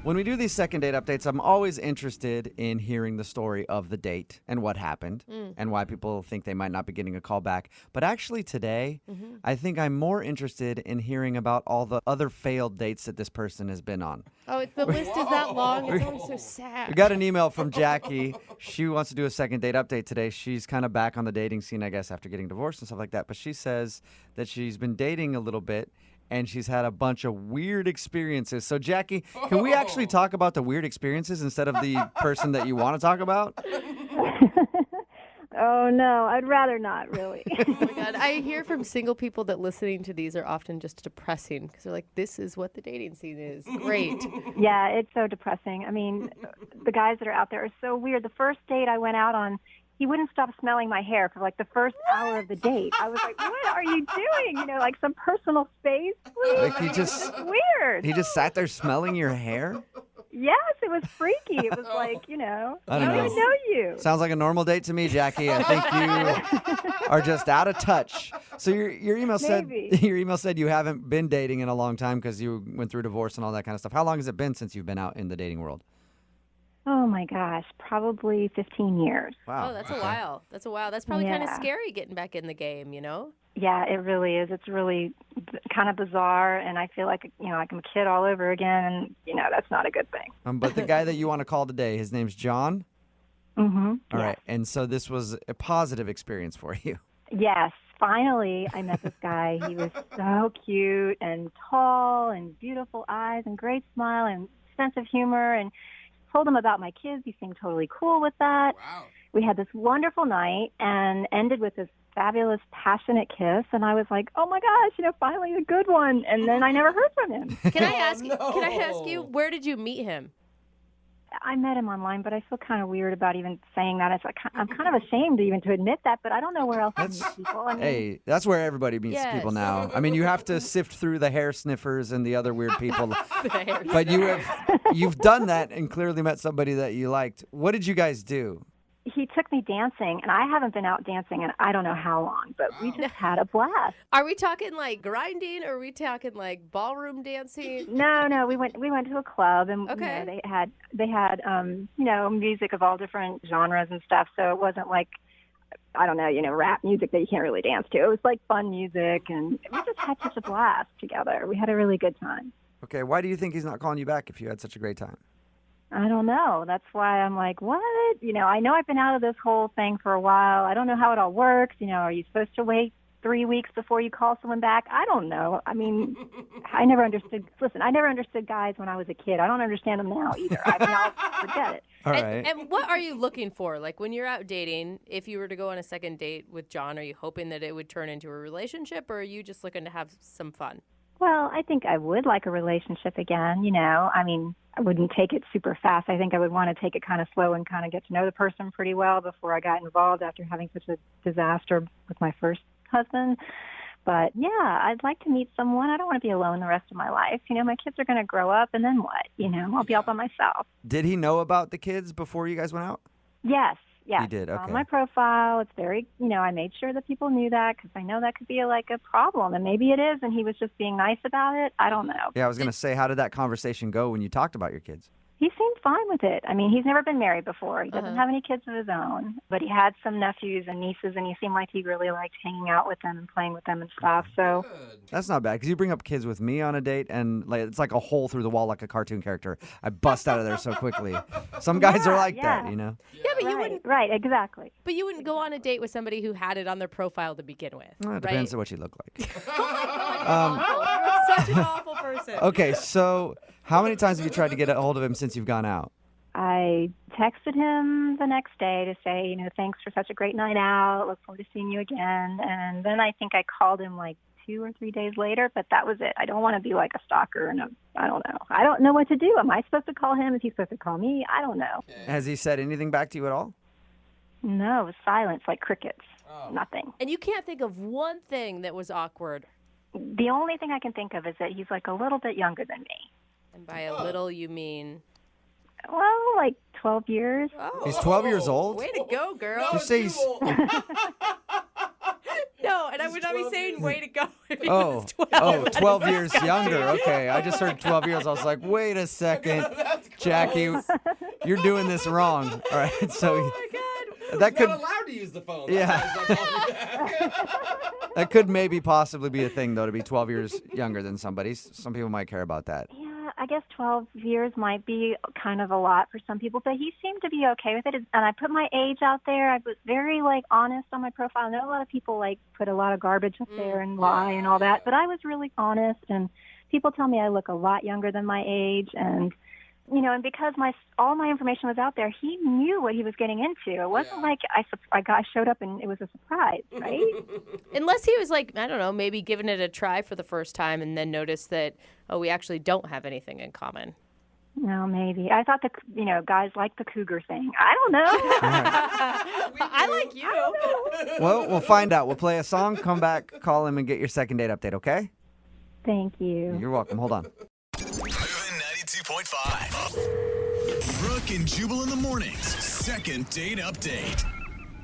When we do these second date updates, I'm always interested in hearing the story of the date and what happened and why people think they might not be getting a call back. But actually today, I think I'm more interested in hearing about all the other failed dates that this person has been on. Oh, the list is that long. It's always so sad. We got an email from Jackie. She wants to do a second date update today. She's kind of back on the dating scene, I guess, after getting divorced and stuff like that. But she says that she's been dating a little bit and she's had a bunch of weird experiences. So, Jackie, can we actually talk about the weird experiences instead of the person that you want to talk about? Oh, no, I'd rather not, really. Oh my God. I hear from single people that listening to these are often just depressing because they're like, this is what the dating scene is. Great. Yeah, it's so depressing. I mean, the guys that are out there are so weird. The first date I went out on, he wouldn't stop smelling my hair for like the first hour of the date. I was like, what are you doing? You know, like some personal space, please. Like he just Weird. he just sat there smelling your hair? Yes, it was freaky. It was like, you know, I don't know. even know you. Sounds like a normal date to me, Jackie. I think you are just out of touch. So your email said Maybe. your email said you haven't been dating in a long time because you went through divorce and all that kind of stuff. How long has it been since you've been out in the dating world? Oh, my gosh, probably 15 years. Wow. Oh, that's a while. That's a while. That's probably kind of Yeah. scary getting back in the game, you know? Yeah, it really is. It's really kind of bizarre, and I feel like, you know, like I'm a kid all over again, and, you know, that's not a good thing. But the guy that you want to call today, his name's John. Mm-hmm. All right. And so this was a positive experience for you. Yes, finally, I met this guy. He was so cute and tall and beautiful eyes and great smile and sense of humor. And told him about my kids. He seemed totally cool with that. Wow. We had this wonderful night and ended with this fabulous, passionate kiss. And I was like, oh my gosh, finally a good one. And then I never heard from him. Can I ask you, where did you meet him? I met him online, but I feel kind of weird about even saying that. It's like I'm kind of ashamed even to admit that, but I don't know where else to meet people. I mean, Hey, that's where everybody meets Yes. people now. I mean, you have to sift through the hair sniffers and the other weird people. But you've done that and clearly met somebody that you liked. What did you guys do? he took me dancing, and I haven't been out dancing in I don't know how long, but we just had a blast. Are we talking like grinding, or are we talking like ballroom dancing? No, we went to a club, and Okay. they had music of all different genres and stuff. So it wasn't like, I don't know, rap music that you can't really dance to. It was like fun music, and we just had such a blast together. We had a really good time. Okay, why do you think he's not calling you back if you had such a great time? I don't know. That's why I'm like, what? I know I've been out of this whole thing for a while. I don't know how it all works. Are you supposed to wait 3 weeks before you call someone back? I don't know. I mean, I never understood. Listen, I never understood guys when I was a kid. I don't understand them now either. I mean, I'll forget it. All right. And what are you looking for? Like when you're out dating, if you were to go on a second date with John, are you hoping that it would turn into a relationship, or are you just looking to have some fun? Well, I think I would like a relationship again, I mean, I wouldn't take it super fast. I think I would want to take it kind of slow and kind of get to know the person pretty well before I got involved after having such a disaster with my first husband. But, yeah, I'd like to meet someone. I don't want to be alone the rest of my life. My kids are going to grow up, and then what? I'll be all by myself. Did he know about the kids before you guys went out? Yes. He did, okay. On my profile, it's very, I made sure that people knew that because I know that could be a problem. And maybe it is, and he was just being nice about it. I don't know. Yeah, I was going to say, how did that conversation go when you talked about your kids? He seemed fine with it. I mean, he's never been married before. He doesn't have any kids of his own, but he had some nephews and nieces, and he seemed like he really liked hanging out with them and playing with them and stuff. So That's not bad, because you bring up kids with me on a date, and it's like a hole through the wall like a cartoon character. I bust out of there so quickly. Some guys are like that, Yeah, but you wouldn't. Right, exactly. But you wouldn't go on a date with somebody who had it on their profile to begin with. Well, it depends on what you look like. You're such an awful person. Okay, so how many times have you tried to get a hold of him since you've gone out? I texted him the next day to say, thanks for such a great night out. Look forward to seeing you again. And then I think I called him like 2 or 3 days later, but that was it. I don't want to be like a stalker, and I don't know. I don't know what to do. Am I supposed to call him? Is he supposed to call me? I don't know. Has he said anything back to you at all? No, it was silence, like crickets. Nothing. And you can't think of one thing that was awkward. The only thing I can think of is that he's like a little bit younger than me. And by a little, you mean? Well, like 12 years. Oh. He's 12 years old? Way to go, girl. You say he's... No, and I would not be saying way to go if he Oh, was 12. 12 years younger. Okay, I just heard 12 years. I was like, wait a second, Jackie, you're doing this wrong. All right, so that could Not allowed to use the phone. that could maybe possibly be a thing though, to be 12 years younger than somebody. Some people might care about that. Yeah, I guess 12 years might be kind of a lot for some people, but he seemed to be okay with it. And I put my age out there. I was very honest on my profile. I know a lot of people put a lot of garbage up there and lie and all that, but I was really honest, and people tell me I look a lot younger than my age, and and because all my information was out there, he knew what he was getting into. It wasn't like I showed up and it was a surprise, right? Unless he was like, I don't know, maybe giving it a try for the first time and then noticed that, we actually don't have anything in common. No, maybe. I thought guys like the cougar thing. I don't know. I like you. Well, we'll find out. We'll play a song, come back, call him, and get your second date update, okay? Thank you. You're welcome. Hold on. 92.5. Brooke and Jubal in the mornings. Second date update.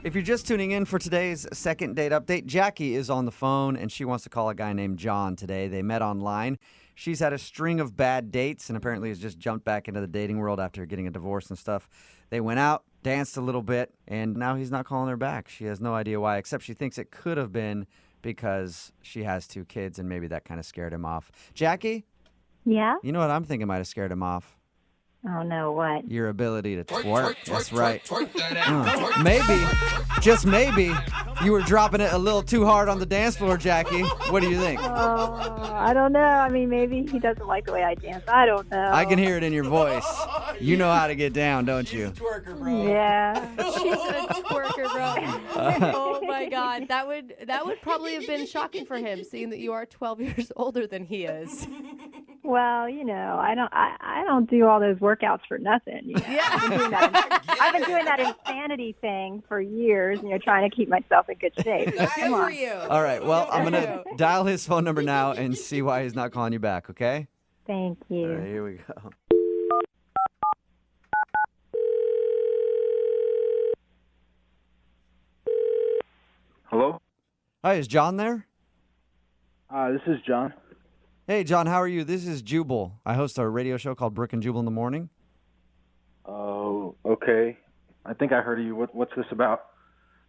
If you're just tuning in for today's second date update, Jackie is on the phone, and she wants to call a guy named John today. They met online. She's had a string of bad dates and apparently has just jumped back into the dating world after getting a divorce and stuff. They went out, danced a little bit, and now he's not calling her back. She has no idea why, except she thinks it could have been because she has 2 kids, and maybe that kind of scared him off. Jackie? Yeah? You know what I'm thinking might have scared him off? Oh, no, what? Your ability to twerk. That's right. Twerk that out. Maybe, just maybe, you were dropping it a little too hard on the dance floor, Jackie. What do you think? Oh, I don't know. I mean, maybe he doesn't like the way I dance. I don't know. I can hear it in your voice. You know how to get down, don't you? Twerker, bro. Yeah. She's a twerker, bro. Oh my God, that would probably have been shocking for him, seeing that you are 12 years older than he is. Well, I don't do all those workouts for nothing. Yeah. I've been doing that insanity thing for years, trying to keep myself in good shape. Good for you. All right, well, I'm going to dial his phone number now and see why he's not calling you back, okay? Thank you. All right, here we go. Hello? Hi, is John there? This is John. Hey, John, how are you? This is Jubal. I host a radio show called Brooke and Jubal in the morning. Oh, okay. I think I heard of you. What's this about?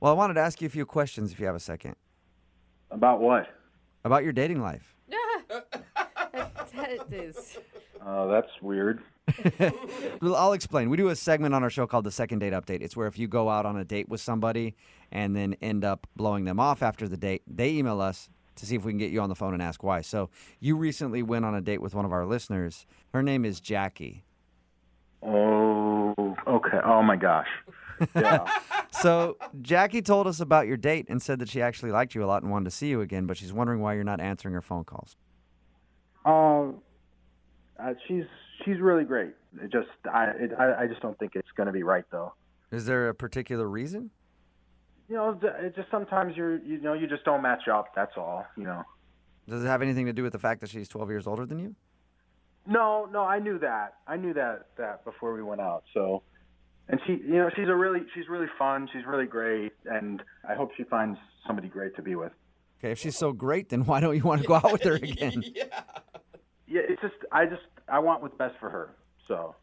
Well, I wanted to ask you a few questions if you have a second. About what? About your dating life. That is. Oh, that's weird. Well, I'll explain. We do a segment on our show called the Second Date Update. It's where if you go out on a date with somebody and then end up blowing them off after the date, they email us to see if we can get you on the phone and ask why. So you recently went on a date with one of our listeners. Her name is Jackie. Oh, okay. Oh, my gosh. Yeah. So Jackie told us about your date and said that she actually liked you a lot and wanted to see you again, but she's wondering why you're not answering her phone calls. She's really great. I just don't think it's going to be right, though. Is there a particular reason? It just sometimes you just don't match up. That's all. Does it have anything to do with the fact that she's 12 years older than you? No, I knew that. I knew that before we went out. So, and she's really fun. She's really great, and I hope she finds somebody great to be with. Okay, if she's so great, then why don't you want to go out with her again? Yeah, it's just I want what's best for her. So.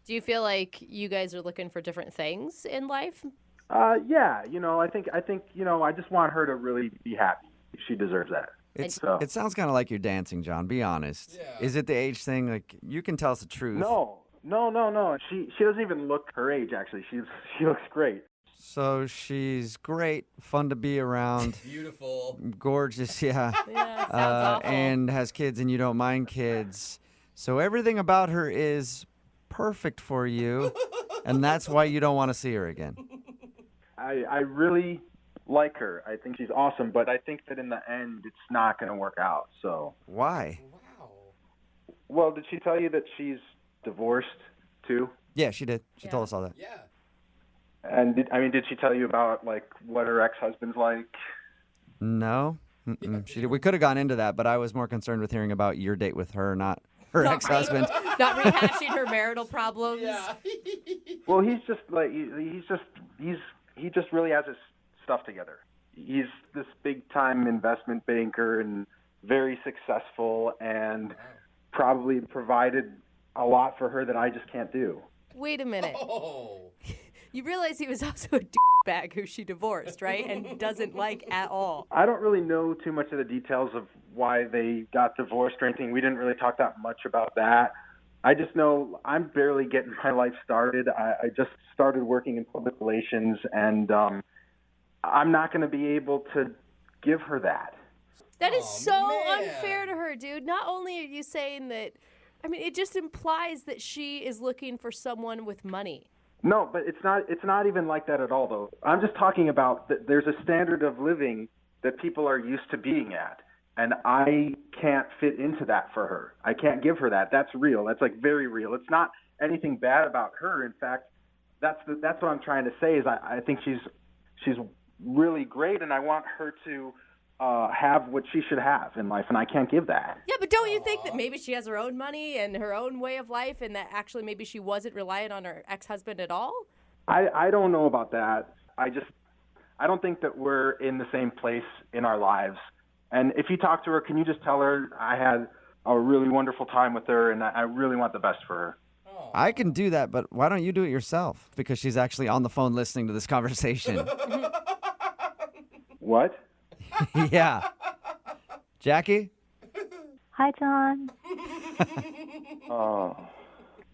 Do you feel like you guys are looking for different things in life? Yeah. I think I just want her to really be happy. She deserves that. It sounds kind of like you're dancing, John. Be honest. Yeah. Is it the age thing? Like, you can tell us the truth. No. She doesn't even look her age. Actually, she looks great. So she's great, fun to be around. Beautiful. Gorgeous, yeah. Yeah, sounds awful. And has kids and you don't mind kids. So everything about her is perfect for you, and that's why you don't want to see her again. I really like her. I think she's awesome, but I think that in the end, it's not going to work out. So why? Wow. Well, did she tell you that she's divorced too? Yeah, she did. She told us all that. Yeah. And did she tell you about what her ex-husband's like? No, she did. We could have gone into that, but I was more concerned with hearing about your date with her, not her ex-husband. Not rehashing her marital problems. Yeah. Well, he's just he just really has his stuff together. He's this big-time investment banker and very successful, and probably provided a lot for her that I just can't do. Wait a minute. Oh. You realize he was also a bag who she divorced, right? And doesn't like at all. I don't really know too much of the details of why they got divorced or anything. We didn't really talk that much about that. I just know I'm barely getting my life started. I just started working in public relations, and I'm not going to be able to give her that. That is so unfair to her, dude. Not only are you saying that, it just implies that she is looking for someone with money. No, but it's not even like that at all, though. I'm just talking about that there's a standard of living that people are used to being at, and I can't fit into that for her. I can't give her that. That's real. That's very real. It's not anything bad about her. In fact, that's what I'm trying to say is I think she's really great, and I want her to have what she should have in life, and I can't give that. Yeah, but don't you think that maybe she has her own money and her own way of life, and that actually maybe she wasn't reliant on her ex-husband at all? I don't know about that. I don't think that we're in the same place in our lives. And if you talk to her, can you just tell her I had a really wonderful time with her, and I really want the best for her? I can do that, but why don't you do it yourself? Because she's actually on the phone listening to this conversation. What? Yeah. Jackie? Hi, John.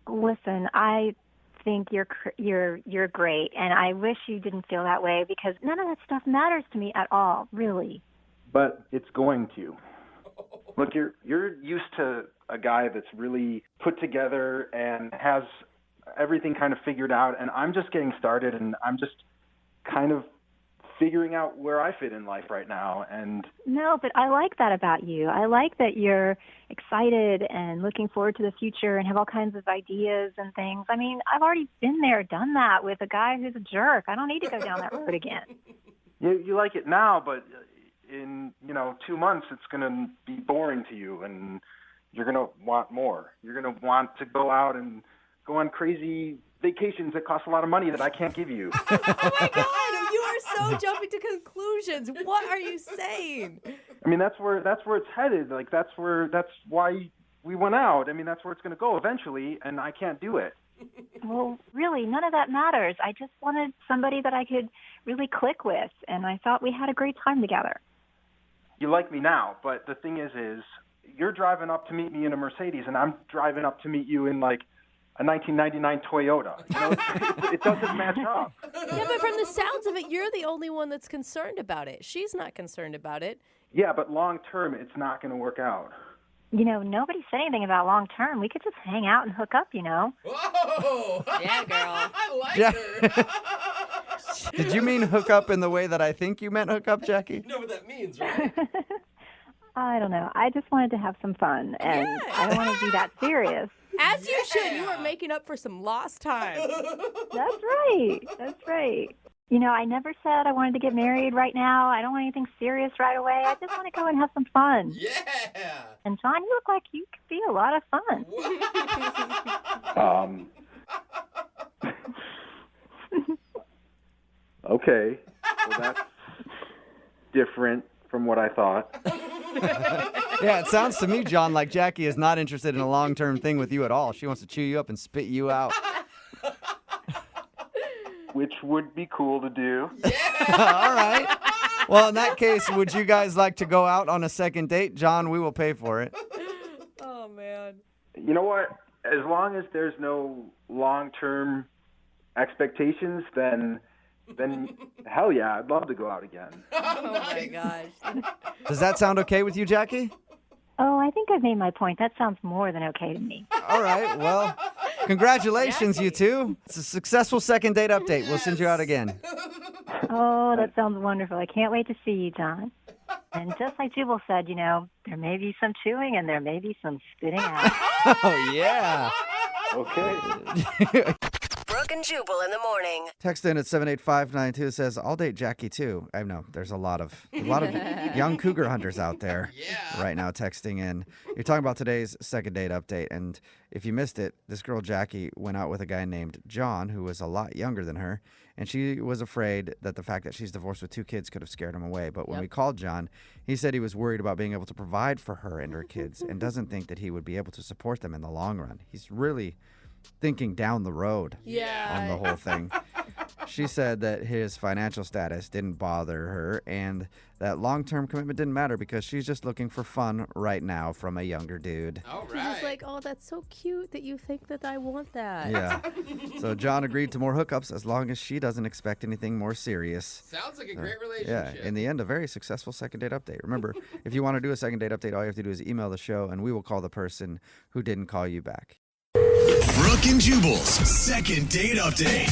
Listen, I think you're great, and I wish you didn't feel that way because none of that stuff matters to me at all, really. But it's going to. Look, you're used to a guy that's really put together and has everything kind of figured out, and I'm just getting started, and I'm just kind of figuring out where I fit in life right now. And No, but I like that about you. I like that you're excited and looking forward to the future and have all kinds of ideas and things. I mean, I've already been there, done that with a guy who's a jerk. I don't need to go down that road again. you like it now, but in 2 months it's going to be boring to you, and you're going to want more. You're going to want to go out and go on crazy vacations that cost a lot of money that I can't give you. Oh my God, you are so jumping to conclusions. What are you saying? I mean, that's where it's headed. Like that's why we went out. I mean, that's where it's going to go eventually, and I can't do it. Well, really, none of that matters. I just wanted somebody that I could really click with, and I thought we had a great time together. You like me now, but the thing is you're driving up to meet me in a Mercedes, and I'm driving up to meet you in like a 1999 Toyota. It doesn't match up. Yeah, but from the sounds of it, you're the only one that's concerned about it. She's not concerned about it. Yeah, but long term, it's not going to work out. Nobody said anything about long term. We could just hang out and hook up, Whoa! Yeah, girl. I like Yeah. her. Did you mean hook up in the way that I think you meant hook up, Jackie? You know what that means, right? I don't know. I just wanted to have some fun, and I don't want to be that serious. As you should. You are making up for some lost time. That's right. That's right. I never said I wanted to get married right now. I don't want anything serious right away. I just want to go and have some fun. Yeah. And John, you look like you could be a lot of fun. Okay. Well, that's different from what I thought. Yeah, it sounds to me, John, like Jackie is not interested in a long-term thing with you at all. She wants to chew you up and spit you out. Which would be cool to do. All right. Well, in that case, would you guys like to go out on a second date? John, we will pay for it. Oh, man. You know what? As long as there's no long-term expectations, then hell yeah, I'd love to go out again. Oh, my gosh. Does that sound okay with you, Jackie? Oh, I think I've made my point. That sounds more than okay to me. All right. Well, congratulations, you two. It's a successful second date update. We'll send you out again. Oh, that sounds wonderful. I can't wait to see you, John. And just like Jubal said, there may be some chewing and there may be some spitting out. Oh, yeah. Okay. Brooke and Jubal in the morning. Text in at 78592 says, I'll date Jackie too. I know there's a lot of young cougar hunters out there right now texting in. You're talking about today's second date update. And if you missed it, this girl Jackie went out with a guy named John, who was a lot younger than her. And she was afraid that the fact that she's divorced with 2 kids could have scared him away. But when we called John, he said he was worried about being able to provide for her and her kids and doesn't think that he would be able to support them in the long run. He's really thinking down the road on the whole thing. She said that his financial status didn't bother her and that long-term commitment didn't matter because she's just looking for fun right now from a younger dude. All She's just like, oh, that's so cute that you think that I want that. Yeah. So John agreed to more hookups as long as she doesn't expect anything more serious. Sounds like a great relationship. Yeah. In the end, a very successful second date update. Remember, if you want to do a second date update, all you have to do is email the show and we will call the person who didn't call you back. Brooke and Jubal's second date update.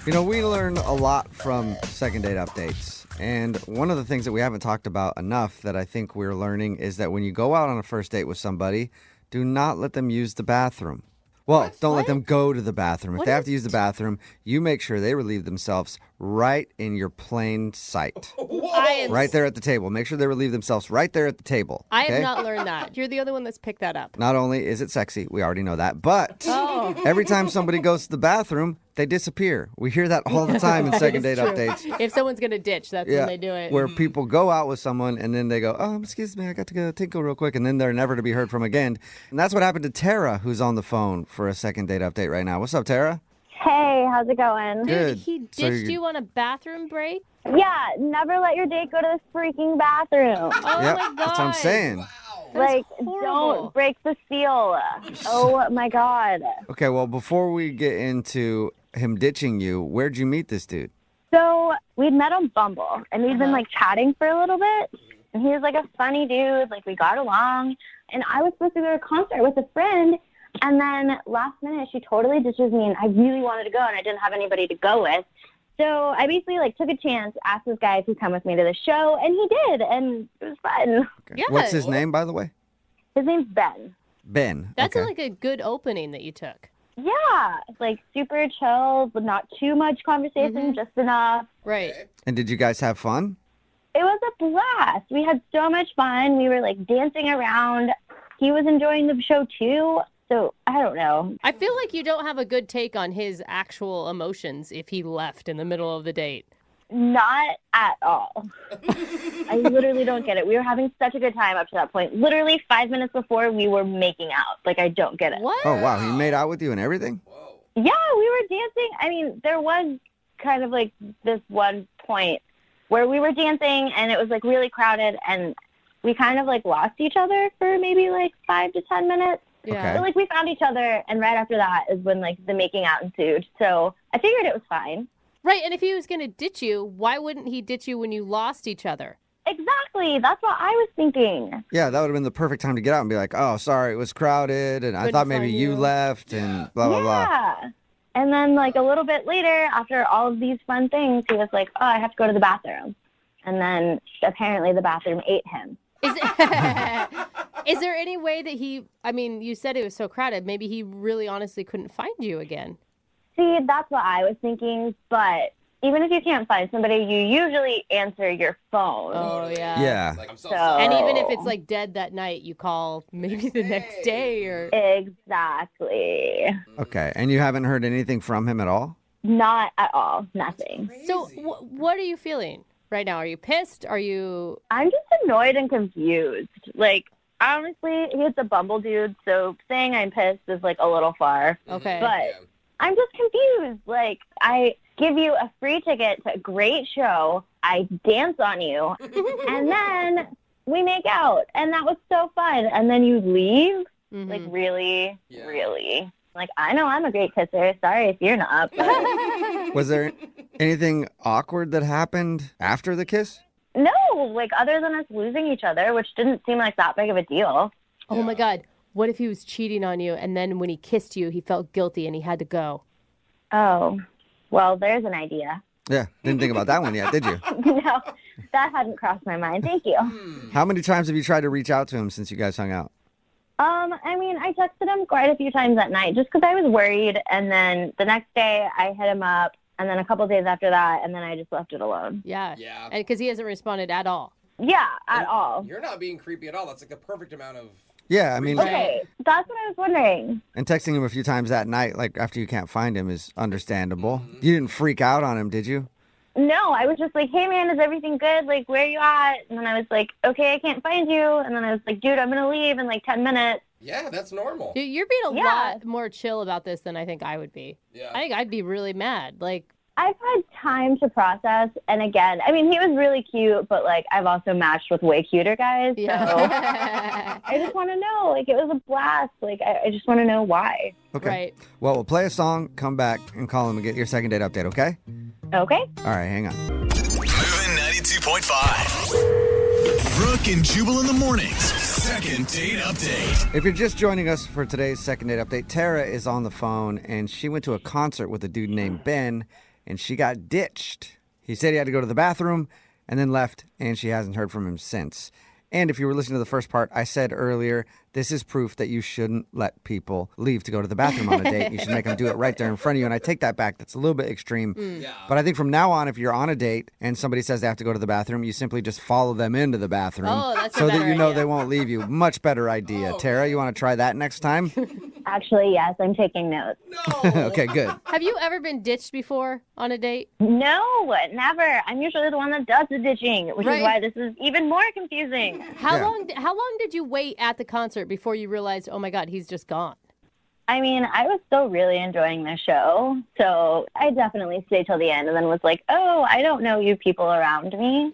We learn a lot from second date updates. And one of the things that we haven't talked about enough that I think we're learning is that when you go out on a first date with somebody, do not let them use the bathroom. Well, don't let them go to the bathroom. If they have to use the bathroom, you make sure they relieve themselves right in your plain sight. Right there at the table. Make sure they relieve themselves right there at the table. I have not learned that. You're the other one that's picked that up. Not only is it sexy, we already know that, but every time somebody goes to the bathroom, they disappear. We hear that all the time in second date updates. If someone's going to ditch, that's when they do it. Where people go out with someone and then they go, excuse me, I got to go tinkle real quick. And then they're never to be heard from again. And that's what happened to Tara, who's on the phone for a second date update right now. What's up, Tara? Hey, how's it going? Good. He ditched you on a bathroom break? Yeah, never let your date go to the freaking bathroom. Oh, Yep, my God. that's what I'm saying. Like, horrible. don't break the seal. Oh my God. Okay, well, before we get into him ditching you, where'd you meet this dude? So we'd met on Bumble, and we'd been like chatting for a little bit. And he was like a funny dude. Like, we got along. And I was supposed to go to a concert with a friend. And then last minute, she totally ditches me, and I really wanted to go, and I didn't have anybody to go with. So I basically like took a chance, asked this guy if he'd come with me to the show, and he did, and it was fun. Okay. Yeah. What's his name, by the way? His name's Ben. Ben. That's okay. like a good opening that you took. Yeah, like super chill, but not too much conversation, just enough. Right. And did you guys have fun? It was a blast. We had so much fun. We were like dancing around. He was enjoying the show too. So I don't know. I feel like you don't have a good take on his actual emotions if he left in the middle of the date. Not at all. I literally don't get it. We were having such a good time up to that point. Literally 5 minutes before we were making out. Like, I don't get it. What? Oh, wow. He made out with you and everything? Yeah, we were dancing. I mean, there was kind of like this one point where we were dancing and it was like really crowded and we kind of like lost each other for maybe like 5 to 10 minutes. Yeah. Okay. But like we found each other and right after that is when like the making out ensued. So I figured it was fine. Right, and if he was going to ditch you, why wouldn't he ditch you when you lost each other? Exactly. That's what I was thinking. Yeah, that would have been the perfect time to get out and be like, oh, sorry, it was crowded, and I Couldn't thought maybe find you you. left, and blah, blah, blah. Yeah. And then like a little bit later, after all of these fun things, he was like, oh, I have to go to the bathroom. And then apparently the bathroom ate him. Is there any way that you said it was so crowded, maybe he really honestly couldn't find you again? See, that's what I was thinking. But even if you can't find somebody, you usually answer your phone. Oh, yeah. Yeah. Like, I'm so So- sorry. And even if it's like dead that night, you call maybe the next day or... Exactly. Okay, and you haven't heard anything from him at all? Not at all. Nothing. So what are you feeling right now? Are you pissed? Are you... I'm just annoyed and confused. Like, honestly, he's a Bumble dude, so saying I'm pissed is like a little far. Okay. But I'm just confused. Like, I give you a free ticket to a great show, I dance on you, and then we make out. And that was so fun. And then you leave? Like, really? Yeah. Really? Like, I know I'm a great kisser. Sorry if you're not. But... Was there anything awkward that happened after the kiss? No, like, other than us losing each other, which didn't seem like that big of a deal. Oh, my God. What if he was cheating on you and then when he kissed you, he felt guilty and he had to go? Oh, well, there's an idea. Yeah, didn't think about that one yet, did you? No, that hadn't crossed my mind. Thank you. How many times have you tried to reach out to him since you guys hung out? I mean, I texted him quite a few times that night just because I was worried. And then the next day I hit him up. And then a couple days after that, and then I just left it alone. Yeah. Yeah. And because he hasn't responded at all. Yeah, at all. You're not being creepy at all. That's like the perfect amount of... Yeah, I mean, Okay, that's what I was wondering. and texting him a few times that night, like after you can't find him, is understandable. You didn't freak out on him, did you? No, I was just like, hey, man, is everything good? Like, where are you at? And then I was like, okay, I can't find you. And then I was like, dude, I'm going to leave in like 10 minutes. Yeah, that's normal. Dude, you're being a Yeah. lot more chill about this than I think I would be. Yeah. I think I'd be really mad. Like, I've had time to process. And again, I mean, he was really cute, but like, I've also matched with way cuter guys. So yeah. I just want to know, like, it was a blast. Like, I just want to know why. Okay. Right. Well, we'll play a song, come back, and call him and get your second date update, okay? Okay. All right, hang on. Moving 92.5. Brooke and Jubal in the mornings. Second date update. If you're just joining us for today's second date update, Tara is on the phone, and she went to a concert with a dude named Ben, and she got ditched. He said he had to go to the bathroom and then left, and she hasn't heard from him since. And if you were listening to the first part, I said earlier, this is proof that you shouldn't let people leave to go to the bathroom on a date. You should make them do it right there in front of you. And I take that back. That's a little bit extreme. Yeah. But I think from now on, if you're on a date and somebody says they have to go to the bathroom, you simply just follow them into the bathroom Oh, that's a so that better you know idea. they won't leave you. Much better idea. Tara, you want to try that next time? Actually, yes, I'm taking notes. Okay, good. Have you ever been ditched before on a date? No, never. I'm usually the one that does the ditching, which Right. is why this is even more confusing. How Yeah. How long did you wait at the concert before you realized, oh my God, he's just gone? I mean, I was still really enjoying the show, so I definitely stayed till the end and then was like, oh, I don't know you people around me.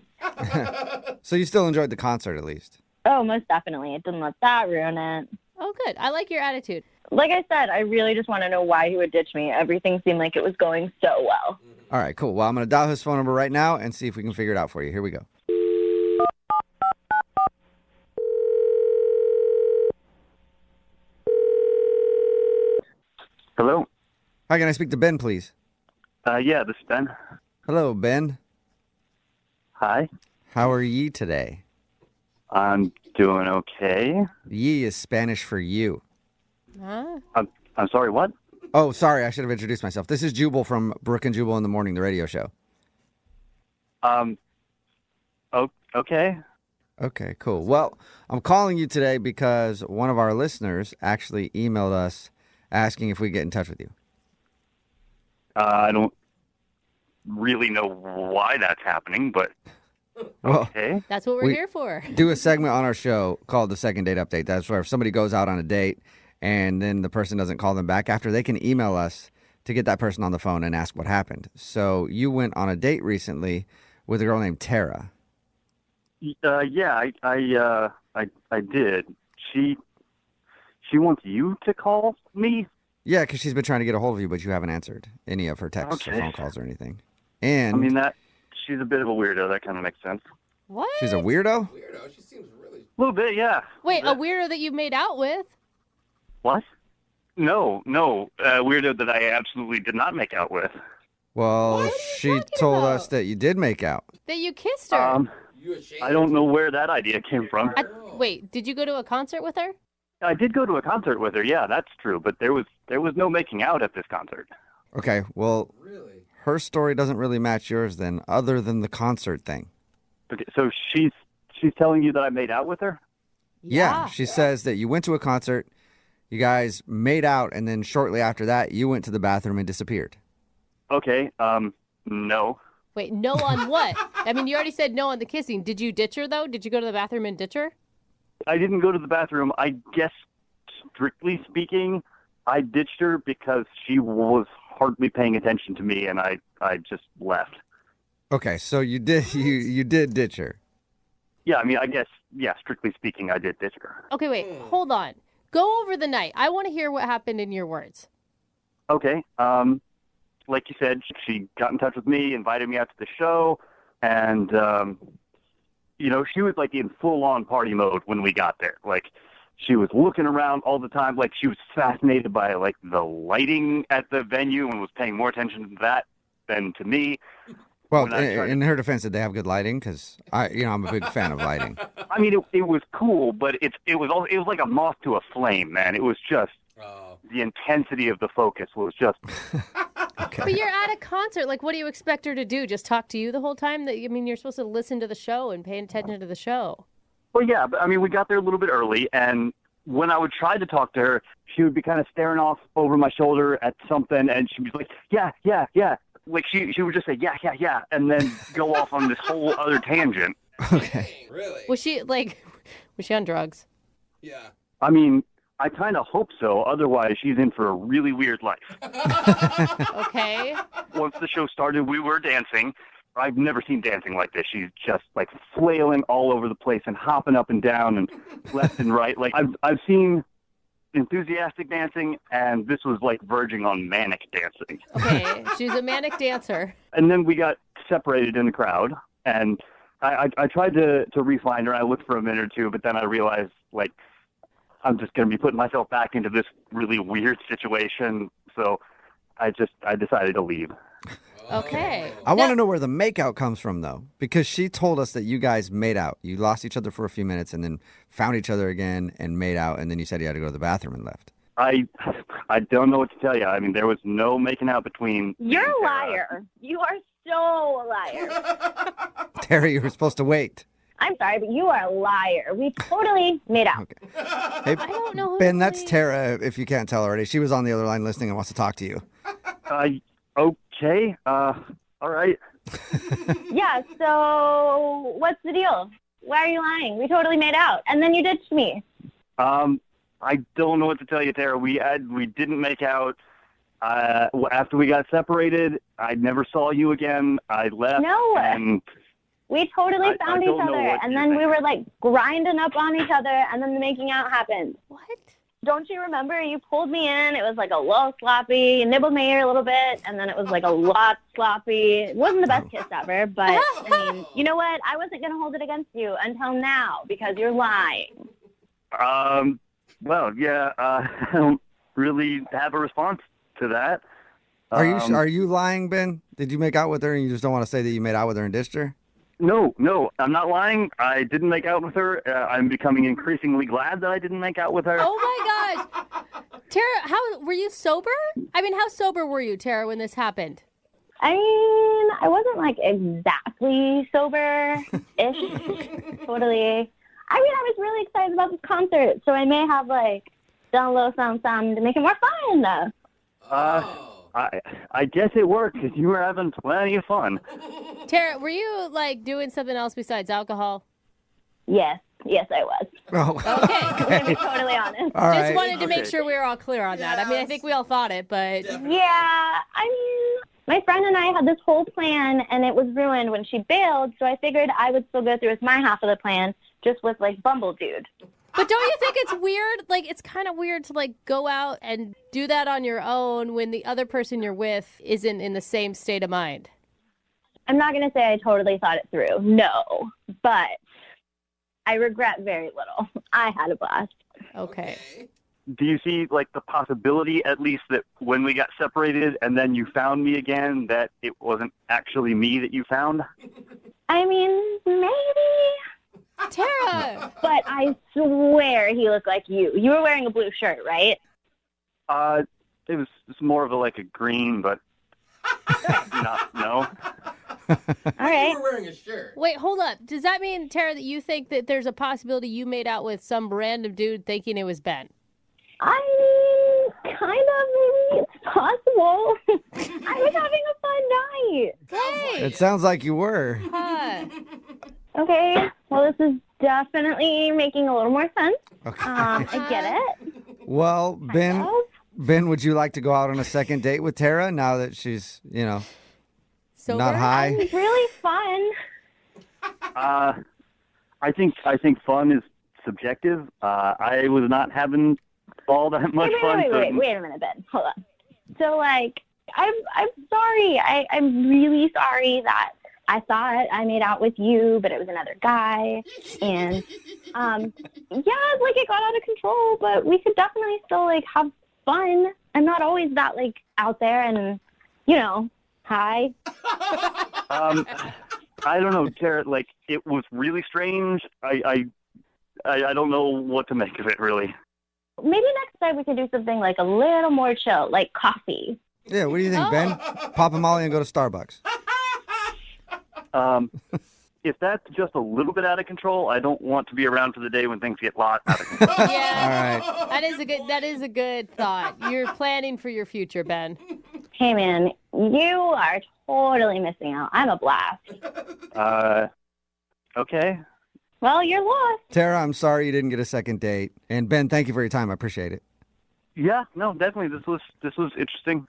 So you still enjoyed the concert at least? Oh, most definitely. It didn't let that ruin it. Oh, good. I like your attitude. Like I said, I really just want to know why he would ditch me. Everything seemed like it was going so well. All right, cool. Well, I'm going to dial his phone number right now and see if we can figure it out for you. Here we go. Hello? Hi, can I speak to Ben, please? Yeah, this is Ben. Hello, Ben. Hi. How are ye today? I'm doing okay. Ye is Spanish for you. Huh? I'm sorry, what? Oh, sorry. I should have introduced myself. This is Jubal from Brooke and Jubal in the Morning, the radio show. Okay. Okay, cool. Well, I'm calling you today because one of our listeners actually emailed us asking if we get in touch with you. I don't really know why that's happening, but Well, okay. That's what we're here for. Do a segment on our show called the Second Date Update. That's where if somebody goes out on a date and then the person doesn't call them back after, they can email us to get that person on the phone and ask what happened. So you went on a date recently with a girl named Tara. Yeah, I did. She wants you to call me? Yeah, because she's been trying to get a hold of you, but you haven't answered any of her texts or phone calls or anything. And I mean, she's a bit of a weirdo. That kind of makes sense. What? She's a weirdo? Weirdo. She seems really. A little bit, yeah. Wait, a weirdo that you've made out with? What? No. Weirdo that I absolutely did not make out with. Well, she told us that you did make out. That you kissed her? I don't know where that idea came from. Wait, did you go to a concert with her? I did go to a concert with her. Yeah, that's true. But there was no making out at this concert. Okay, well, her story doesn't really match yours then, other than the concert thing. Okay, so she's telling you that I made out with her? Yeah, she says that you went to a concert, you guys made out, and then shortly after that, you went to the bathroom and disappeared. Okay, no. Wait, no on what? I mean, you already said no on the kissing. Did you ditch her, though? Did you go to the bathroom and ditch her? I didn't go to the bathroom. I guess, strictly speaking, I ditched her because she was hardly paying attention to me, and I just left. Okay, so you did you did ditch her. Yeah, I mean, I guess, yeah, strictly speaking, I did ditch her. Okay, wait, hold on. Go over the night. I want to hear what happened in your words. Okay, like you said, she got in touch with me, invited me out to the show, and, she was, like, in full-on party mode when we got there. Like, she was looking around all the time. Like, she was fascinated by, like, the lighting at the venue and was paying more attention to that than to me. Well, in her defense, did they have good lighting? Because I'm a big fan of lighting. I mean, it was cool, but it was like a moth to a flame, man. It was just the intensity of the focus was just. Okay. But you're at a concert. Like, what do you expect her to do? Just talk to you the whole time? You're supposed to listen to the show and pay attention to the show. Well, yeah, but I mean, we got there a little bit early, and when I would try to talk to her, she would be kind of staring off over my shoulder at something, and she'd be like, yeah. Like, she would just say, yeah, and then go off on this whole other tangent. Okay. Really? Was she on drugs? Yeah. I mean, I kind of hope so. Otherwise, she's in for a really weird life. Okay. Once the show started, we were dancing. I've never seen dancing like this. She's just, like, flailing all over the place and hopping up and down and left and right. Like, I've seen enthusiastic dancing, and this was, like, verging on manic dancing. Okay, she's a manic dancer. And then we got separated in the crowd, and I tried to re-find her. I looked for a minute or two, but then I realized, like, I'm just going to be putting myself back into this really weird situation, so I decided to leave. Okay. I want to know where the makeout comes from, though, because she told us that you guys made out. You lost each other for a few minutes and then found each other again and made out, and then you said you had to go to the bathroom and left. I don't know what to tell you. I mean, there was no making out between... You're a liar. You are so a liar. Terry, you were supposed to wait. I'm sorry, but you are a liar. We totally made out. Okay. Hey, I don't know who Ben, that's Tara, if you can't tell already. She was on the other line listening and wants to talk to you. Okay. All right. Yeah, so what's the deal? Why are you lying? We totally made out, and then you ditched me. I don't know what to tell you, Tara. We didn't make out. After we got separated, I never saw you again. I left. No. And We totally I found each don't know other, what and you then we think. were like grinding up on each other, and then the making out happened. What? Don't you remember? You pulled me in. It was like a little sloppy. You nibbled my ear a little bit, and then it was like a lot sloppy. It wasn't the best kiss ever, but I mean, you know what? I wasn't going to hold it against you until now because you're lying. Well, yeah, I don't really have a response to that. Are you lying, Ben? Did you make out with her and you just don't want to say that you made out with her and ditched her? No, I'm not lying. I didn't make out with her. I'm becoming increasingly glad that I didn't make out with her. Oh my gosh. Tara, how were you sober? I mean, how sober were you, Tara, when this happened? I mean, I wasn't like exactly sober-ish, totally. I mean, I was really excited about this concert, so I may have like done a little something to make it more fun. I guess it worked because you were having plenty of fun. Tara, were you like doing something else besides alcohol? Yes, I was. Oh. Okay. To be totally honest. All Just right. wanted to make sure we were all clear on that. I mean, I think we all thought it, but Yeah, I mean, my friend and I had this whole plan, and it was ruined when she bailed, so I figured I would still go through with my half of the plan, just with, like, Bumble Dude. But don't you think it's weird? Like, it's kind of weird to, like, go out and do that on your own when the other person you're with isn't in the same state of mind. I'm not going to say I totally thought it through, no, but I regret very little. I had a blast. Okay. Do you see, like, the possibility, at least, that when we got separated and then you found me again, that it wasn't actually me that you found? I mean, maybe. Tara! But I swear he looked like you. You were wearing a blue shirt, right? It was more of a green, but no. All right. You were wearing a shirt. Wait, hold up. Does that mean, Tara, that you think that there's a possibility you made out with some random dude thinking it was Ben? I mean, kind of, maybe it's possible. I was having a fun night. Hey! It sounds like you were. Okay, well, this is definitely making a little more sense. Okay. I get it. Well, Ben, would you like to go out on a second date with Tara now that she's, Sober? not high? It was really fun. I think fun is subjective. I was not having all that much fun. Wait a minute, Ben. Hold on. So, I'm sorry. I'm really sorry that I thought I made out with you, but it was another guy. And, it got out of control, but we could definitely still, have fun. I'm not always that, out there and, high. I don't know, Tara. It was really strange. I don't know what to make of it, really. Maybe next time we could do something, a little more chill, like coffee. Yeah, what do you think, Ben? Pop a Molly and go to Starbucks. If that's just a little bit out of control, I don't want to be around for the day when things get a lot out of control. Yeah. All right. That is a good thought. You're planning for your future, Ben. Hey, man, you are totally missing out. I'm a blast. Okay. Well, you're lost. Tara, I'm sorry you didn't get a second date. And Ben, thank you for your time. I appreciate it. Yeah, no, definitely. This was interesting.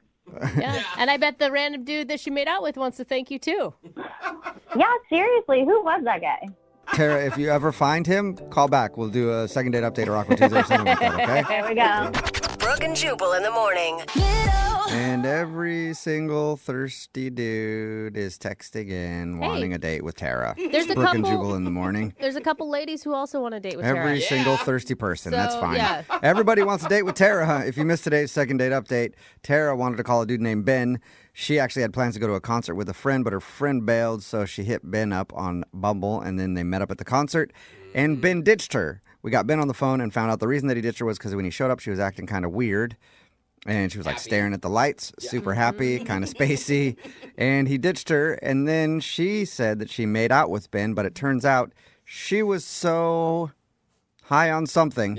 Yeah. And I bet the random dude that she made out with wants to thank you, too. Yeah, seriously, who was that guy? Tara, if you ever find him, call back. We'll do a second date update or Awkward Tuesday or something like that, okay? There we go. Brooke and Jubal in the morning. And every single thirsty dude is texting in wanting a date with Tara. There's a Brooke and couple- Jubal in the morning. There's a couple ladies who also want to date with Tara. Every single thirsty person. That's So, fine. yeah. Everybody wants a date with Tara, huh? If you missed today's second date update, Tara wanted to call a dude named Ben. She actually had plans to go to a concert with a friend, but her friend bailed, so she hit Ben up on Bumble, and then they met up at the concert, and Ben ditched her. We got Ben on the phone and found out the reason that he ditched her was because when he showed up, she was acting kind of weird. And she was staring at the lights, super happy, kind of spacey. And he ditched her. And then she said that she made out with Ben, but it turns out she was so high on something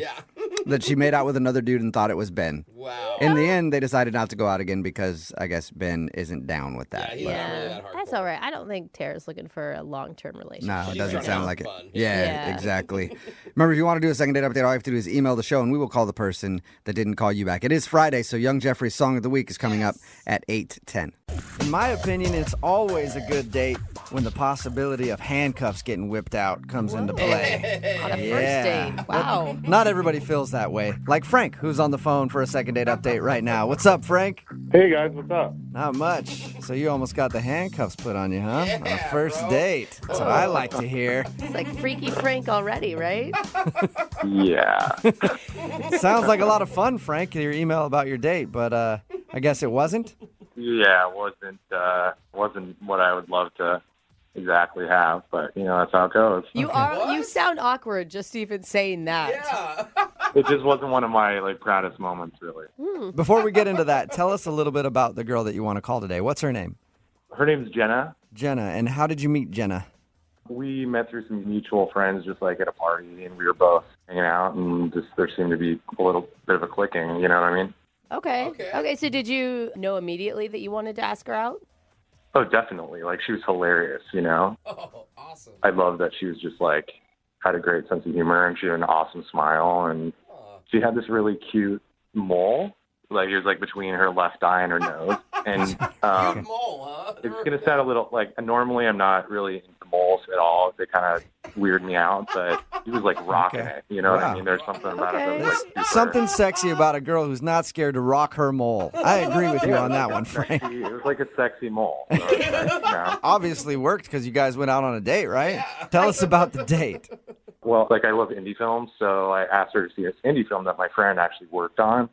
that she made out with another dude and thought it was Ben. Wow. In the end, they decided not to go out again because I guess Ben isn't down with that. He's not really that hardcore. That's all right. I don't think Tara's looking for a long-term relationship. No, it She's doesn't trying to sound have like it. fun. Yeah, exactly. Remember, if you want to do a second date update, all you have to do is email the show, and we will call the person that didn't call you back. It is Friday, so Young Jeffrey's Song of the Week is coming up at 8:10. In my opinion, it's always a good date when the possibility of handcuffs getting whipped out comes into play. On a first date. Wow. Not everybody feels that way. Like Frank, who's on the phone for a second date update right now. What's up, Frank? Hey, guys, what's up? Not much. So you almost got the handcuffs put on you, huh? On a first date. That's what I like to hear. It's like Freaky Frank already, right? Yeah. Sounds like a lot of fun, Frank, your email about your date, but I guess it wasn't? Yeah, it wasn't what I would love to exactly have, but that's how it goes. You sound awkward just even saying that. Yeah. It just wasn't one of my proudest moments, really. Before we get into that, tell us a little bit about the girl that you want to call today. What's her name? Her name's Jenna. Jenna. And how did you meet Jenna? We met through some mutual friends, just at a party, and we were both hanging out, and just there seemed to be a little bit of a clicking. You know what I mean? Okay. So did you know immediately that you wanted to ask her out? Oh, definitely. She was hilarious. Oh, awesome. I love that she was just had a great sense of humor, and she had an awesome smile, and she had this really cute mole. It was between her left eye and her nose. And Mole, huh? it's going to sound a little normally I'm not really into moles at all. They kind of weird me out, but he was rocking it. You know what I mean? There's something about it that was super... Something sexy about a girl who's not scared to rock her mole. I agree with you on that one, Frank. It was like a sexy mole. So Obviously worked because you guys went out on a date, right? Yeah. Tell us about the date. Well, I love indie films, so I asked her to see this indie film that my friend actually worked on.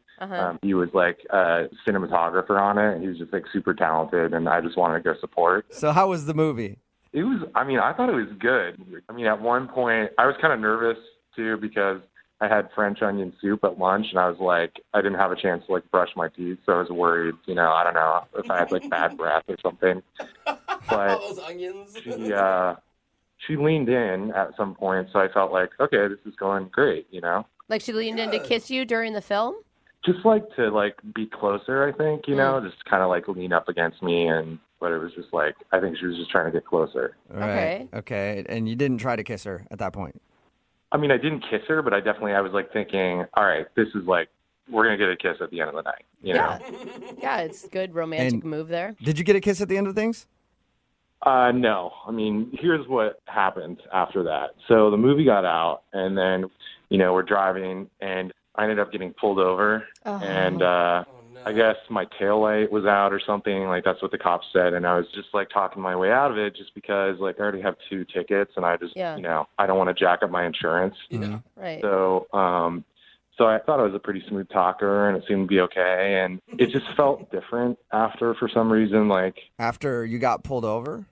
He was a cinematographer on it. He was just super talented, and I just wanted to go support. So how was the movie? It was, I thought it was good. At one point, I was kind of nervous, too, because I had French onion soup at lunch, and I was I didn't have a chance to brush my teeth, so I was worried, I don't know, if I had bad breath or something. But all those onions. she leaned in at some point, so I felt okay, this is going great, She leaned in to kiss you during the film? Just to be closer, I think, just kind of lean up against me, but it was just I think she was just trying to get closer. Right. Okay. And you didn't try to kiss her at that point? I didn't kiss her, but I was thinking, all right, this is we're going to get a kiss at the end of the night, you know? Yeah, it's a good romantic move there. Did you get a kiss at the end of things? No. Here's what happened after that. So the movie got out, and then, we're driving, and I ended up getting pulled over, and I guess my taillight was out or something. That's what the cops said, and I was just talking my way out of it just because I already have 2 tickets, and I just, I don't want to jack up my insurance. Yeah. Right. So, so I thought I was a pretty smooth talker, and it seemed to be okay, and it just felt different after for some reason. After you got pulled over?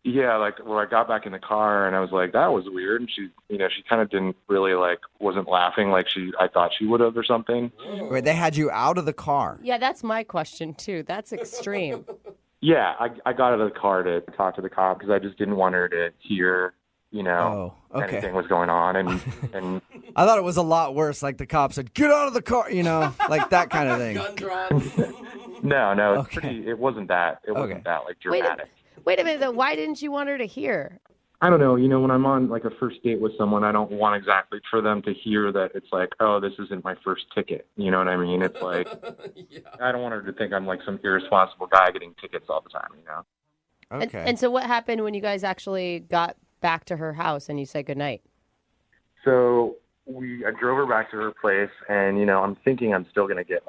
Yeah, where I got back in the car, and I was that was weird, and she, she kind of didn't really, wasn't laughing I thought she would have or something. Wait, they had you out of the car? Yeah, that's my question, too. That's extreme. Yeah, I got out of the car to talk to the cop because I just didn't want her to hear, anything was going on, and I thought it was a lot worse, the cop said, get out of the car, that kind of thing. Gun drawn. No, it's it wasn't that. It wasn't that, dramatic. Wait a minute, though. Why didn't you want her to hear? I don't know. When I'm on a first date with someone, I don't want exactly for them to hear that it's oh, this isn't my first ticket. You know what I mean? It's Yeah. I don't want her to think I'm some irresponsible guy getting tickets all the time, Okay. And so what happened when you guys actually got back to her house and you said goodnight? So I drove her back to her place, and, I'm thinking I'm still going to get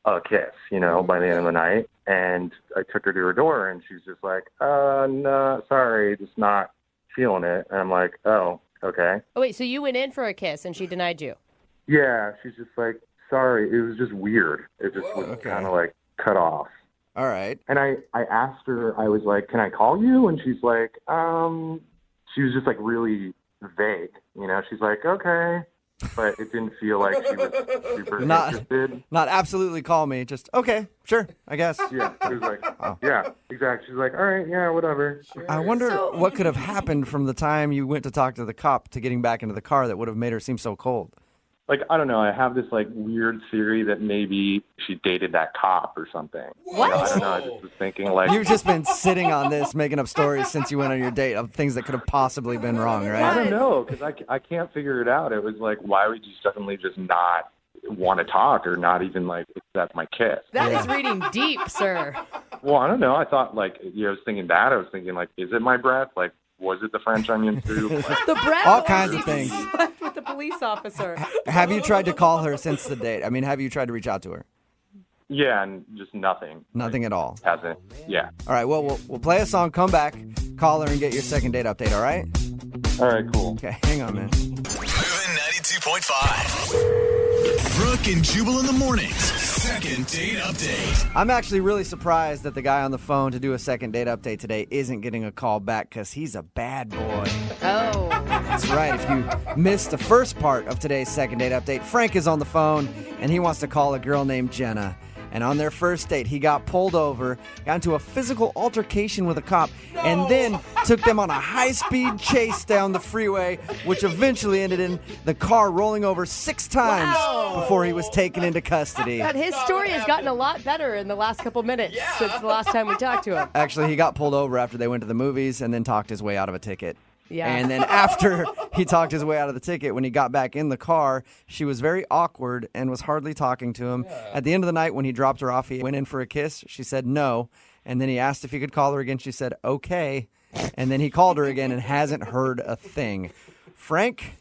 a kiss, by the end of the night. And I took her to her door, and she's just no, sorry, just not feeling it. And I'm oh, okay. Oh, wait, so you went in for a kiss, and she denied you? Yeah, she's just sorry, it was just weird. It just was kind of cut off. All right. And I asked her, I was can I call you? And she's she was just really vague. She's okay. But it didn't feel like she was super interested. Not absolutely call me, just, okay, sure, I guess. Yeah, it was yeah, exactly. She's all right, yeah, whatever. Sure. I wonder what could have happened from the time you went to talk to the cop to getting back into the car that would have made her seem so cold. I don't know, I have this weird theory that maybe she dated that cop or something. What? I don't know, I just was thinking You've just been sitting on this, making up stories since you went on your date of things that could have possibly been wrong, right? I don't know, because I can't figure it out. It was why would you suddenly just not want to talk or not even like accept my kiss. That is reading deep, sir. Well, I don't know. I thought like, I was thinking that. I was thinking like, is it my breath? Like, was it the French onion soup? Like, The breath. All or kinds she of things. slept with the police officer. Have you tried to call her since the date? I mean, have you tried to reach out to her? yeah, and just nothing. Nothing at all. Hasn't. Yeah. All right, well, we'll play a song, come back, call her, and get your second date update, all right? All right, cool. Okay, hang on, man. Moving 92.5. Brooke and Jubal in the mornings. Second date update. I'm actually really surprised that the guy on the phone to do a second date update today isn't getting a call back because he's a bad boy. Oh. That's right. If you missed the first part of today's second date update, Frank is on the phone, and he wants to call a girl named Jenna. And on their first date, he got pulled over, got into a physical altercation with a cop, and then took them on a high-speed chase down the freeway, which eventually ended in the car rolling over 6 times before he was taken into custody. But his story has gotten a lot better in the last couple minutes since the last time we talked to him. Actually, he got pulled over after they went to the movies and then talked his way out of a ticket. Yeah. And then after he talked his way out of the ticket, when he got back in the car, she was very awkward and was hardly talking to him. At the end of the night, when he dropped her off, he went in for a kiss. She said no. And then he asked if he could call her again. She said, okay. And then he called her again and hasn't heard a thing. Frank?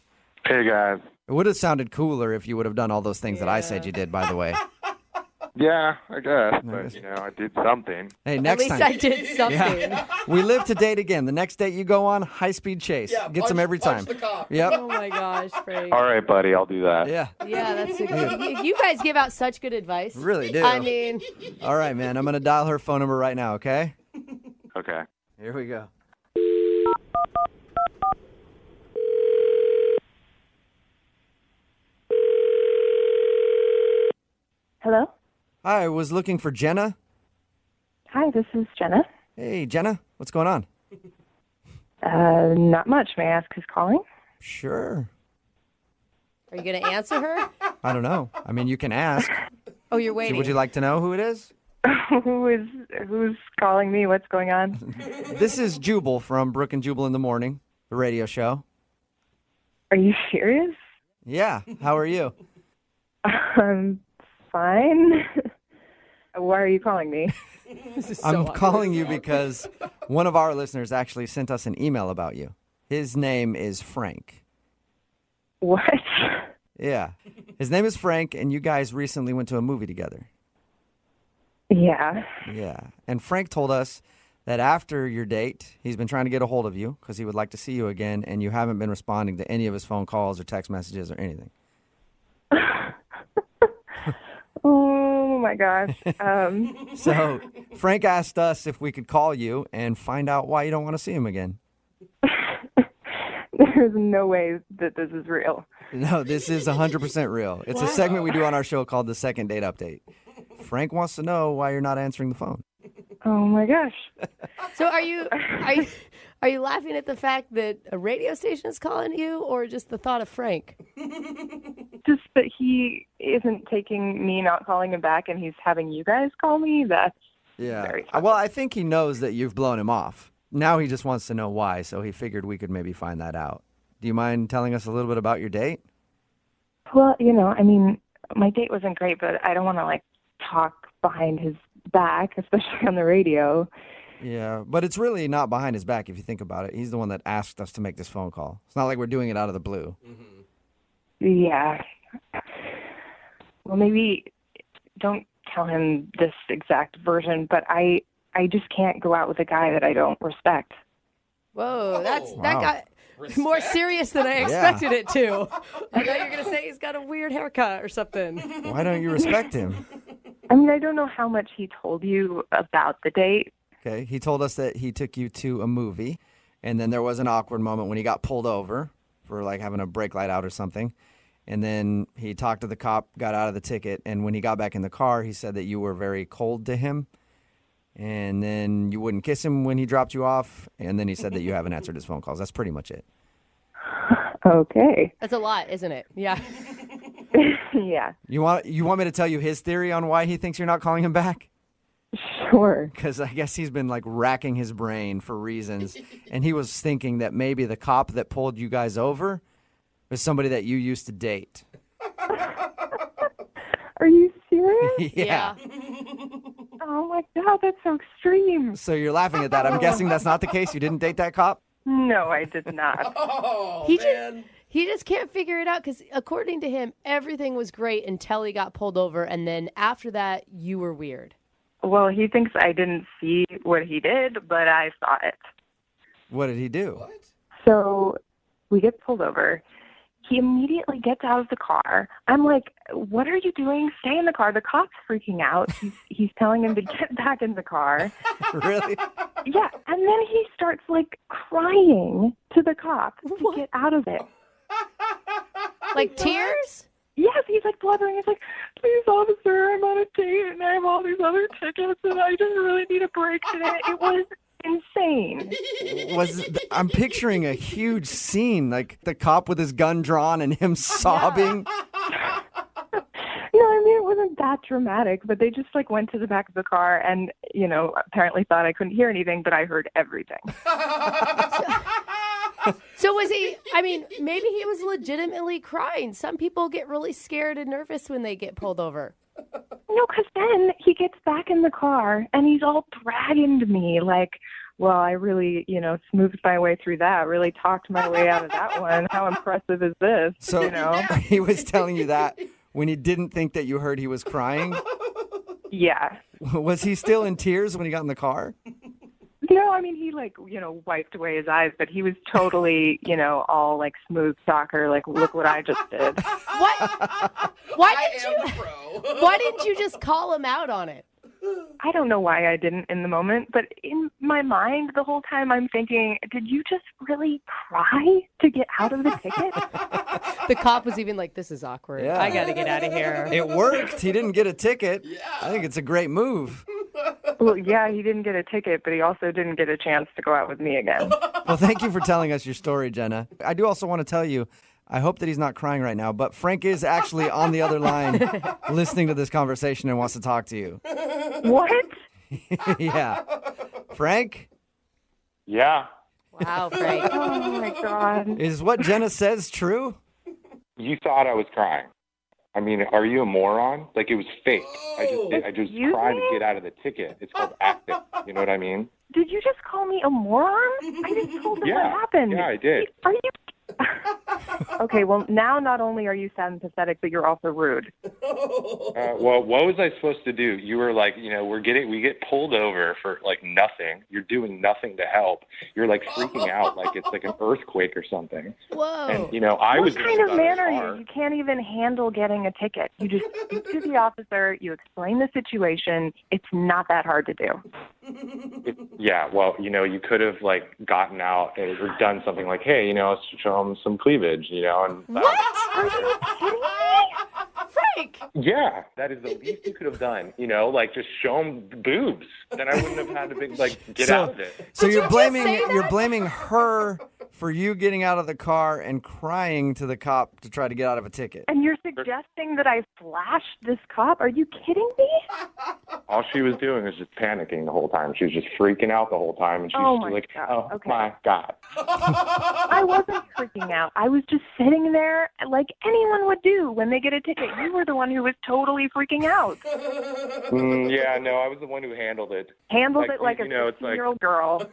Hey, guys. It would have sounded cooler if you would have done all those things that I said you did, by the way. Yeah, I guess. But, I did something. Hey, next time. At least I did something. Yeah. We live to date again. The next date you go on, high-speed chase. Gets him every time. Punch the cop. Yep. Oh, my gosh, Frank. All right, buddy. I'll do that. Yeah. Yeah, that's you guys give out such good advice. Really do. I mean, All right, man. I'm going to dial her phone number right now, okay? Okay. Here we go. Hello? Hi, I was looking for Jenna. Hi, this is Jenna. Hey, Jenna. What's going on? Not much. May I ask who's calling? Sure. are you going to answer her? I don't know. I mean, you can ask. Oh, you're waiting. Would you like to know who it is? Who's calling me? What's going on? This is Jubal from Brooke and Jubal in the Morning, the radio show. Are you serious? Yeah. How are you? I'm fine. Why are you calling me? I'm calling you because one of our listeners actually sent us an email about you. His name is Frank. What? Yeah. His name is Frank, and you guys recently went to a movie together. Yeah. Yeah. And Frank told us that after your date, he's been trying to get a hold of you because he would like to see you again, and you haven't been responding to any of his phone calls or text messages or anything. Oh, my gosh. So Frank asked us if we could call you and find out why you don't want to see him again. There's no way that this is real. No, this is 100% real. It's a segment we do on our show called the Second Date Update. Frank wants to know why you're not answering the phone. Oh, my gosh. So are you laughing at the fact that a radio station is calling you, or just the thought of Frank? Just that he isn't taking me not calling him back and he's having you guys call me. That's very funny. Well, I think he knows that you've blown him off. Now he just wants to know why, so he figured we could maybe find that out. Do you mind telling us a little bit about your date? Well, I mean, my date wasn't great, but I don't want to, talk behind his back, especially on the radio. Yeah, but it's really not behind his back if you think about it. He's the one that asked us to make this phone call. It's not like we're doing it out of the blue. Yeah. Well, maybe don't tell him this exact version, but I just can't go out with a guy that I don't respect. Whoa, that got more serious than I expected it to. I thought you were going to say he's got a weird haircut or something. Why don't you respect him? I mean, I don't know how much he told you about the date. Okay, he told us that he took you to a movie, and then there was an awkward moment when he got pulled over for having a brake light out or something. And then he talked to the cop, got out of the ticket, and when he got back in the car, he said that you were very cold to him. And then you wouldn't kiss him when he dropped you off, and then he said that you haven't answered his phone calls. That's pretty much it. Okay. That's a lot, isn't it? Yeah. Yeah. You want me to tell you his theory on why he thinks you're not calling him back? Sure. Because I guess he's been racking his brain for reasons, and he was thinking that maybe the cop that pulled you guys over was somebody that you used to date. Are you serious? Yeah. Oh my God, that's so extreme. So you're laughing at that. I'm guessing that's not the case. You didn't date that cop? No, I did not. Oh, He just can't figure it out because according to him, everything was great until he got pulled over. And then after that, you were weird. Well, he thinks I didn't see what he did, but I saw it. What did he do? So we get pulled over. He immediately gets out of the car. I'm like, what are you doing? Stay in the car. The cop's freaking out. He's telling him to get back in the car. Really? Yeah, and then he starts, like, crying to the cop to get out of it. Like tears? Yes, he's, like, blubbering. He's like, please, officer, I'm on a date, and I have all these other tickets, and I just really need a break today. It was insane. I'm picturing a huge scene, like the cop with his gun drawn and him sobbing. No, I mean, it wasn't that dramatic, but they just, like, went to the back of the car and, you know, apparently thought I couldn't hear anything, but I heard everything. So was he, I mean, maybe he was legitimately crying. Some people get really scared and nervous when they get pulled over. No, because then he gets back in the car and he's all bragging to me like, well, I really, you know, smoothed my way through that, really talked my way out of that one. How impressive is this? So you know? He was telling you that when he didn't think that you heard he was crying? Yeah. Was he still in tears when he got in the car? No, I mean, he, like, you know, wiped away his eyes, but he was totally, you know, all, like, smooth soccer, like, look what I just did. Why didn't you just call him out on it? I don't know why I didn't in the moment, but in my mind the whole time I'm thinking, did you just really cry to get out of the ticket? The cop was even like, this is awkward. Yeah. I got to get out of here. It worked. He didn't get a ticket. Yeah. I think it's a great move. Well, yeah, he didn't get a ticket, but he also didn't get a chance to go out with me again. Well, thank you for telling us your story, Jenna. I do also want to tell you, I hope that he's not crying right now, but Frank is actually on the other line listening to this conversation and wants to talk to you. What? Yeah. Frank? Yeah. Wow, Frank. Oh, my God. Is what Jenna says true? You thought I was crying. I mean, are you a moron? Like, it was fake. I just tried to get out of the ticket. It's called acting. You know what I mean? Did you just call me a moron? I just told them what happened. Yeah, I did. Are you... Okay, well, now not only are you sad and pathetic, but you're also rude. Well, what was I supposed to do? You were like, you know, we get pulled over for like nothing. You're doing nothing to help. You're like freaking out like it's like an earthquake or something. Whoa. And, you know, I what was kind of man are you? You can't even handle getting a ticket. You just speak to the officer, you explain the situation. It's not that hard to do. Yeah, well, you know, you could have like gotten out or done something like, hey, you know, let's show them some cleavage, you know. And what? Are you kidding me? Frank! Yeah, that is the least you could have done, you know, like just show them boobs. Then I wouldn't have had to be, like get out of it. So you're blaming her for you getting out of the car and crying to the cop to try to get out of a ticket. And you're suggesting that I flashed this cop? Are you kidding me? All she was doing was just panicking the whole time. She was just freaking out the whole time, and she was like, "Oh my God!" I wasn't freaking out. I was just sitting there like anyone would do when they get a ticket. You were the one who was totally freaking out. Yeah, no, I was the one who handled it. Handled it like a 16-year-old girl.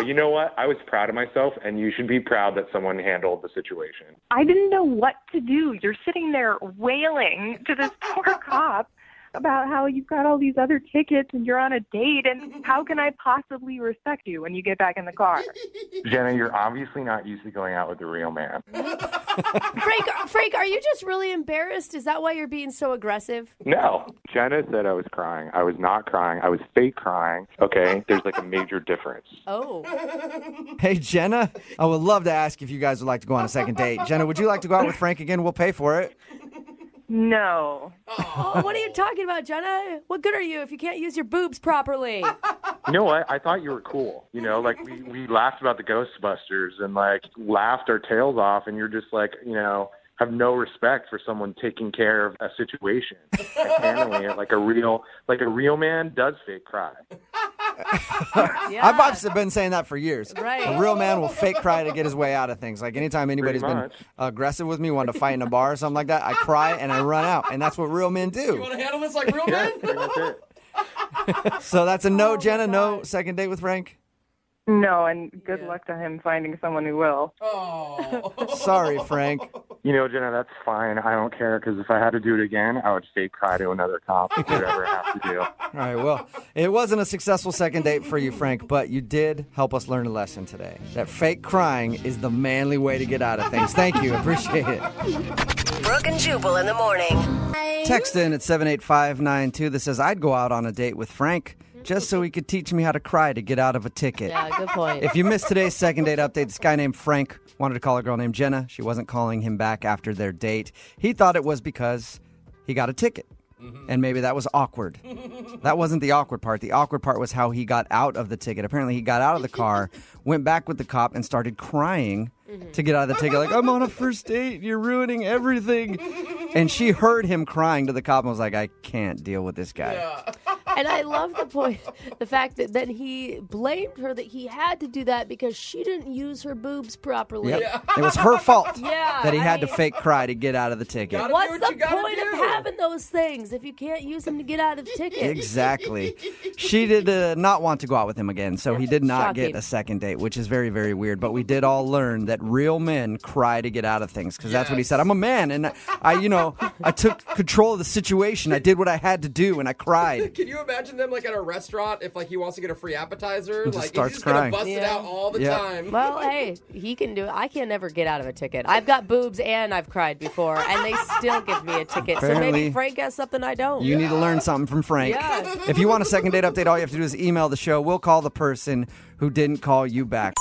You know what? I was proud of myself, and you should be proud that someone handled the situation. I didn't know what to do. You're sitting there wailing to this poor cop about how you've got all these other tickets and you're on a date, and how can I possibly respect you when you get back in the car? Jenna, you're obviously not used to going out with a real man. Frank, are you just really embarrassed? Is that why you're being so aggressive? No. Jenna said I was crying. I was not crying. I was fake crying. Okay? There's like a major difference. Oh. Hey, Jenna, I would love to ask if you guys would like to go on a second date. Jenna, would you like to go out with Frank again? We'll pay for it. No. Oh, what are you talking about, Jenna? What good are you if you can't use your boobs properly? You know what? I thought you were cool. You know, like we laughed about the Ghostbusters and like laughed our tails off, and you're just like, you know, have no respect for someone taking care of a situation and handling it like a real man does fake cry. I've been saying that for years. Right. A real man will fake cry to get his way out of things. Like anytime anybody's been much. aggressive with me, wanted to fight in a bar or something like that, I cry and I run out. And that's what real men do. You want to handle this like real men? That's it. So that's a no, Jenna. No second date with Frank? No, and good luck to him finding someone who will. Oh. Sorry, Frank. You know, Jenna, that's fine. I don't care because if I had to do it again, I would fake cry to another cop. Whatever I have to do. All right, well, it wasn't a successful second date for you, Frank, but you did help us learn a lesson today. That fake crying is the manly way to get out of things. Thank you. Appreciate it. Brooke and Jubal in the morning. Text in at 78592 that says, I'd go out on a date with Frank just so he could teach me how to cry to get out of a ticket. Yeah, good point. If you missed today's second date update, this guy named Frank wanted to call a girl named Jenna. She wasn't calling him back after their date. He thought it was because he got a ticket. And maybe that was awkward. That wasn't the awkward part. The awkward part was how he got out of the ticket. Apparently, he got out of the car, went back with the cop, and started crying to get out of the ticket. Like, I'm on a first date. You're ruining everything. And she heard him crying to the cop and was like, I can't deal with this guy. Yeah. And I love the fact that then he blamed her that he had to do that because she didn't use her boobs properly. Yep. Yeah. It was her fault Yeah, that he had to fake cry to get out of the ticket. What's the point of having those things if you can't use them to get out of the ticket? Exactly. She did not want to go out with him again, so he did not Shocking. get a second date, which is very, very weird. But we did all learn that real men cry to get out of things because that's what he said. I'm a man, and I took control of the situation. I did what I had to do, and I cried. Can you imagine them like at a restaurant if like he wants to get a free appetizer? Just Like starts he's just crying. gonna bust it out all the time. Well, hey, he can do it. I can never get out of a ticket. I've got boobs and I've cried before, and they still give me a ticket. So Apparently, maybe Frank has something I don't. You need to learn something from Frank. Yeah. If you want a second date update, all you have to do is email the show. We'll call the person who didn't call you back.